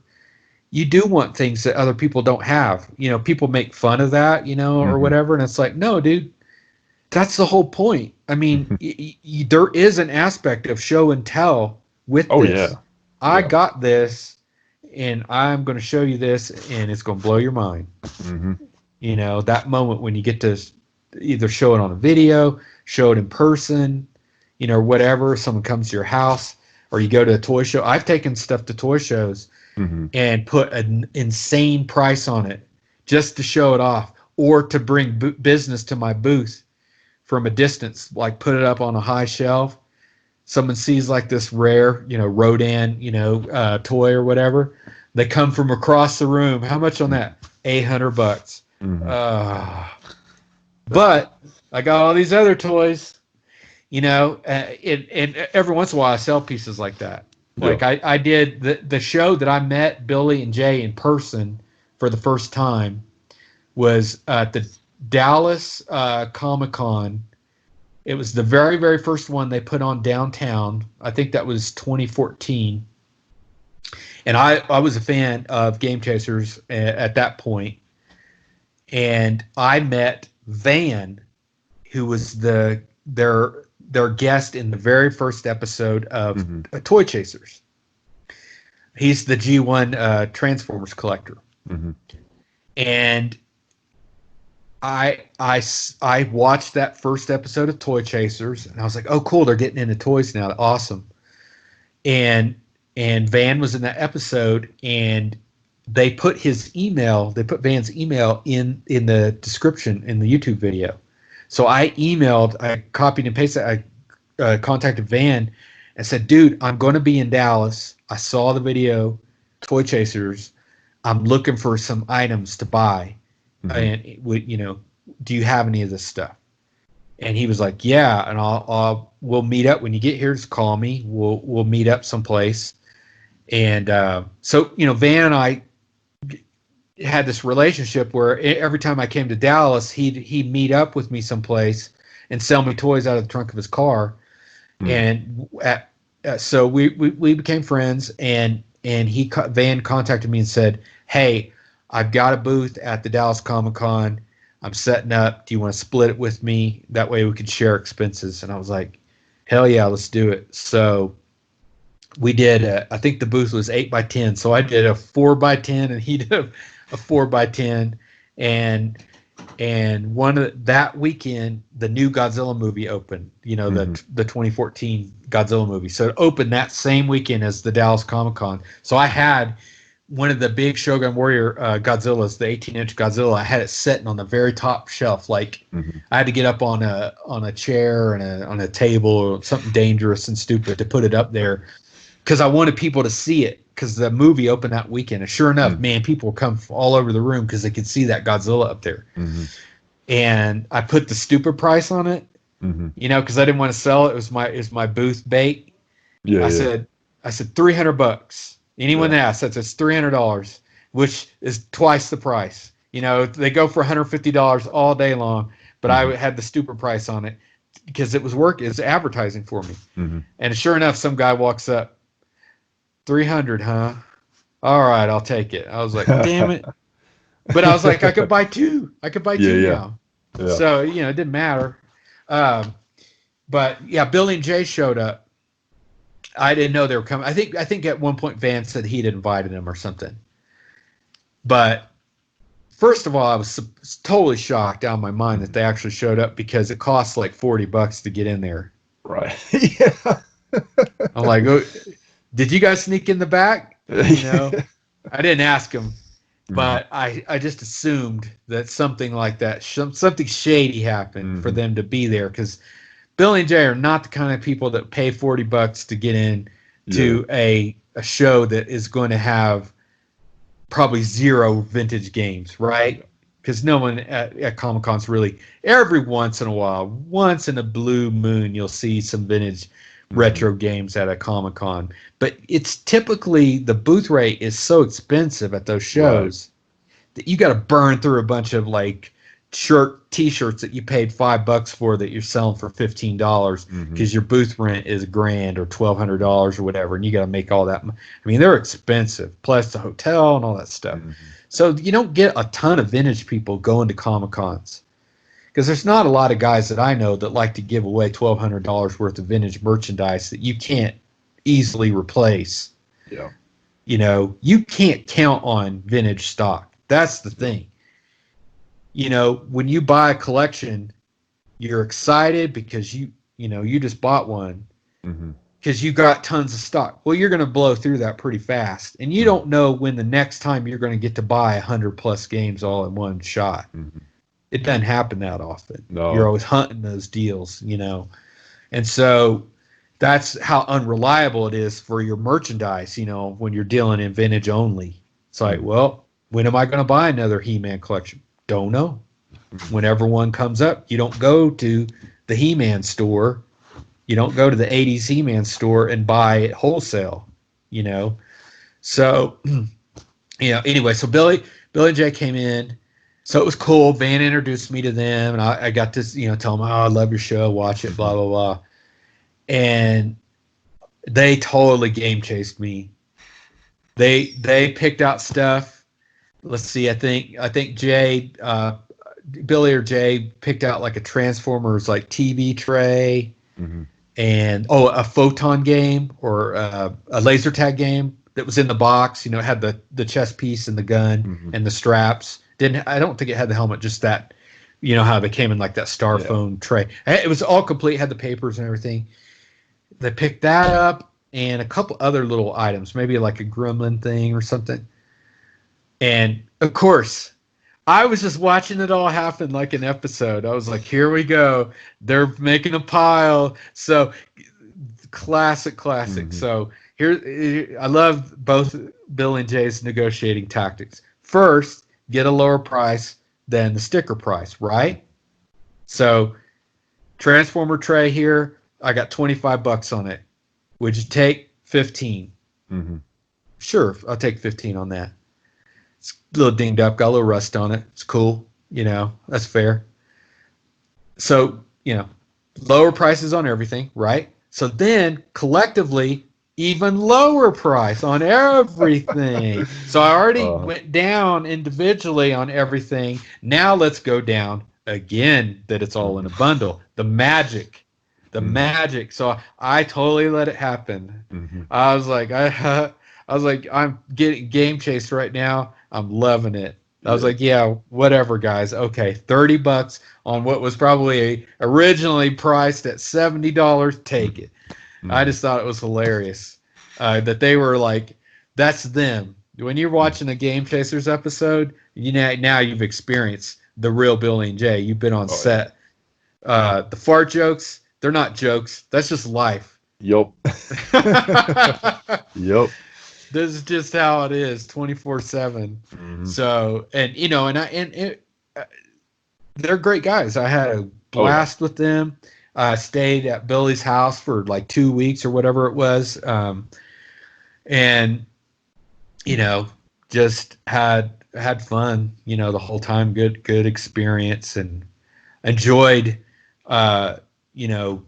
C: you do want things that other people don't have. People make fun of that, or whatever. And it's like, no, dude, that's the whole point. I mean, there is an aspect of show and tell with this.
B: Yeah.
C: I got this, and I'm going to show you this, and it's going to blow your mind. That moment when you get to either show it on a video, show it in person, whatever. Someone comes to your house, or you go to a toy show. I've taken stuff to toy shows and put an insane price on it just to show it off, or to bring business to my booth from a distance, like put it up on a high shelf. Someone sees like this rare, Rodan, toy or whatever. They come from across the room. How much on that? $800. But I got all these other toys, and every once in a while I sell pieces like that. Like I did the show that I met Billy and Jay in person for the first time was at the Dallas Comic-Con. It was the very, very first one they put on downtown. I think that was 2014. And I was a fan of Game Chasers at that point. And I met Van, who was their guest in the very first episode of Toy Chasers. He's the G1 Transformers collector. And I watched that first episode of Toy Chasers, and I was like, oh, cool, they're getting into toys now. Awesome. And Van was in that episode, and they put Van's email in the description in the YouTube video. So I copied and pasted, I contacted Van and said, dude, I'm going to be in Dallas. I saw the video, Toy Chasers. I'm looking for some items to buy. And do you have any of this stuff? And he was like, yeah. And we'll meet up when you get here. Just call me. We'll meet up someplace. And so Van and I had this relationship where every time I came to Dallas, he'd meet up with me someplace and sell me toys out of the trunk of his car. And so we became friends. And Van contacted me and said, hey, I've got a booth at the Dallas Comic-Con. I'm setting up. Do you want to split it with me? That way we could share expenses. And I was like, hell yeah, let's do it. So we did, I think the booth was 8x10. So I did a 4x10 and he did a 4x10. And that weekend, the new Godzilla movie opened, the 2014 Godzilla movie. So it opened that same weekend as the Dallas Comic-Con. So I had one of the big Shogun Warrior Godzillas, the 18-inch Godzilla. I had it sitting on the very top shelf. Like I had to get up on a chair and on a table or something dangerous and stupid to put it up there because I wanted people to see it because the movie opened that weekend. And sure enough, man, people would come from all over the room because they could see that Godzilla up there. And I put the stupid price on it, because I didn't want to sell it. It was my booth bait. I said $300. Anyone that asks, that's $300, which is twice the price. They go for $150 all day long, but I had the stupid price on it because it was it's advertising for me. And sure enough, some guy walks up, $300, huh? All right, I'll take it. I was like, damn it. But I was like, I could buy two. Now. Yeah. So, it didn't matter. But yeah, Billy and Jay showed up. I didn't know they were coming. I think at one point Van said he'd invited them or something. But first of all, I was totally shocked out of my mind that they actually showed up because it costs like $40 to get in there.
B: Right. Yeah.
C: I'm like, oh, did you guys sneak in the back? I didn't ask them, but I just assumed that something like that, something shady happened for them to be there because Billy and Jay are not the kind of people that pay $40 to get in to a show that is going to have probably zero vintage games, right? Because no one at Comic-Con's really, every once in a while, once in a blue moon, you'll see some vintage retro games at a Comic-Con. But it's typically, the booth rate is so expensive at those shows that you got to burn through a bunch of like t-shirts that you paid $5 for that you're selling for $15 because your booth rent is $1,000 or $1,200 or whatever, and you got to make all that. I mean, they're expensive, plus the hotel and all that stuff. So you don't get a ton of vintage people going to Comic-Cons because there's not a lot of guys that I know that like to give away $1,200 worth of vintage merchandise that you can't easily replace.
B: Yeah.
C: You know, you can't count on vintage stock. That's the thing. You know, when you buy a collection, you're excited because you just bought one because you got tons of stock. Well, you're going to blow through that pretty fast, and you don't know when the next time you're going to get to buy 100+ games all in one shot. It doesn't happen that often.
B: No.
C: You're always hunting those deals, you know, and so that's how unreliable it is for your merchandise. You know, when you're dealing in vintage only, it's like, well, when am I going to buy another He-Man collection? Don't know. Whenever one comes up, you don't go to the He-Man store. You don't go to the 80s He-Man store and buy it wholesale, you know. So, you know, anyway, so Billy and Jay came in. So it was cool. Van introduced me to them, and I got to, you know, tell them, oh, I love your show, watch it, blah, blah, blah. And they totally game chased me. They picked out stuff. Let's see. I think Jay, Billy or Jay picked out like a Transformers like TV tray, and a photon game or a laser tag game that was in the box. You know, it had the chest piece and the gun and the straps. I don't think it had the helmet. Just that. You know how they came in like that styrofoam tray. It was all complete. Had the papers and everything. They picked that up and a couple other little items, maybe like a gremlin thing or something. And of course, I was just watching it all happen like an episode. I was like, here we go. They're making a pile. So classic. So here, I love both Bill and Jay's negotiating tactics. First, get a lower price than the sticker price, right? So Transformer tray here, I got $25 on it. Would you take 15? Sure, I'll take 15 on that. It's a little dinged up, got a little rust on it. It's cool, you know, that's fair. So, you know, lower prices on everything, right? So then collectively, even lower price on everything. So I already went down individually on everything. Now let's go down again that it's all in a bundle. The magic. So I totally let it happen. I was like, I'm getting game chased right now. I'm loving it. I was like, yeah, whatever, guys. Okay, $30 on what was probably originally priced at $70. Take it. I just thought it was hilarious that they were like, that's them. When you're watching a Game Chasers episode, now you've experienced the real Billy and Jay. You've been on set. The fart jokes, they're not jokes. That's just life.
B: Yup. Yup.
C: This is just how it is, 24/7. So, and you know, they're great guys. I had a blast with them. I stayed at Billy's house for like 2 weeks or whatever it was, and you know, just had fun. You know, the whole time. Good experience, and enjoyed. You know,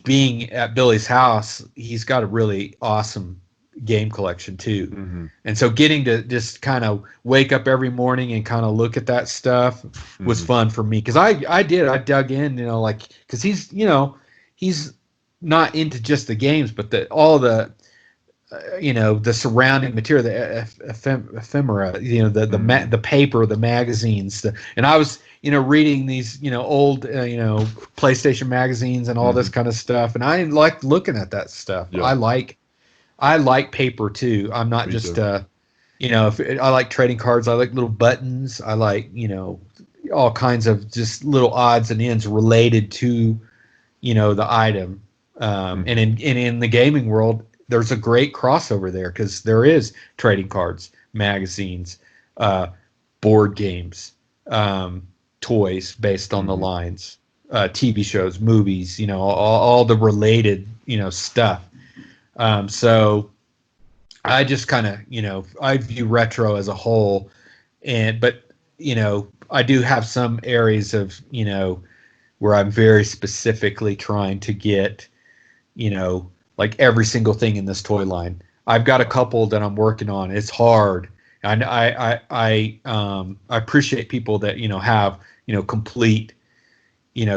C: being at Billy's house. He's got a really awesome game collection too, and so getting to just kind of wake up every morning and kind of look at that stuff was fun for me, because I dug in, you know, like, because he's not into just the games, but all the you know, the surrounding material, the ephemera, you know, the paper, the magazines, and I was, you know, reading these, you know, old you know, PlayStation magazines and all this kind of stuff, and I like looking at that stuff. I like paper too. I'm not just you know, I like trading cards. I like little buttons. I like, you know, all kinds of just little odds and ends related to, you know, the item. And in the gaming world, there's a great crossover there, because there is trading cards, magazines, board games, toys based on the lines, TV shows, movies, you know, all the related, you know, stuff. So I just kind of, you know, I view retro as a whole, but I do have some areas of, where I'm very specifically trying to get, like every single thing in this toy line. I've got a couple that I'm working on. It's hard. And I appreciate people that, have, complete,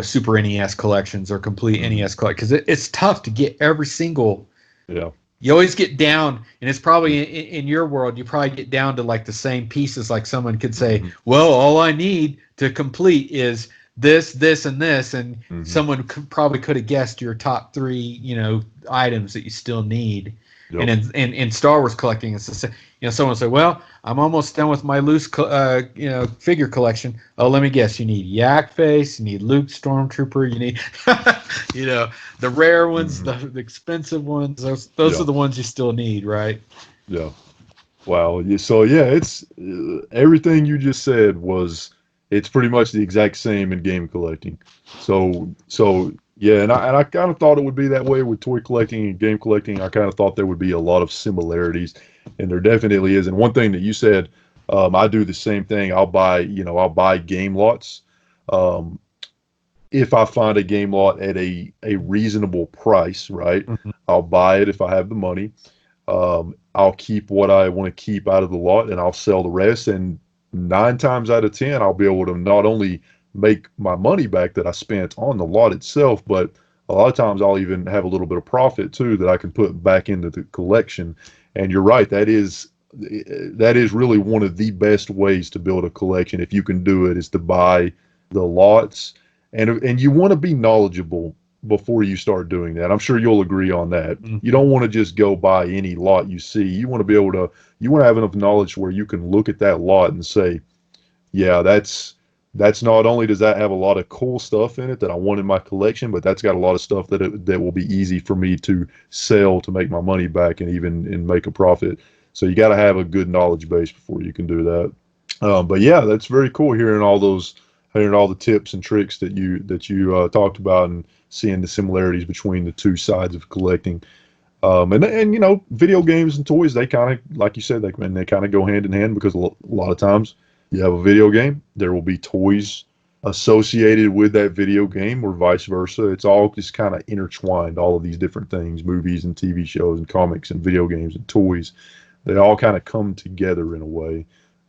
C: Super NES collections or complete NES collections, because it's tough to get every single.
B: Yeah.
C: You always get down, and it's probably in your world, you probably get down to like the same pieces. Like someone could say, well, all I need to complete is this, and this, and someone probably could have guessed your top 3, items that you still need.
B: Yep.
C: And in Star Wars collecting, it's the same. Someone will say, well, I'm almost done with my loose, figure collection. Oh, let me guess. You need Yak Face. You need Luke Stormtrooper. You need, the rare ones, the expensive ones. Those are the ones you still need, right?
B: Yeah. Wow. So yeah, it's everything you just said it's pretty much the exact same in game collecting. So yeah, and I kind of thought it would be that way with toy collecting and game collecting. I kind of thought there would be a lot of similarities, and there definitely is. And one thing that you said, I do the same thing. I'll buy game lots. If I find a game lot at a reasonable price, right, I'll buy it if I have the money. I'll keep what I want to keep out of the lot, and I'll sell the rest. And 9 times out of 10, I'll be able to not only make my money back that I spent on the lot itself, but a lot of times I'll even have a little bit of profit too that I can put back into the collection. And you're right, that is really one of the best ways to build a collection, if you can do it, is to buy the lots. And you want to be knowledgeable before you start doing that. I'm sure you'll agree on that. You don't want to just go buy any lot you see. You want to have enough knowledge where you can look at that lot and say, yeah, that's not only does that have a lot of cool stuff in it that I want in my collection, but that's got a lot of stuff that will be easy for me to sell to make my money back and make a profit. So you got to have a good knowledge base before you can do that. But yeah, that's very cool hearing all the tips and tricks that you talked about, and seeing the similarities between the two sides of collecting. And video games and toys, they kind of, like you said, they kind of go hand in hand, because a lot of times you have a video game, there will be toys associated with that video game, or vice versa. It's all just kind of intertwined, all of these different things, movies and TV shows and comics and video games and toys. They all kind of come together in a way,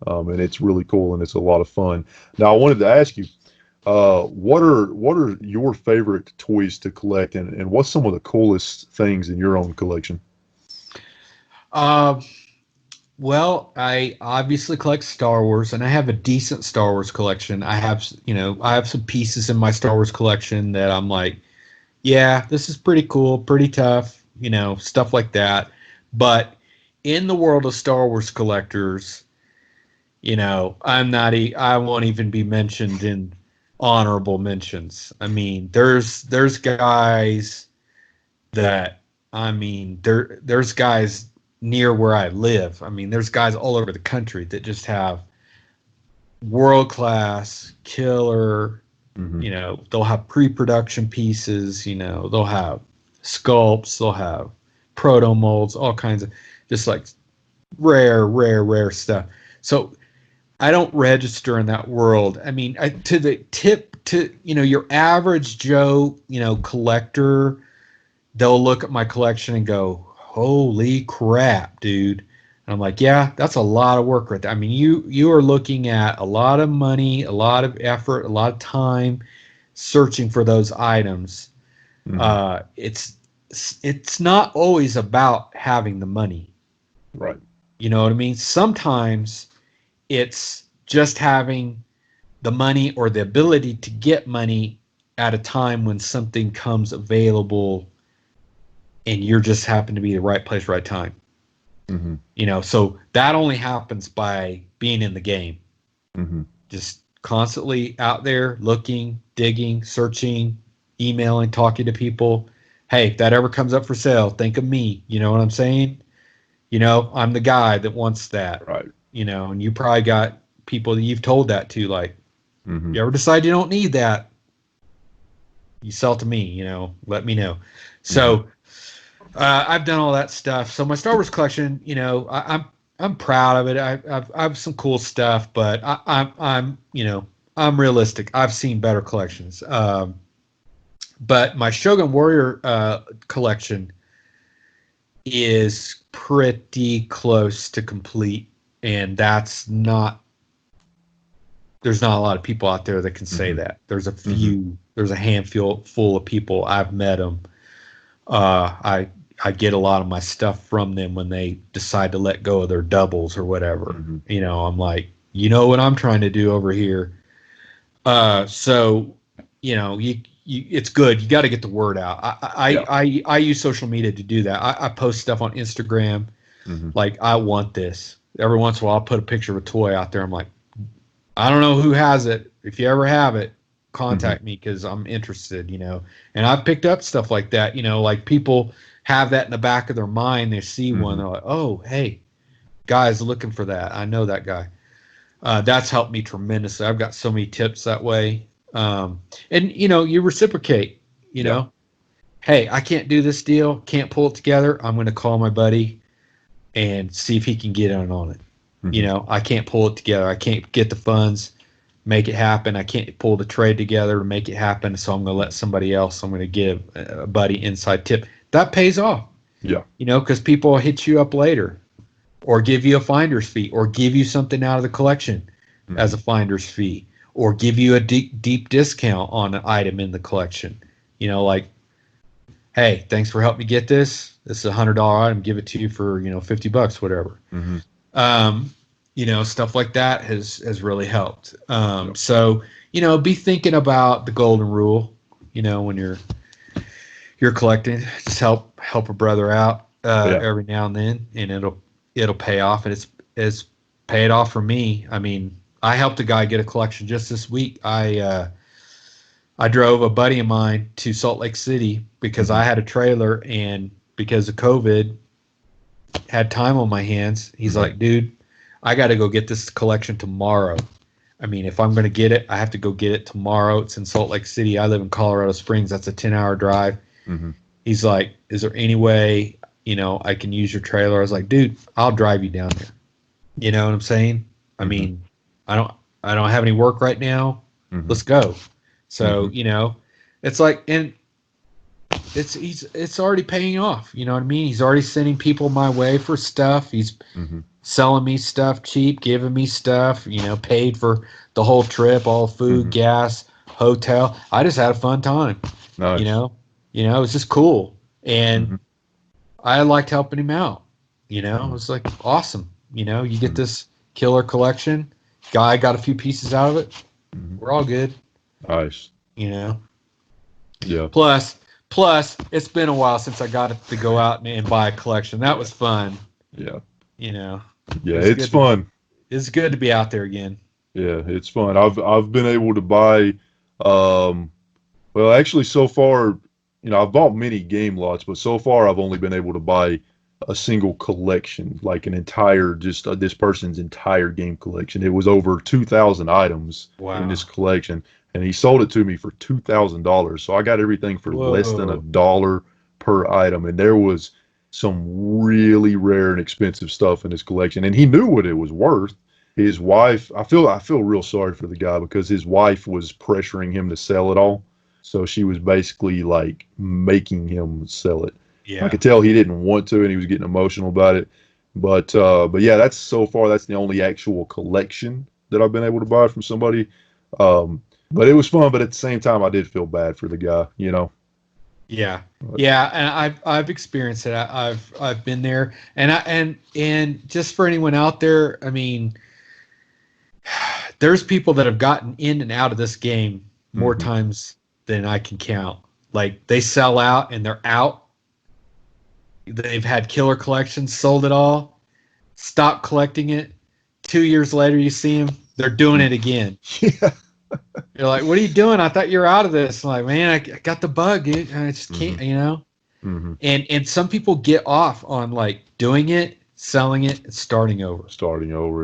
B: and it's really cool, and it's a lot of fun. Now, I wanted to ask you, what are your favorite toys to collect, and what's some of the coolest things in your own collection?
C: Well, I obviously collect Star Wars, and I have a decent Star Wars collection. I have some pieces in my Star Wars collection that I'm like, yeah, this is pretty cool, pretty tough, stuff like that. But in the world of Star Wars collectors, I won't even be mentioned in honorable mentions. I mean, there's guys that, there's guys near where I live. I mean, there's guys all over the country that just have world-class, killer, they'll have pre-production pieces, they'll have sculpts, they'll have proto molds, all kinds of just like rare stuff. So I don't register in that world. I mean, your average Joe, collector, they'll look at my collection and go, holy crap, dude. And I'm like, yeah, that's a lot of work right there. I mean, you are looking at a lot of money, a lot of effort, a lot of time searching for those items. It's not always about having the money.
B: Right.
C: You know what I mean? Sometimes it's just having the money or the ability to get money at a time when something comes available, and you're just happen to be the right place, right time. So that only happens by being in the game. Just constantly out there looking, digging, searching, emailing, talking to people. Hey, if that ever comes up for sale, think of me. You know what I'm saying? I'm the guy that wants that.
B: Right.
C: And you probably got people that you've told that to, like, you ever decide you don't need that, you sell to me, let me know. So I've done all that stuff. So my Star Wars collection, I'm proud of it. I have some cool stuff, but I'm I'm realistic. I've seen better collections. But my Shogun Warrior collection is pretty close to complete, and there's not a lot of people out there that can say that. There's a few, there's a handful full of people. I've met them. I get a lot of my stuff from them when they decide to let go of their doubles or whatever. I'm like, you know what I'm trying to do over here. So it's good. You got to get the word out. I use social media to do that. I post stuff on Instagram. Like, I want this. Every once in a while, I'll put a picture of a toy out there. I'm like, I don't know who has it. If you ever have it, contact me because I'm interested, And I've picked up stuff like that, like people have that in the back of their mind. They see one, they're like, oh, hey, guy's looking for that. I know that guy. That's helped me tremendously. I've got so many tips that way. And you reciprocate, know, hey, I can't do this deal, can't pull it together. I'm going to call my buddy and see if he can get in on it. I can't pull it together. I can't get the funds, make it happen. I can't pull the trade together to make it happen. So I'm going to let somebody else, I'm going to give a buddy inside tip. That pays off. Yeah. Because people will hit you up later or give you a finder's fee or give you something out of the collection as a finder's fee or give you a deep discount on an item in the collection. Like, hey, thanks for helping me get this. This is $100 item. Give it to you for, $50, whatever. Stuff like that has really helped. So, be thinking about the golden rule, when you're collecting, just help a brother out every now and then, and it'll pay off. And it's paid off for me. I mean, I helped a guy get a collection just this week. I drove a buddy of mine to Salt Lake City because I had a trailer, and because of COVID, had time on my hands. He's like, dude, I got to go get this collection tomorrow. I mean, if I'm going to get it, I have to go get it tomorrow. It's in Salt Lake City. I live in Colorado Springs. That's a 10-hour drive. He's like, is there any way, I can use your trailer? I was like, dude, I'll drive you down there. You know what I'm saying? I mean, I don't have any work right now. Let's go. So, it's like, and it's already paying off. You know what I mean? He's already sending people my way for stuff. He's selling me stuff cheap, giving me stuff, paid for the whole trip, all food, gas, hotel. I just had a fun time. Nice. It was just cool. And I liked helping him out. It was like awesome. You get this killer collection. Guy got a few pieces out of it. We're all good.
B: Nice.
C: Yeah. Plus, it's been a while since I got to go out and buy a collection. That was fun. Yeah. Yeah,
B: it's fun.
C: It's good to be out there again.
B: Yeah, it's fun. I've been able to buy, well, actually, so far, I've bought many game lots, but so far I've only been able to buy a single collection, like an entire, just this person's entire game collection. It was over 2,000 items in this collection, and he sold it to me for $2,000. So I got everything for less than $1 per item, and there was some really rare and expensive stuff in his collection, and he knew what it was worth. His wife, I feel real sorry for the guy because his wife was pressuring him to sell it all. So she was basically like making him sell it. Yeah. I could tell he didn't want to, and he was getting emotional about it. But yeah, that's the only actual collection that I've been able to buy from somebody. But it was fun, but at the same time I did feel bad for the guy, Yeah.
C: Yeah, and I've experienced it. I've been there, and just for anyone out there, I mean, there's people that have gotten in and out of this game more times than I can count. Like, they sell out and they're out. They've had killer collections, sold it all, stopped collecting it. 2 years later, you see them, they're doing it again. Yeah. You're like, what are you doing? I thought you were out of this. I'm like, man, I got the bug. I just can't, And some people get off on like doing it, selling it, and starting over.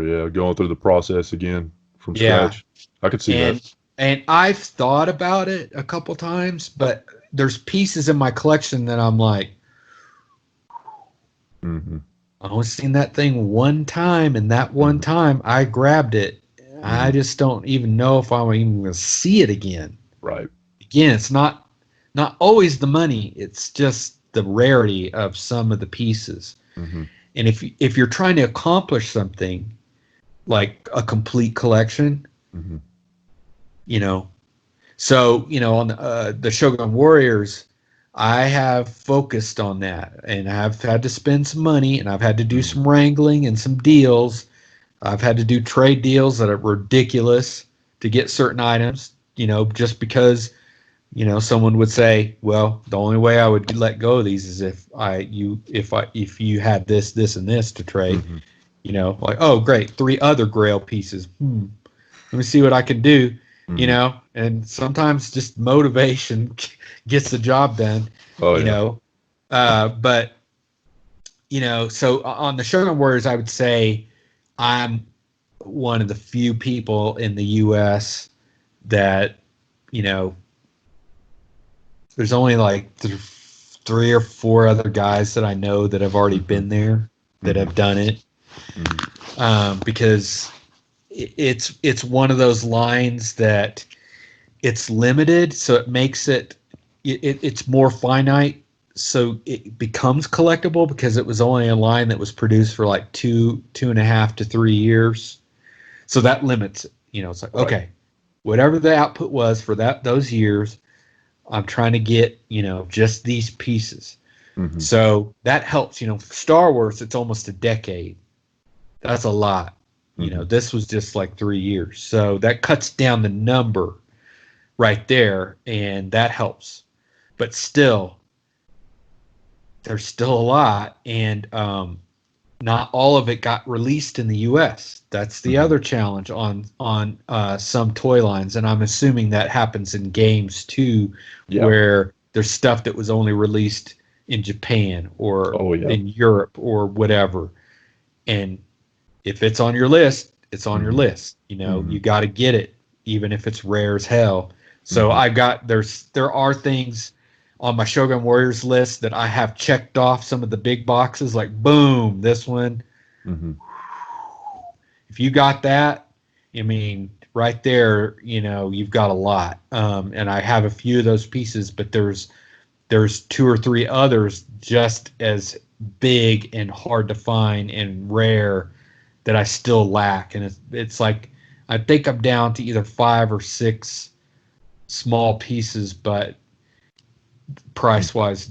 B: Yeah. Going through the process again from scratch. I could see that.
C: And I've thought about it a couple times, but there's pieces in my collection that I'm like, I only seen that thing one time, and that one time I grabbed it. I just don't even know if I'm even going to see it again.
B: Right.
C: Again, it's not always the money. It's just the rarity of some of the pieces.
B: Mm-hmm.
C: And if you're trying to accomplish something like a complete collection,
B: Mm-hmm.
C: So on the Shogun Warriors, I have focused on that, and I've had to spend some money, and I've had to do some wrangling and some deals. I've had to do trade deals that are ridiculous to get certain items, just because, someone would say, well, the only way I would let go of these is if you had this, and this to trade, like, oh, great, 3 other Grail pieces. Let me see what I can do, and sometimes just motivation gets the job done, but, so on the Shogun Warriors, I would say I'm one of the few people in the U.S. that, there's only like 3 or 4 other guys that I know that have already been there, that have done it, because it's one of those lines that it's limited, so it makes it's more finite, so it becomes collectible because it was only a line that was produced for like 2.5 to 3 years, so that limits it. It's like, okay, whatever the output was for those years, I'm trying to get just these pieces. So that helps. Star Wars, it's almost a decade. That's a lot. This was just like 3 years, so that cuts down the number right there, and that helps. But still, there's still a lot, and not all of it got released in the U.S. That's the other challenge on some toy lines, and I'm assuming that happens in games too, where there's stuff that was only released in Japan or in Europe or whatever. And if it's on your list, it's on your list. You got to get it, even if it's rare as hell. So there are things on my Shogun Warriors list that I have checked off some of the big boxes, like boom, this one. If you got that, right there, you've got a lot. And I have a few of those pieces, but there's 2 or 3 others just as big and hard to find and rare that I still lack. And it's like, I think I'm down to either 5 or 6 small pieces, but price wise,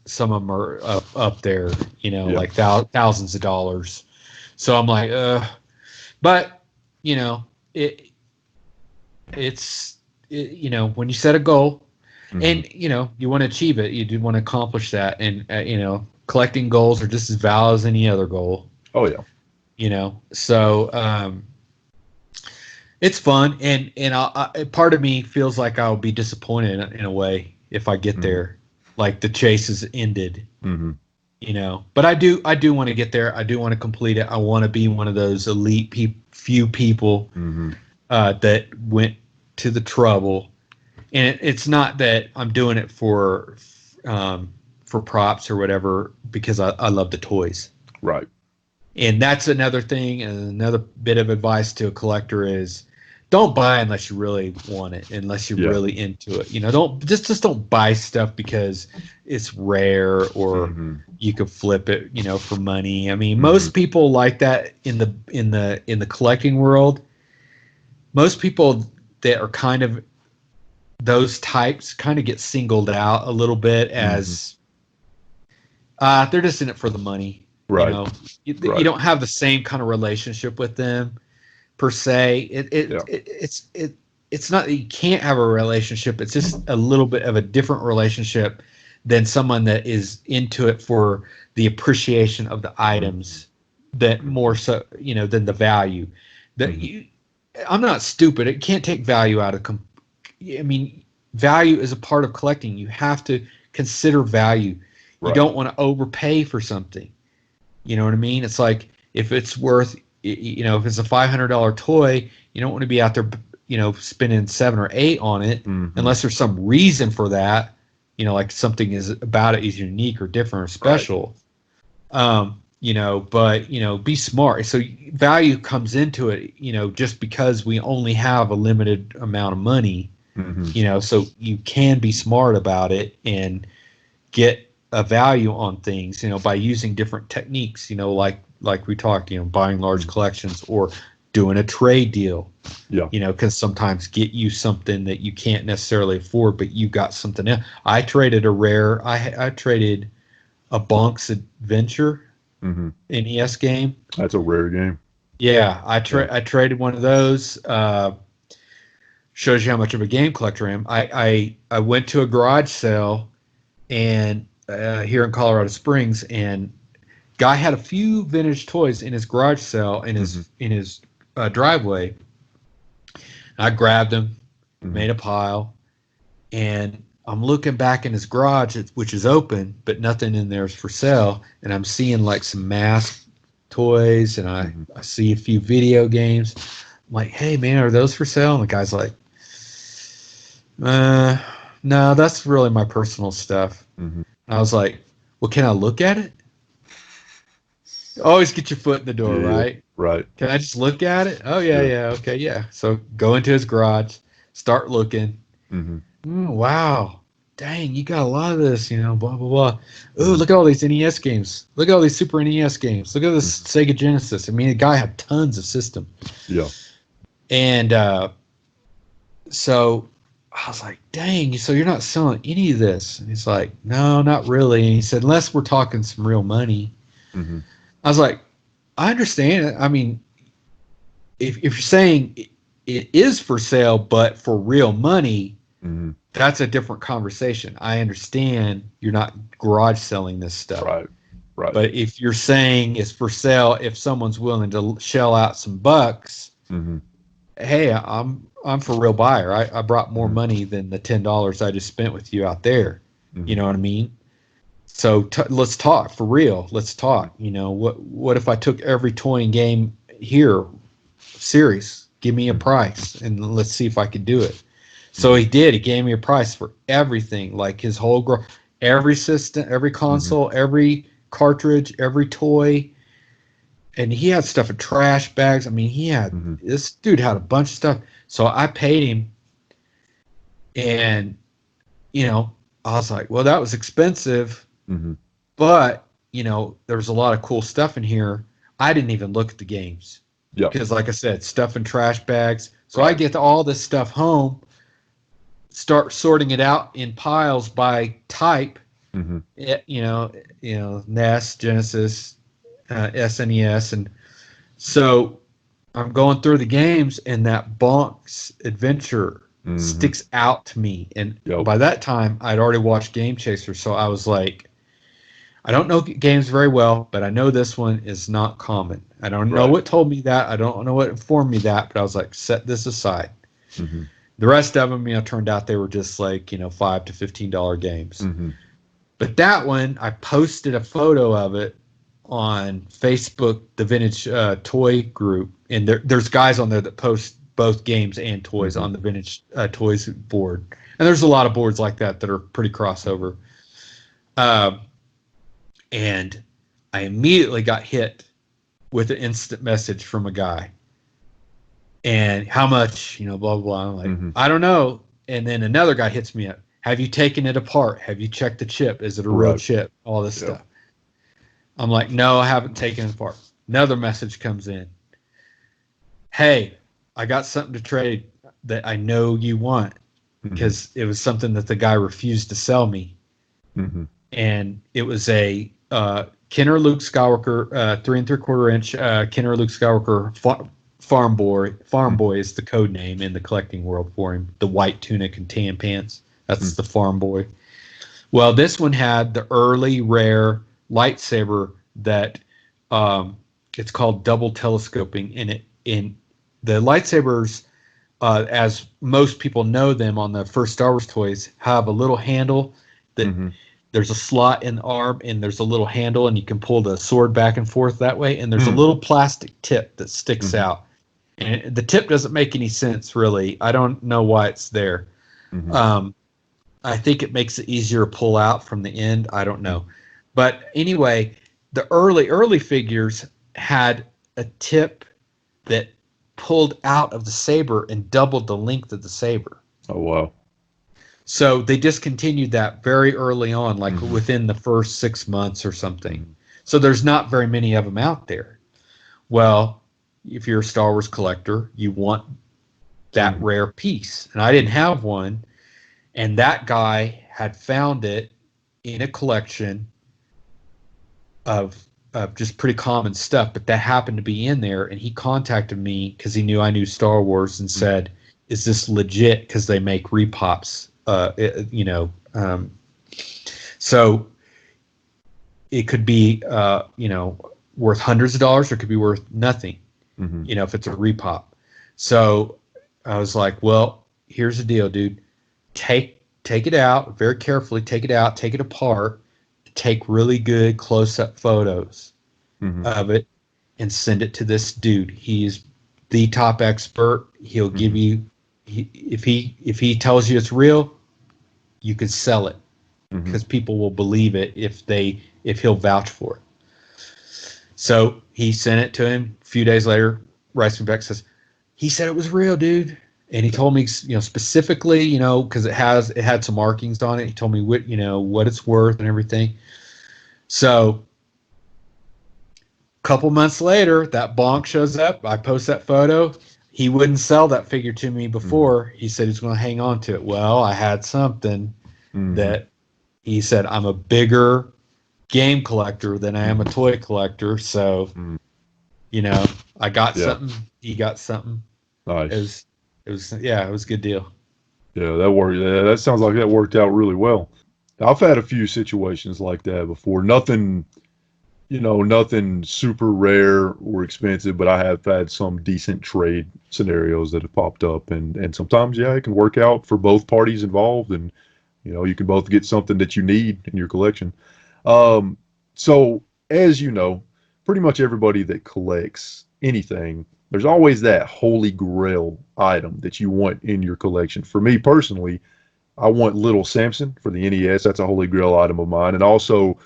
C: some of them are up there, like thousands of dollars. So I'm like, but it's when you set a goal, and you want to achieve it, you do want to accomplish that, and collecting goals are just as valid as any other goal.
B: Oh yeah.
C: So it's fun, and part of me feels like I'll be disappointed in a way if I get there, like the chase is ended. But I do want to get there. I do want to complete it. I want to be one of those elite few people that went to the trouble. And it's not that I'm doing it for props or whatever, because I love the toys.
B: Right.
C: And that's another thing, and another bit of advice to a collector is, don't buy unless you really want it, unless you're really into it. Don't don't buy stuff because it's rare or you could flip it, for money. Most people like that in the collecting world. Most people that are kind of those types kind of get singled out a little bit as they're just in it for the money.
B: Right.
C: You don't have the same kind of relationship with them per se. It's not that you can't have a relationship. It's just a little bit of a different relationship than someone that is into it for the appreciation of the items, that more so, than the value. I'm not stupid. It can't take value out of. Value is a part of collecting. You have to consider value. You don't want to overpay for something. You know what I mean? It's like, if it's worth, if it's a $500 toy, you don't want to be out there, spending 7 or 8 on it, unless there's some reason for that. Like something is about it is unique or different or special. But be smart. So value comes into it, just because we only have a limited amount of money, so you can be smart about it and get a value on things, by using different techniques, like we talked, buying large collections or doing a trade deal.
B: Yeah.
C: Can sometimes get you something that you can't necessarily afford, but you got something else. I traded a rare. I traded a Bonk's Adventure NES game.
B: That's a rare game.
C: Yeah, I traded one of those. Shows you how much of a game collector I am. I went to a garage sale and here in Colorado Springs, and guy had a few vintage toys in his garage sale in his driveway. I grabbed them, made a pile, and I'm looking back in his garage, which is open, but nothing in there is for sale. And I'm seeing like some mask toys, and I see a few video games. I'm like, hey, man, are those for sale? And the guy's like, no, that's really my personal stuff. I was like, well, can I look at it? Always get your foot in the door, right?
B: Right.
C: Can I just look at it? Oh, yeah, okay, yeah. So go into his garage, start looking. Wow. Dang, you got a lot of this, blah, blah, blah. Ooh, look at all these NES games. Look at all these Super NES games. Look at this Sega Genesis. I mean, the guy had tons of system.
B: Yeah.
C: And so I was like, dang, so you're not selling any of this? And he's like, no, not really. And he said, unless we're talking some real money. I was like, I understand it. I mean, if you're saying it is for sale, but for real money, that's a different conversation. I understand you're not garage selling this stuff.
B: Right.
C: But if you're saying it's for sale, if someone's willing to shell out some bucks, hey, I'm for real buyer. I brought more money than the $10 I just spent with you out there. You know what I mean? So let's talk for real. Let's talk. What if I took every toy and game here, series? Give me a price, and let's see if I could do it. So he did. He gave me a price for everything, like his whole every system, every console, every cartridge, every toy. And he had stuff in trash bags. I mean, this dude had a bunch of stuff. So I paid him, and I was like, well, that was expensive. But, there's a lot of cool stuff in here. I didn't even look at the games.
B: Yeah.
C: Because, like I said, stuff in trash bags. So I get all this stuff home, start sorting it out in piles by type. NES, Genesis, SNES. And so I'm going through the games, and that Bonk's Adventure sticks out to me. And by that time, I'd already watched Game Chaser. So I was like, I don't know games very well, but I know this one is not common. I don't know what told me that. I don't know what informed me that, but I was like, set this aside. The rest of them, turned out they were just like, $5 to $15 games. But that one, I posted a photo of it on Facebook, the Vintage Toy group, and there's guys on there that post both games and toys on the Vintage Toys board. And there's a lot of boards like that are pretty crossover. And I immediately got hit with an instant message from a guy. And how much, blah, blah, blah. I'm like, I don't know. And then another guy hits me up. Have you taken it apart? Have you checked the chip? Is it a real chip? All this stuff. I'm like, no, I haven't taken it apart. Another message comes in. Hey, I got something to trade that I know you want, because it was something that the guy refused to sell me. And it was a Kenner Luke Skywalker 3 3/4 inch Kenner Luke Skywalker Farm Boy is the code name in the collecting world for him. The white tunic and tan pants. That's the Farm Boy. Well, this one had the early rare lightsaber that it's called double telescoping. In the lightsabers, as most people know them on the first Star Wars toys, have a little handle that there's a slot in the arm, and there's a little handle, and you can pull the sword back and forth that way. And there's a little plastic tip that sticks out. And the tip doesn't make any sense, really. I don't know why it's there. I think it makes it easier to pull out from the end. I don't know. But anyway, the early figures had a tip that pulled out of the saber and doubled the length of the saber.
B: Oh, wow.
C: So they discontinued that very early on, like within the first 6 months or something. So there's not very many of them out there. Well, if you're a Star Wars collector, you want that rare piece. And I didn't have one. And that guy had found it in a collection of just pretty common stuff, but that happened to be in there. And he contacted me because he knew I knew Star Wars and said, is this legit? Because they make repops, so it could be, worth hundreds of dollars, or it could be worth nothing, if it's a repop. So I was like, well, here's the deal, dude. Take it out very carefully, take it out, take it apart, take really good close-up photos of it, and send it to this dude. He's the top expert. He'll give you, if he tells you it's real, you can sell it, because people will believe it if he'll vouch for it. So he sent it to him. A few days later, writes me back, says, he said it was real, dude. And he told me, specifically, because it had some markings on it. He told me what it's worth and everything. So a couple months later, that bonk shows up. I post that photo. He wouldn't sell that figure to me before. He said he's going to hang on to it. Well, I had something that he said, I'm a bigger game collector than I am a toy collector. So, I got something. He got something.
B: Nice.
C: It was a good deal.
B: Yeah, that worked. Yeah, that sounds like that worked out really well. I've had a few situations like that before. Nothing super rare or expensive, but I have had some decent trade scenarios that have popped up, and sometimes, it can work out for both parties involved, and you can both get something that you need in your collection. So as you know, pretty much everybody that collects anything, there's always that holy grail item that you want in your collection. For me personally, I want Little Samson for the NES. That's a holy grail item of mine. And also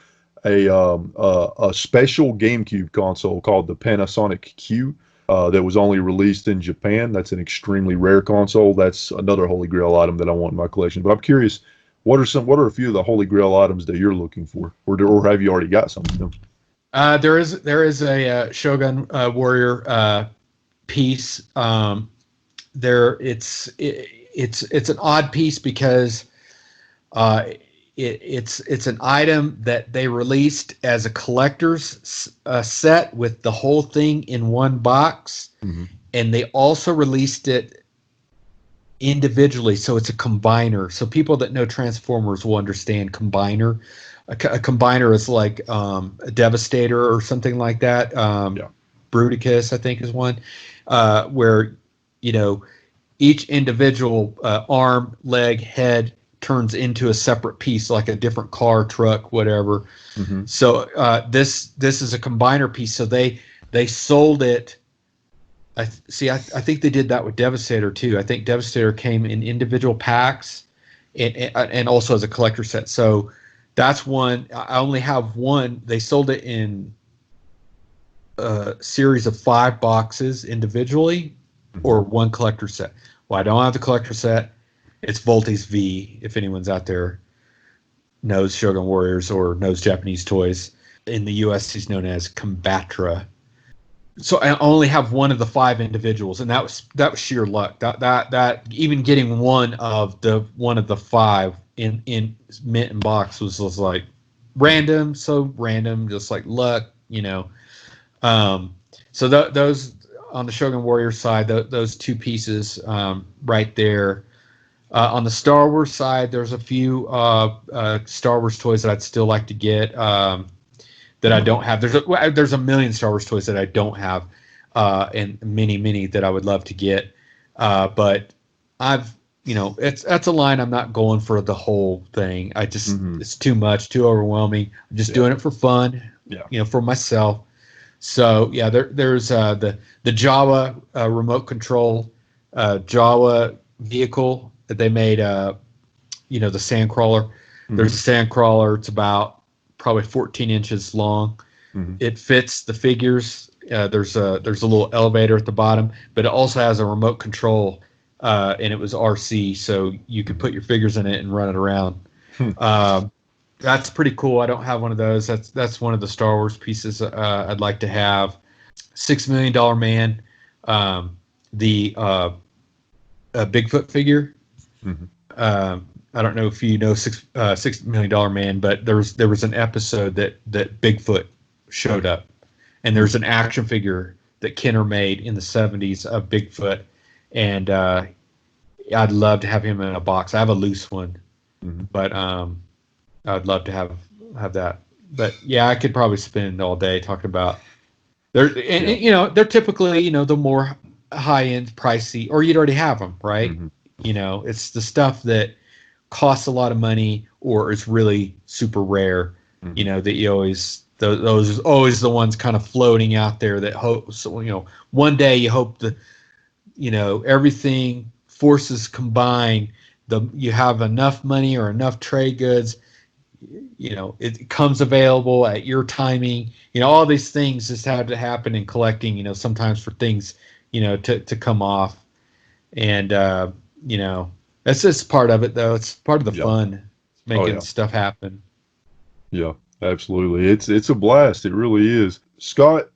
B: a special GameCube console called the Panasonic Q that was only released in Japan. That's an extremely rare console. That's another holy grail item that I want in my collection. But I'm curious, what are a few of the holy grail items that you're looking for? Or have you already got some of them?
C: There is a Shogun Warrior piece. It's an odd piece because it's an item that they released as a collector's set with the whole thing in one box, and they also released it individually, so it's a combiner. So people that know Transformers will understand combiner. A combiner is like a Devastator or something like that. Bruticus, I think, is one where each individual arm, leg, head turns into a separate piece, like a different car, truck, whatever. So this is a combiner piece. So they sold it. I think they did that with Devastator too. I think Devastator came in individual packs and also as a collector set. So that's one. I only have one. They sold it in a series of 5 boxes individually, or one collector set. Well, I don't have the collector set. It's Voltes V, if anyone's out there knows Shogun Warriors or knows Japanese toys. In the U.S., he's known as Combatra. So I only have one of the 5 individuals, and that was sheer luck. That even getting one of the 5 in mint and box was like random, just like luck, So those on the Shogun Warrior side, those 2 pieces right there. On the Star Wars side, there's a few Star Wars toys that I'd still like to get that I don't have. There's a million Star Wars toys that I don't have, and many that I would love to get. But that's a line I'm not going for the whole thing. I just it's too much, too overwhelming. I'm just doing it for fun, for myself. So there's the Jawa remote control Jawa vehicle that they made. The Sandcrawler. There's a Sandcrawler. It's about probably 14 inches long.
B: Mhm.
C: It fits the figures. There's a little elevator at the bottom, but it also has a remote control, and it was RC, so you could put your figures in it and run it around.
B: Hmm.
C: That's pretty cool. I don't have one of those. That's one of the Star Wars pieces I'd like to have. $6 Million Man, the Bigfoot figure.
B: Mhm.
C: I don't know if you know $6 Million Man, but there was an episode that Bigfoot showed up, and there's an action figure that Kenner made in the '70s of Bigfoot, and I'd love to have him in a box. I have a loose one,
B: Mhm.
C: but I'd love to have that. But yeah, I could probably spend all day talking about. They're typically the more high end, pricey, or you'd already have them, right?
B: Mhm.
C: It's the stuff that costs a lot of money or is really super rare.
B: Mhm.
C: That you always those are always the ones kind of floating out there that hope. So, one day you hope that everything forces combined. You have enough money or enough trade goods. It comes available at your timing. All these things just have to happen in collecting. Sometimes for things, to come off, and that's just part of it, though. It's part of the
B: Yeah.
C: fun,
B: Oh,
C: making
B: yeah.
C: stuff happen.
B: Yeah, absolutely. It's a blast. It really is. Scott,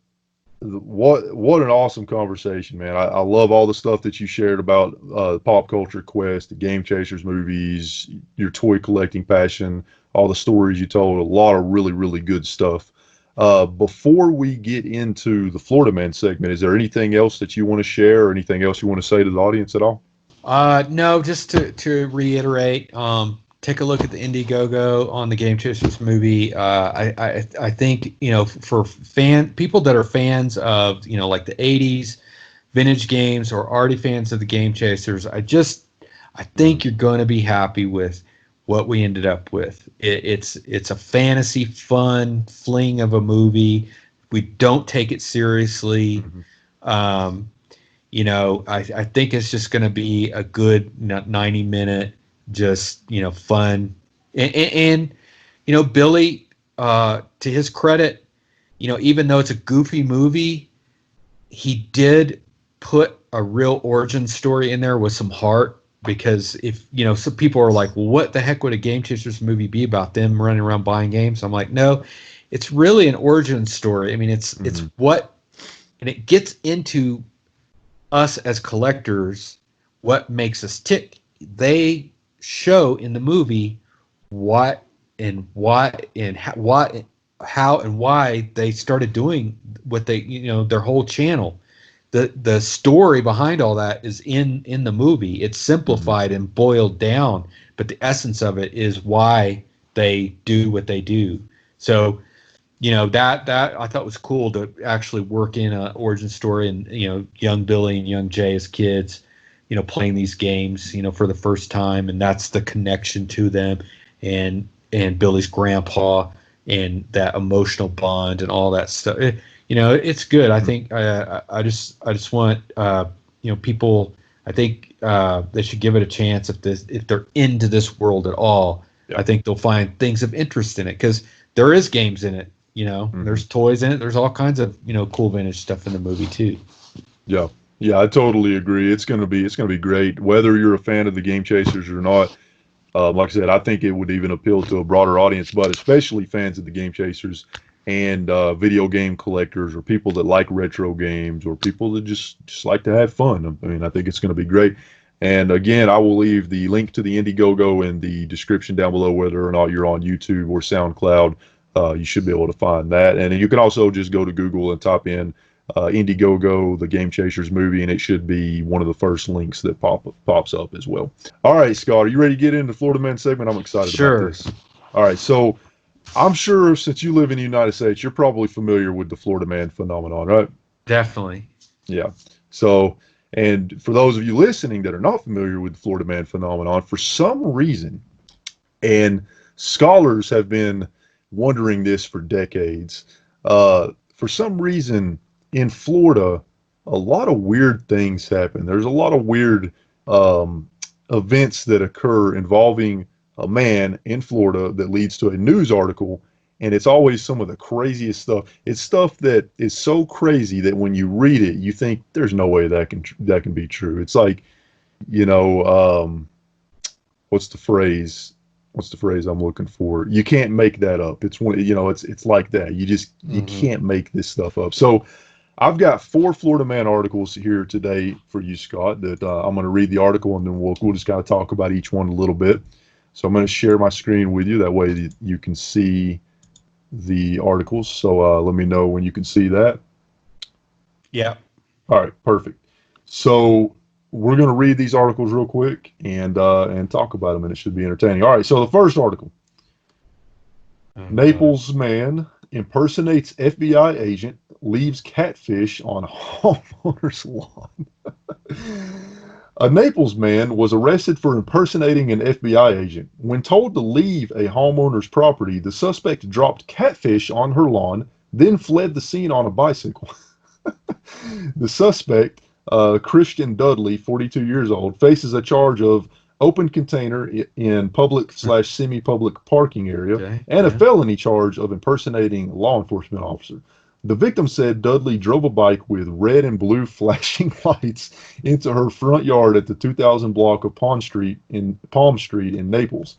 B: what an awesome conversation, man. I love all the stuff that you shared about pop culture quest, the Game Chasers movies, your toy collecting passion, all the stories you told. A lot of really, really good stuff. Before we get into the Florida Man segment, is there anything else that you want to share or anything else you want to say to the audience at all?
C: No, just to reiterate, take a look at the IndieGoGo on the Game Chasers movie. I think for people that are fans of like the '80s vintage games or already fans of the Game Chasers, I think you're going to be happy with what we ended up with. It's a fantasy fun fling of a movie. We don't take it seriously.
B: Mhm.
C: I think it's just going to be a good 90-minute, just fun. And Billy, to his credit, even though it's a goofy movie, he did put a real origin story in there with some heart. Because if some people are like, well, what the heck would a Game Chasers movie be about, them running around buying games? I'm like, no, it's really an origin story. I mean, it's what, and it gets into us as collectors, what makes us tick. They show in the movie what and why and how and why they started doing what they their whole channel. The story behind all that is in the movie. It's simplified and boiled down, but the essence of it is why they do what they do. So that I thought was cool to actually work in an origin story, and young Billy and young Jay as kids playing these games for the first time, and that's the connection to them, and Billy's grandpa and that emotional bond and all that stuff. It's good. I think I just want people. I think they should give it a chance if they're into this world at all.
B: Yeah.
C: I think they'll find things of interest in it because there is games in it. There's toys in it. There's all kinds of cool vintage stuff in the movie too.
B: Yeah, yeah, I totally agree. It's gonna be great, whether you're a fan of the Game Chasers or not. Like I said, I think it would even appeal to a broader audience, but especially fans of the Game Chasers and video game collectors or people that like retro games or people that just like to have fun. I mean, I think it's going to be great. And again, I will leave the link to the IndieGoGo in the description down below, whether or not you're on YouTube or SoundCloud. You should be able to find that. And you can also just go to Google and type in IndieGoGo, the Game Chasers movie, and it should be one of the first links that pops up as well. All right, Scott, are you ready to get into the Florida Man segment? I'm excited about this. All right, so I'm sure since you live in the United States, you're probably familiar with the Florida Man phenomenon, right?
C: Definitely.
B: Yeah. So, and for those of you listening that are not familiar with the Florida Man phenomenon, for some reason, and scholars have been wondering this for decades, for some reason in Florida, a lot of weird things happen. There's a lot of weird events that occur involving a man in Florida that leads to a news article, and it's always some of the craziest stuff. It's stuff that is so crazy that when you read it, you think there's no way that can be true. It's like, you know, what's the phrase? What's the phrase I'm looking for? You can't make that up. It's one, you know, it's like that. You can't make this stuff up. So I've got 4 Florida Man articles here today for you, Scott, that I'm going to read the article, and then we'll just kind of talk about each one a little bit. So I'm going to share my screen with you. That way you can see the articles. So let me know when you can see that.
C: Yeah.
B: All right, perfect. So we're going to read these articles real quick and talk about them, and it should be entertaining. All right, so the first article. Naples man impersonates FBI agent, leaves catfish on homeowner's lawn. A Naples man was arrested for impersonating an FBI agent. When told to leave a homeowner's property, the suspect dropped catfish on her lawn, then fled the scene on a bicycle. The suspect, Christian Dudley, 42 years old, faces a charge of open container in public/semi-public parking area and a felony charge of impersonating a law enforcement officer. The victim said Dudley drove a bike with red and blue flashing lights into her front yard at the 2000 block of Palm Street in Naples.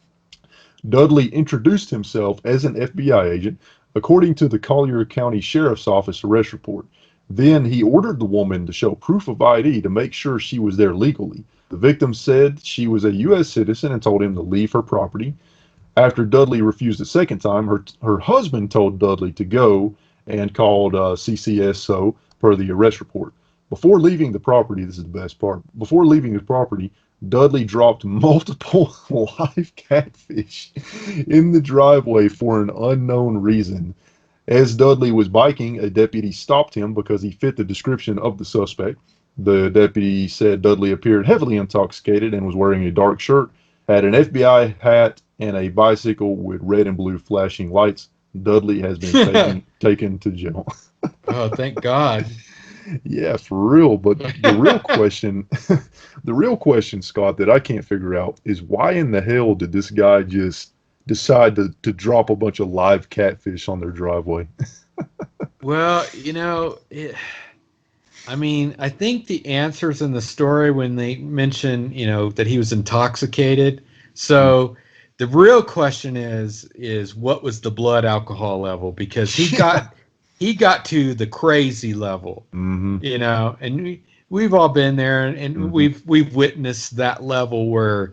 B: Dudley introduced himself as an FBI agent, according to the Collier County Sheriff's Office arrest report. Then he ordered the woman to show proof of ID to make sure she was there legally. The victim said she was a U.S. citizen and told him to leave her property. After Dudley refused a second time, her husband told Dudley to go and called CCSO per the arrest report. Before leaving the property, this is the best part, before leaving the property, Dudley dropped multiple live catfish in the driveway for an unknown reason. As Dudley was biking, a deputy stopped him because he fit the description of the suspect. The deputy said Dudley appeared heavily intoxicated and was wearing a dark shirt, had an FBI hat, and a bicycle with red and blue flashing lights. Dudley has been taken to jail.
C: Oh, thank God.
B: Yeah, for real. But the real question, Scott, that I can't figure out is why in the hell did this guy just decide to drop a bunch of live catfish on their driveway?
C: Well, you know, I think the answer's in the story when they mention, you know, that he was intoxicated. So the real question is what was the blood alcohol level? Because he got to the crazy level, you know, and we've all been there, and we've witnessed that level where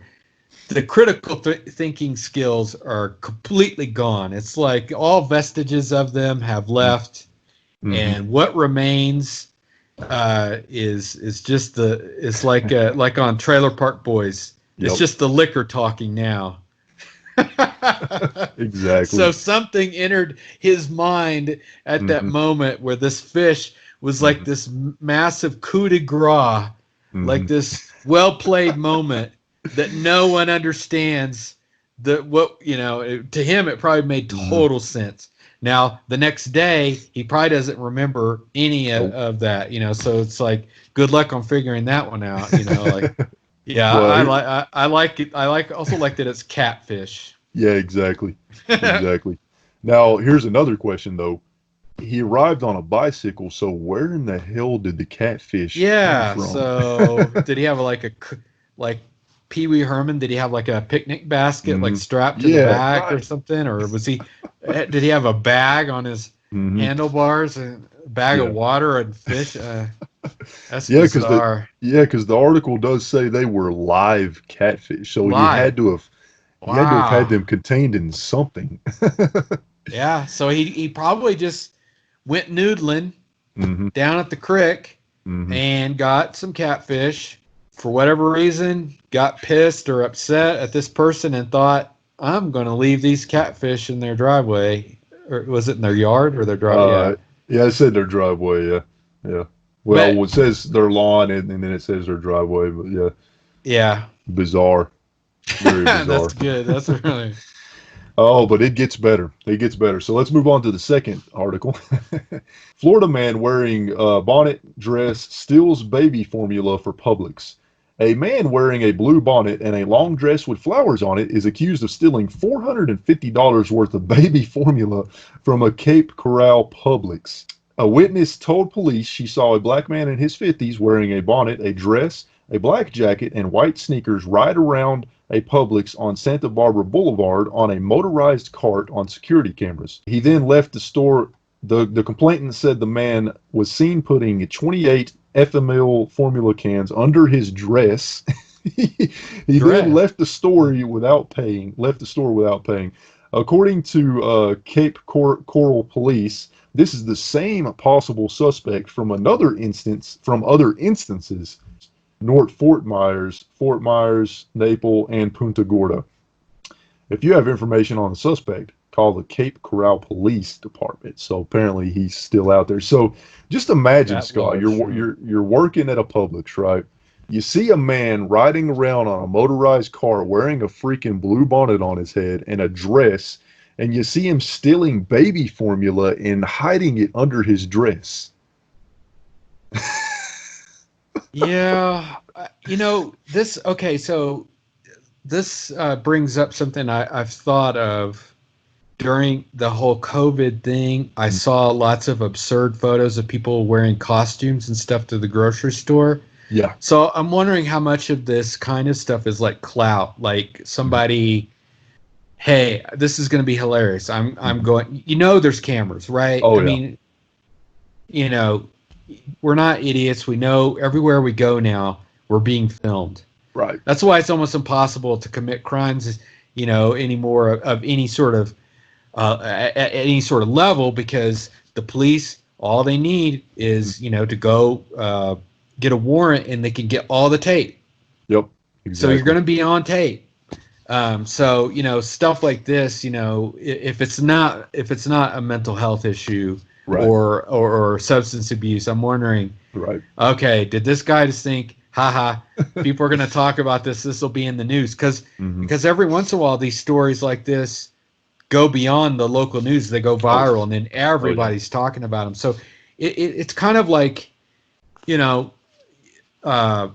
C: the critical thinking skills are completely gone. It's like all vestiges of them have left, and what remains is just it's like on Trailer Park Boys. It's just the liquor talking now.
B: Exactly.
C: So something entered his mind at that moment where this fish was like this massive coup de grace, like this well-played moment that no one understands. To him it probably made total sense. Now the next day he probably doesn't remember any of that, you know. So it's like good luck on figuring that one out, you know. Like, yeah, well, I like it. I also like that it's catfish.
B: Yeah, exactly. Exactly. Now here's another question though. He arrived on a bicycle, so where in the hell did the catfish come from?
C: So did he have like Pee Wee Herman? Did he have like a picnic basket like strapped to the back or something, or did he have a bag on his handlebars, and a bag of water and fish? That's bizarre.
B: Because the article does say they were live catfish, so you had to have had them contained in something.
C: Yeah, so he probably just went noodling down at the creek and got some catfish. For whatever reason, got pissed or upset at this person and thought, I'm going to leave these catfish in their driveway. Or was it in their yard or their driveway?
B: Yeah, it said their driveway, yeah. Well, it says their lawn and then it says their driveway, but yeah.
C: Yeah.
B: Bizarre. Very bizarre.
C: That's good. That's really...
B: Oh, but it gets better. It gets better. So let's move on to the second article. Florida man wearing bonnet dress steals baby formula for Publix. A man wearing a blue bonnet and a long dress with flowers on it is accused of stealing $450 worth of baby formula from a Cape Coral Publix. A witness told police she saw a black man in his 50s wearing a bonnet, a dress, a black jacket, and white sneakers ride around a Publix on Santa Barbara Boulevard on a motorized cart on security cameras. He then left the store. The complainant said the man was seen putting 28 FML formula cans under his dress. he then left the store without paying. According to Cape Coral Police, this is the same possible suspect from other instances. Fort Myers, Naples, and Punta Gorda. If you have information on the suspect, call the Cape Coral Police Department. So apparently he's still out there. So just imagine, Scott, you're working at a Publix, right? You see a man riding around on a motorized car wearing a freaking blue bonnet on his head and a dress, and you see him stealing baby formula and hiding it under his dress.
C: Yeah, this. Okay, so this brings up something I've thought of during the whole COVID thing. I saw lots of absurd photos of people wearing costumes and stuff to the grocery store.
B: Yeah.
C: So I'm wondering how much of this kind of stuff is like clout, like somebody, hey, this is going to be hilarious. I'm going. There's cameras, right?
B: Oh,
C: I mean, we're not idiots. We know everywhere we go now, we're being filmed.
B: Right.
C: That's why it's almost impossible to commit crimes, anymore of any sort of at any sort of level, because the police, all they need is, to go get a warrant and they can get all the tape.
B: Yep. Exactly.
C: So you're going to be on tape. So, stuff like this, if it's not a mental health issue, right, or substance abuse, I'm wondering,
B: right,
C: okay, did this guy just think, haha, people are going to talk about this will be in the news? Because every once in a while these stories like this go beyond the local news, they go viral, and then everybody's talking about them. So it's kind of like, how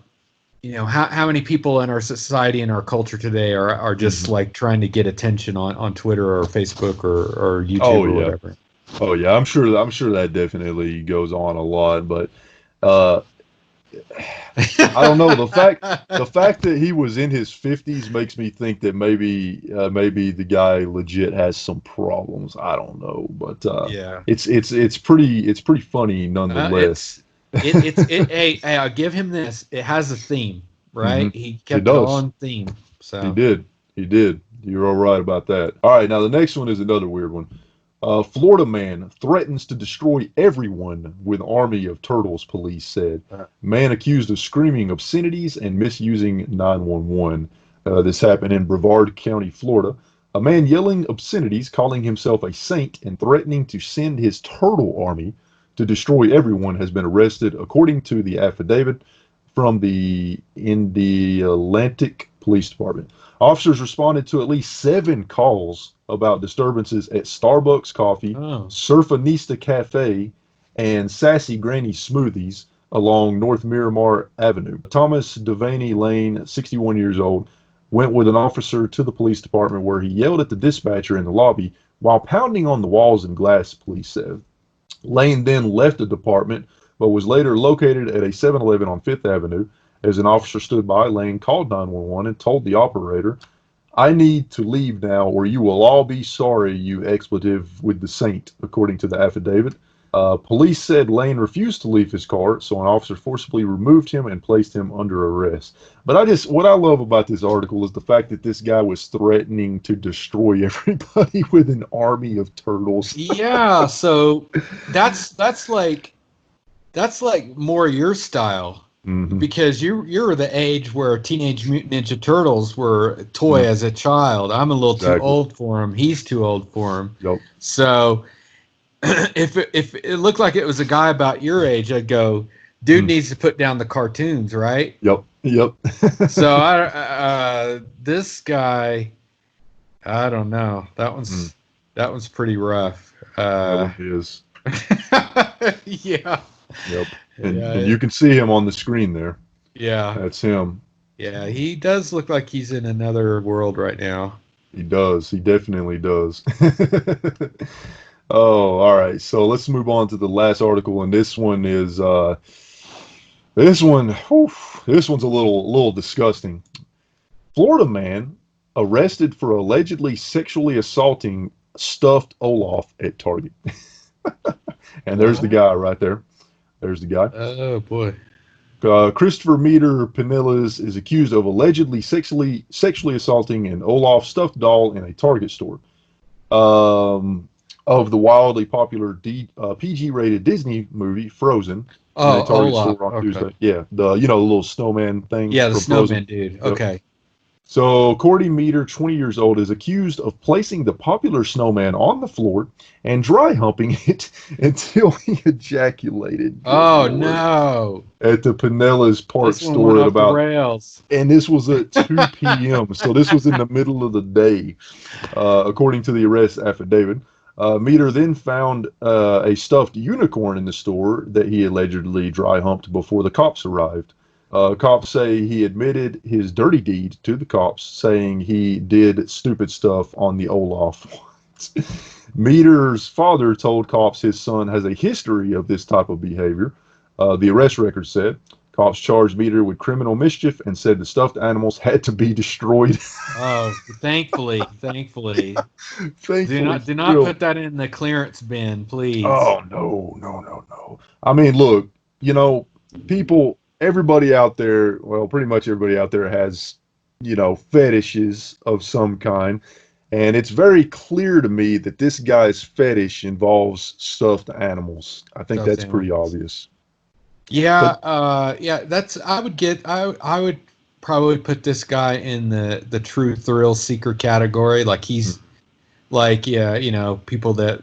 C: many people in our society and our culture today are just like trying to get attention on Twitter or Facebook or YouTube or whatever.
B: Oh yeah, I'm sure that definitely goes on a lot, but I don't know. The fact that he was in his 50s makes me think that maybe the guy legit has some problems. I don't know, but it's pretty funny nonetheless.
C: Hey, I'll give him this. It has a theme, right? Mm-hmm. He kept it on theme. So
B: he did. You're all right about that. All right, now the next one is another weird one. Florida man threatens to destroy everyone with army of turtles, police said. Man accused of screaming obscenities and misusing 911. This happened in Brevard County, Florida. A man yelling obscenities, calling himself a saint, and threatening to send his turtle army to destroy everyone has been arrested, according to the affidavit from the Atlantic Police Department. Officers responded to at least 7 calls about disturbances at Starbucks Coffee, Surfanista Cafe, and Sassy Granny Smoothies along North Miramar Avenue. Thomas Devaney Lane, 61 years old, went with an officer to the police department where he yelled at the dispatcher in the lobby while pounding on the walls and glass, police said. Lane then left the department, but was later located at a 7-Eleven on 5th Avenue. As an officer stood by, Lane called 911 and told the operator, "I need to leave now or you will all be sorry, you expletive with the saint," according to the affidavit. Police said Lane refused to leave his car, so an officer forcibly removed him and placed him under arrest. But what I love about this article is the fact that this guy was threatening to destroy everybody with an army of turtles.
C: Yeah, so that's like more your style. Mm-hmm. Because you're the age where Teenage Mutant Ninja Turtles were a toy as a child. I'm a little too old for him. He's too old for him.
B: Yep.
C: So if it looked like it was a guy about your age, I'd go, dude needs to put down the cartoons, right?
B: Yep.
C: So this guy, I don't know. That one's pretty rough.
B: That one is.
C: Yeah.
B: Yep. And you can see him on the screen there.
C: Yeah.
B: That's him.
C: Yeah, he does look like he's in another world right now.
B: He does. He definitely does. Oh, all right. So let's move on to the last article, and this one is this one. Whew, this one's a little disgusting. Florida man arrested for allegedly sexually assaulting stuffed Olaf at Target. And there's the guy right there. There's the guy.
C: Oh boy.
B: Christopher Meter Pinillas is accused of allegedly sexually assaulting an Olaf stuffed doll in a Target store. Of the wildly popular PG-rated Disney movie Frozen.
C: Oh,
B: Target
C: Olaf.
B: store on
C: Okay.
B: Tuesday. Yeah, the little snowman thing.
C: Yeah, the
B: from
C: snowman
B: Frozen.
C: dude.
B: Yep.
C: Okay.
B: So Cordy Meter, 20 years old, is accused of placing the popular snowman on the floor and dry humping it until he ejaculated.
C: Oh
B: Good Lord.
C: no!
B: At the Pinellas Park
C: This one
B: store
C: went
B: at
C: off the
B: about,
C: rails.
B: and this was at 2 p.m. So this was in the middle of the day, according to the arrest affidavit. Meter then found a stuffed unicorn in the store that he allegedly dry humped before the cops arrived. Cops say he admitted his dirty deed to the cops, saying he did stupid stuff on the Olaf. Meter's father told cops his son has a history of this type of behavior. The arrest record said cops charged Meter with criminal mischief and said the stuffed animals had to be destroyed.
C: Oh, thankfully.
B: Thankfully,
C: Do not
B: still.
C: put that in the clearance bin, please.
B: Oh, no. I mean, look, people, everybody out there, well, pretty much everybody out there has, fetishes of some kind. And it's very clear to me that this guy's fetish involves stuffed animals. I think
C: Stuffed
B: that's pretty
C: animals.
B: obvious.
C: Yeah, yeah. I would probably put this guy in the true thrill seeker category. Like he's like people that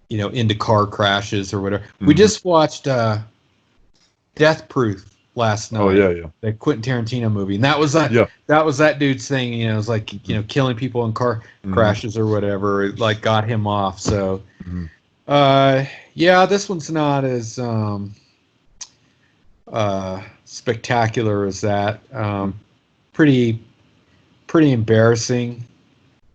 C: into car crashes or whatever. We just watched Death Proof last night.
B: Oh, yeah.
C: The Quentin Tarantino movie, and that was that dude's thing. It was like killing people in car crashes or whatever. It, like got him off. So, yeah, this one's not as spectacular as that. Pretty embarrassing.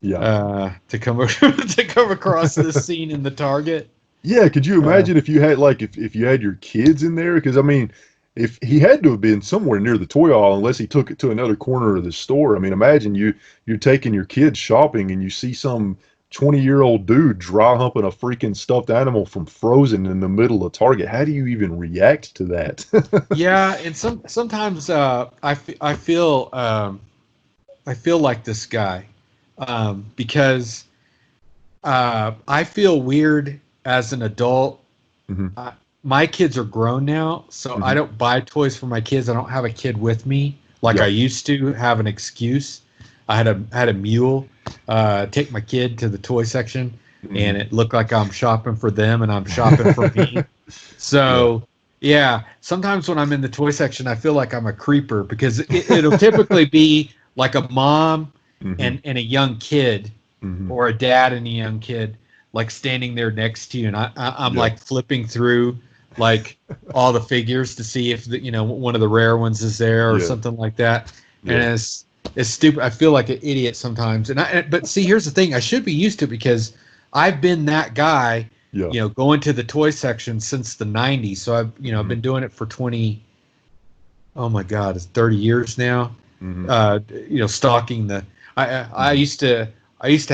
B: Yeah.
C: To come across this scene in the Target.
B: Yeah, could you imagine if you had if you had your kids in there? Because I mean, if he had to have been somewhere near the toy aisle, unless he took it to another corner of the store. I mean, imagine you're taking your kids shopping and you see some 20-year-old dude dry humping a freaking stuffed animal from Frozen in the middle of Target. How do you even react to that?
C: Yeah, and sometimes I feel like this guy because I feel weird as an adult. My kids are grown now, so I don't buy toys for my kids. I don't have a kid with me like I used to have an excuse. I had a mule take my kid to the toy section, and it looked like I'm shopping for them and I'm shopping for me. So yeah, sometimes when I'm in the toy section, I feel like I'm a creeper because it'll typically be like a mom and a young kid, or a dad and a young kid, like standing there next to you, and I'm like flipping through like all the figures to see if one of the rare ones is there or something like that. And it's stupid. I feel like an idiot sometimes. But see, here's the thing. I should be used to it because I've been that guy, going to the toy section since the 90s. So I've been doing it for 20, oh my God, it's 30 years now. Stalking the, I used to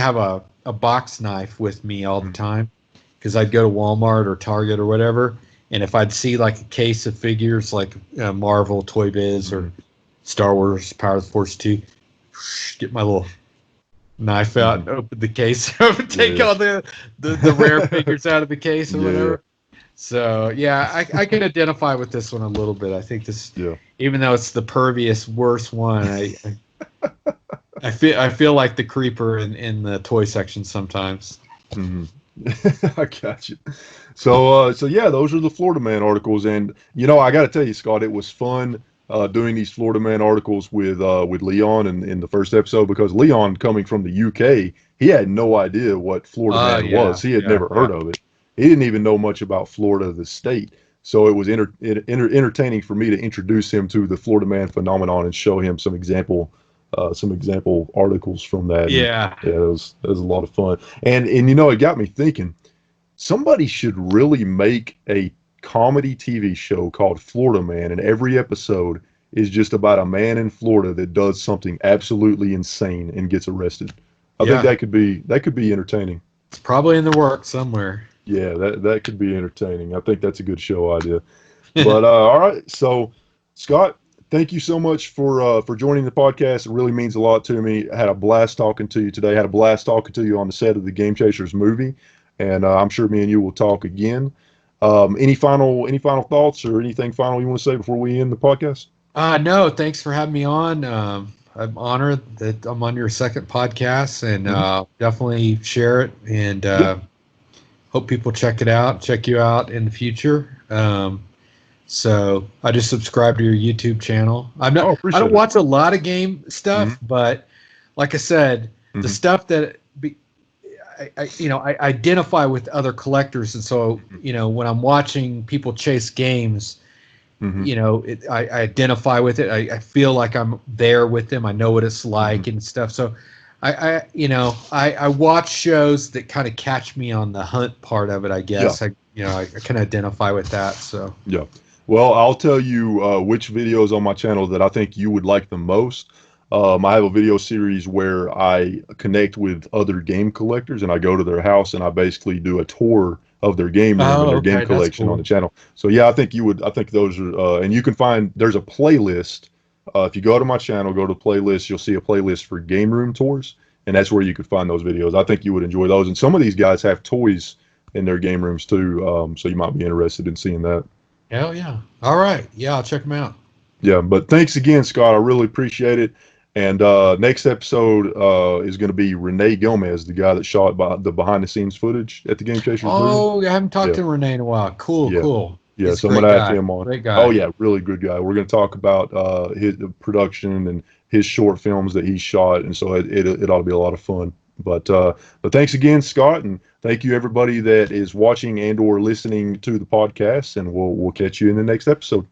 C: have a box knife with me all the time because I'd go to Walmart or Target or whatever. And if I'd see like a case of figures like Marvel, Toy Biz, or Star Wars, Power of the Force 2, get my little knife out and open the case up and take all the rare figures out of the case or whatever. So yeah, I can identify with this one a little bit. I think this, even though it's the pervious worst one, I feel like the creeper in the toy section sometimes.
B: I got you. So yeah, those are the Florida Man articles, and I got to tell you, Scott, it was fun doing these Florida Man articles with Leon in the first episode, because Leon, coming from the UK, he had no idea what Florida Man was. He had never heard of it. He didn't even know much about Florida, the state. So it was entertaining for me to introduce him to the Florida Man phenomenon and show him some example articles from that.
C: Yeah.
B: And, yeah, it was a lot of fun. And it got me thinking, somebody should really make a comedy TV show called Florida Man, and every episode is just about a man in Florida that does something absolutely insane and gets arrested. I think that could be entertaining.
C: It's probably in the works somewhere.
B: Yeah, that could be entertaining. I think that's a good show idea. But all right, so Scott, thank you so much for joining the podcast. It really means a lot to me. I had a blast talking to you today. I had a blast talking to you on the set of the Game Chasers movie, and I'm sure me and you will talk again. Any final thoughts or anything final you want to say before we end the podcast?
C: No, thanks for having me on. I'm honored that I'm on your second podcast, and definitely share it, and hope people check you out in the future. So I just subscribe to your YouTube channel. I don't watch a lot of game stuff, but like I said, the stuff that I identify with other collectors, and so when I'm watching people chase games, I identify with it. I feel like I'm there with them. I know what it's like and stuff. So I watch shows that kind of catch me on the hunt part of it, I guess.
B: Yeah.
C: I can identify with that. So
B: yeah. Well, I'll tell you which videos on my channel that I think you would like the most. I have a video series where I connect with other game collectors, and I go to their house and I basically do a tour of their game room and their game collection on the channel. So yeah, I think those are, and you can find, there's a playlist. If you go to my channel, go to playlist, you'll see a playlist for game room tours, and that's where you can find those videos. I think you would enjoy those. And some of these guys have toys in their game rooms too, so you might be interested in seeing that.
C: Hell yeah. All right. Yeah, I'll check them out.
B: Yeah, but thanks again, Scott. I really appreciate it. And next episode is going to be Renee Gomez, the guy that shot the behind-the-scenes footage at the Game Chasers movie.
C: Oh, I haven't talked to Renee in a while. Cool.
B: Yeah,
C: He's
B: so I'm going to have him on.
C: Great guy.
B: Oh, yeah, really good guy. We're going to talk about his production and his short films that he shot, and so it ought to be a lot of fun. But thanks again, Scott, and thank you everybody that is watching and or listening to the podcast, and we'll catch you in the next episode.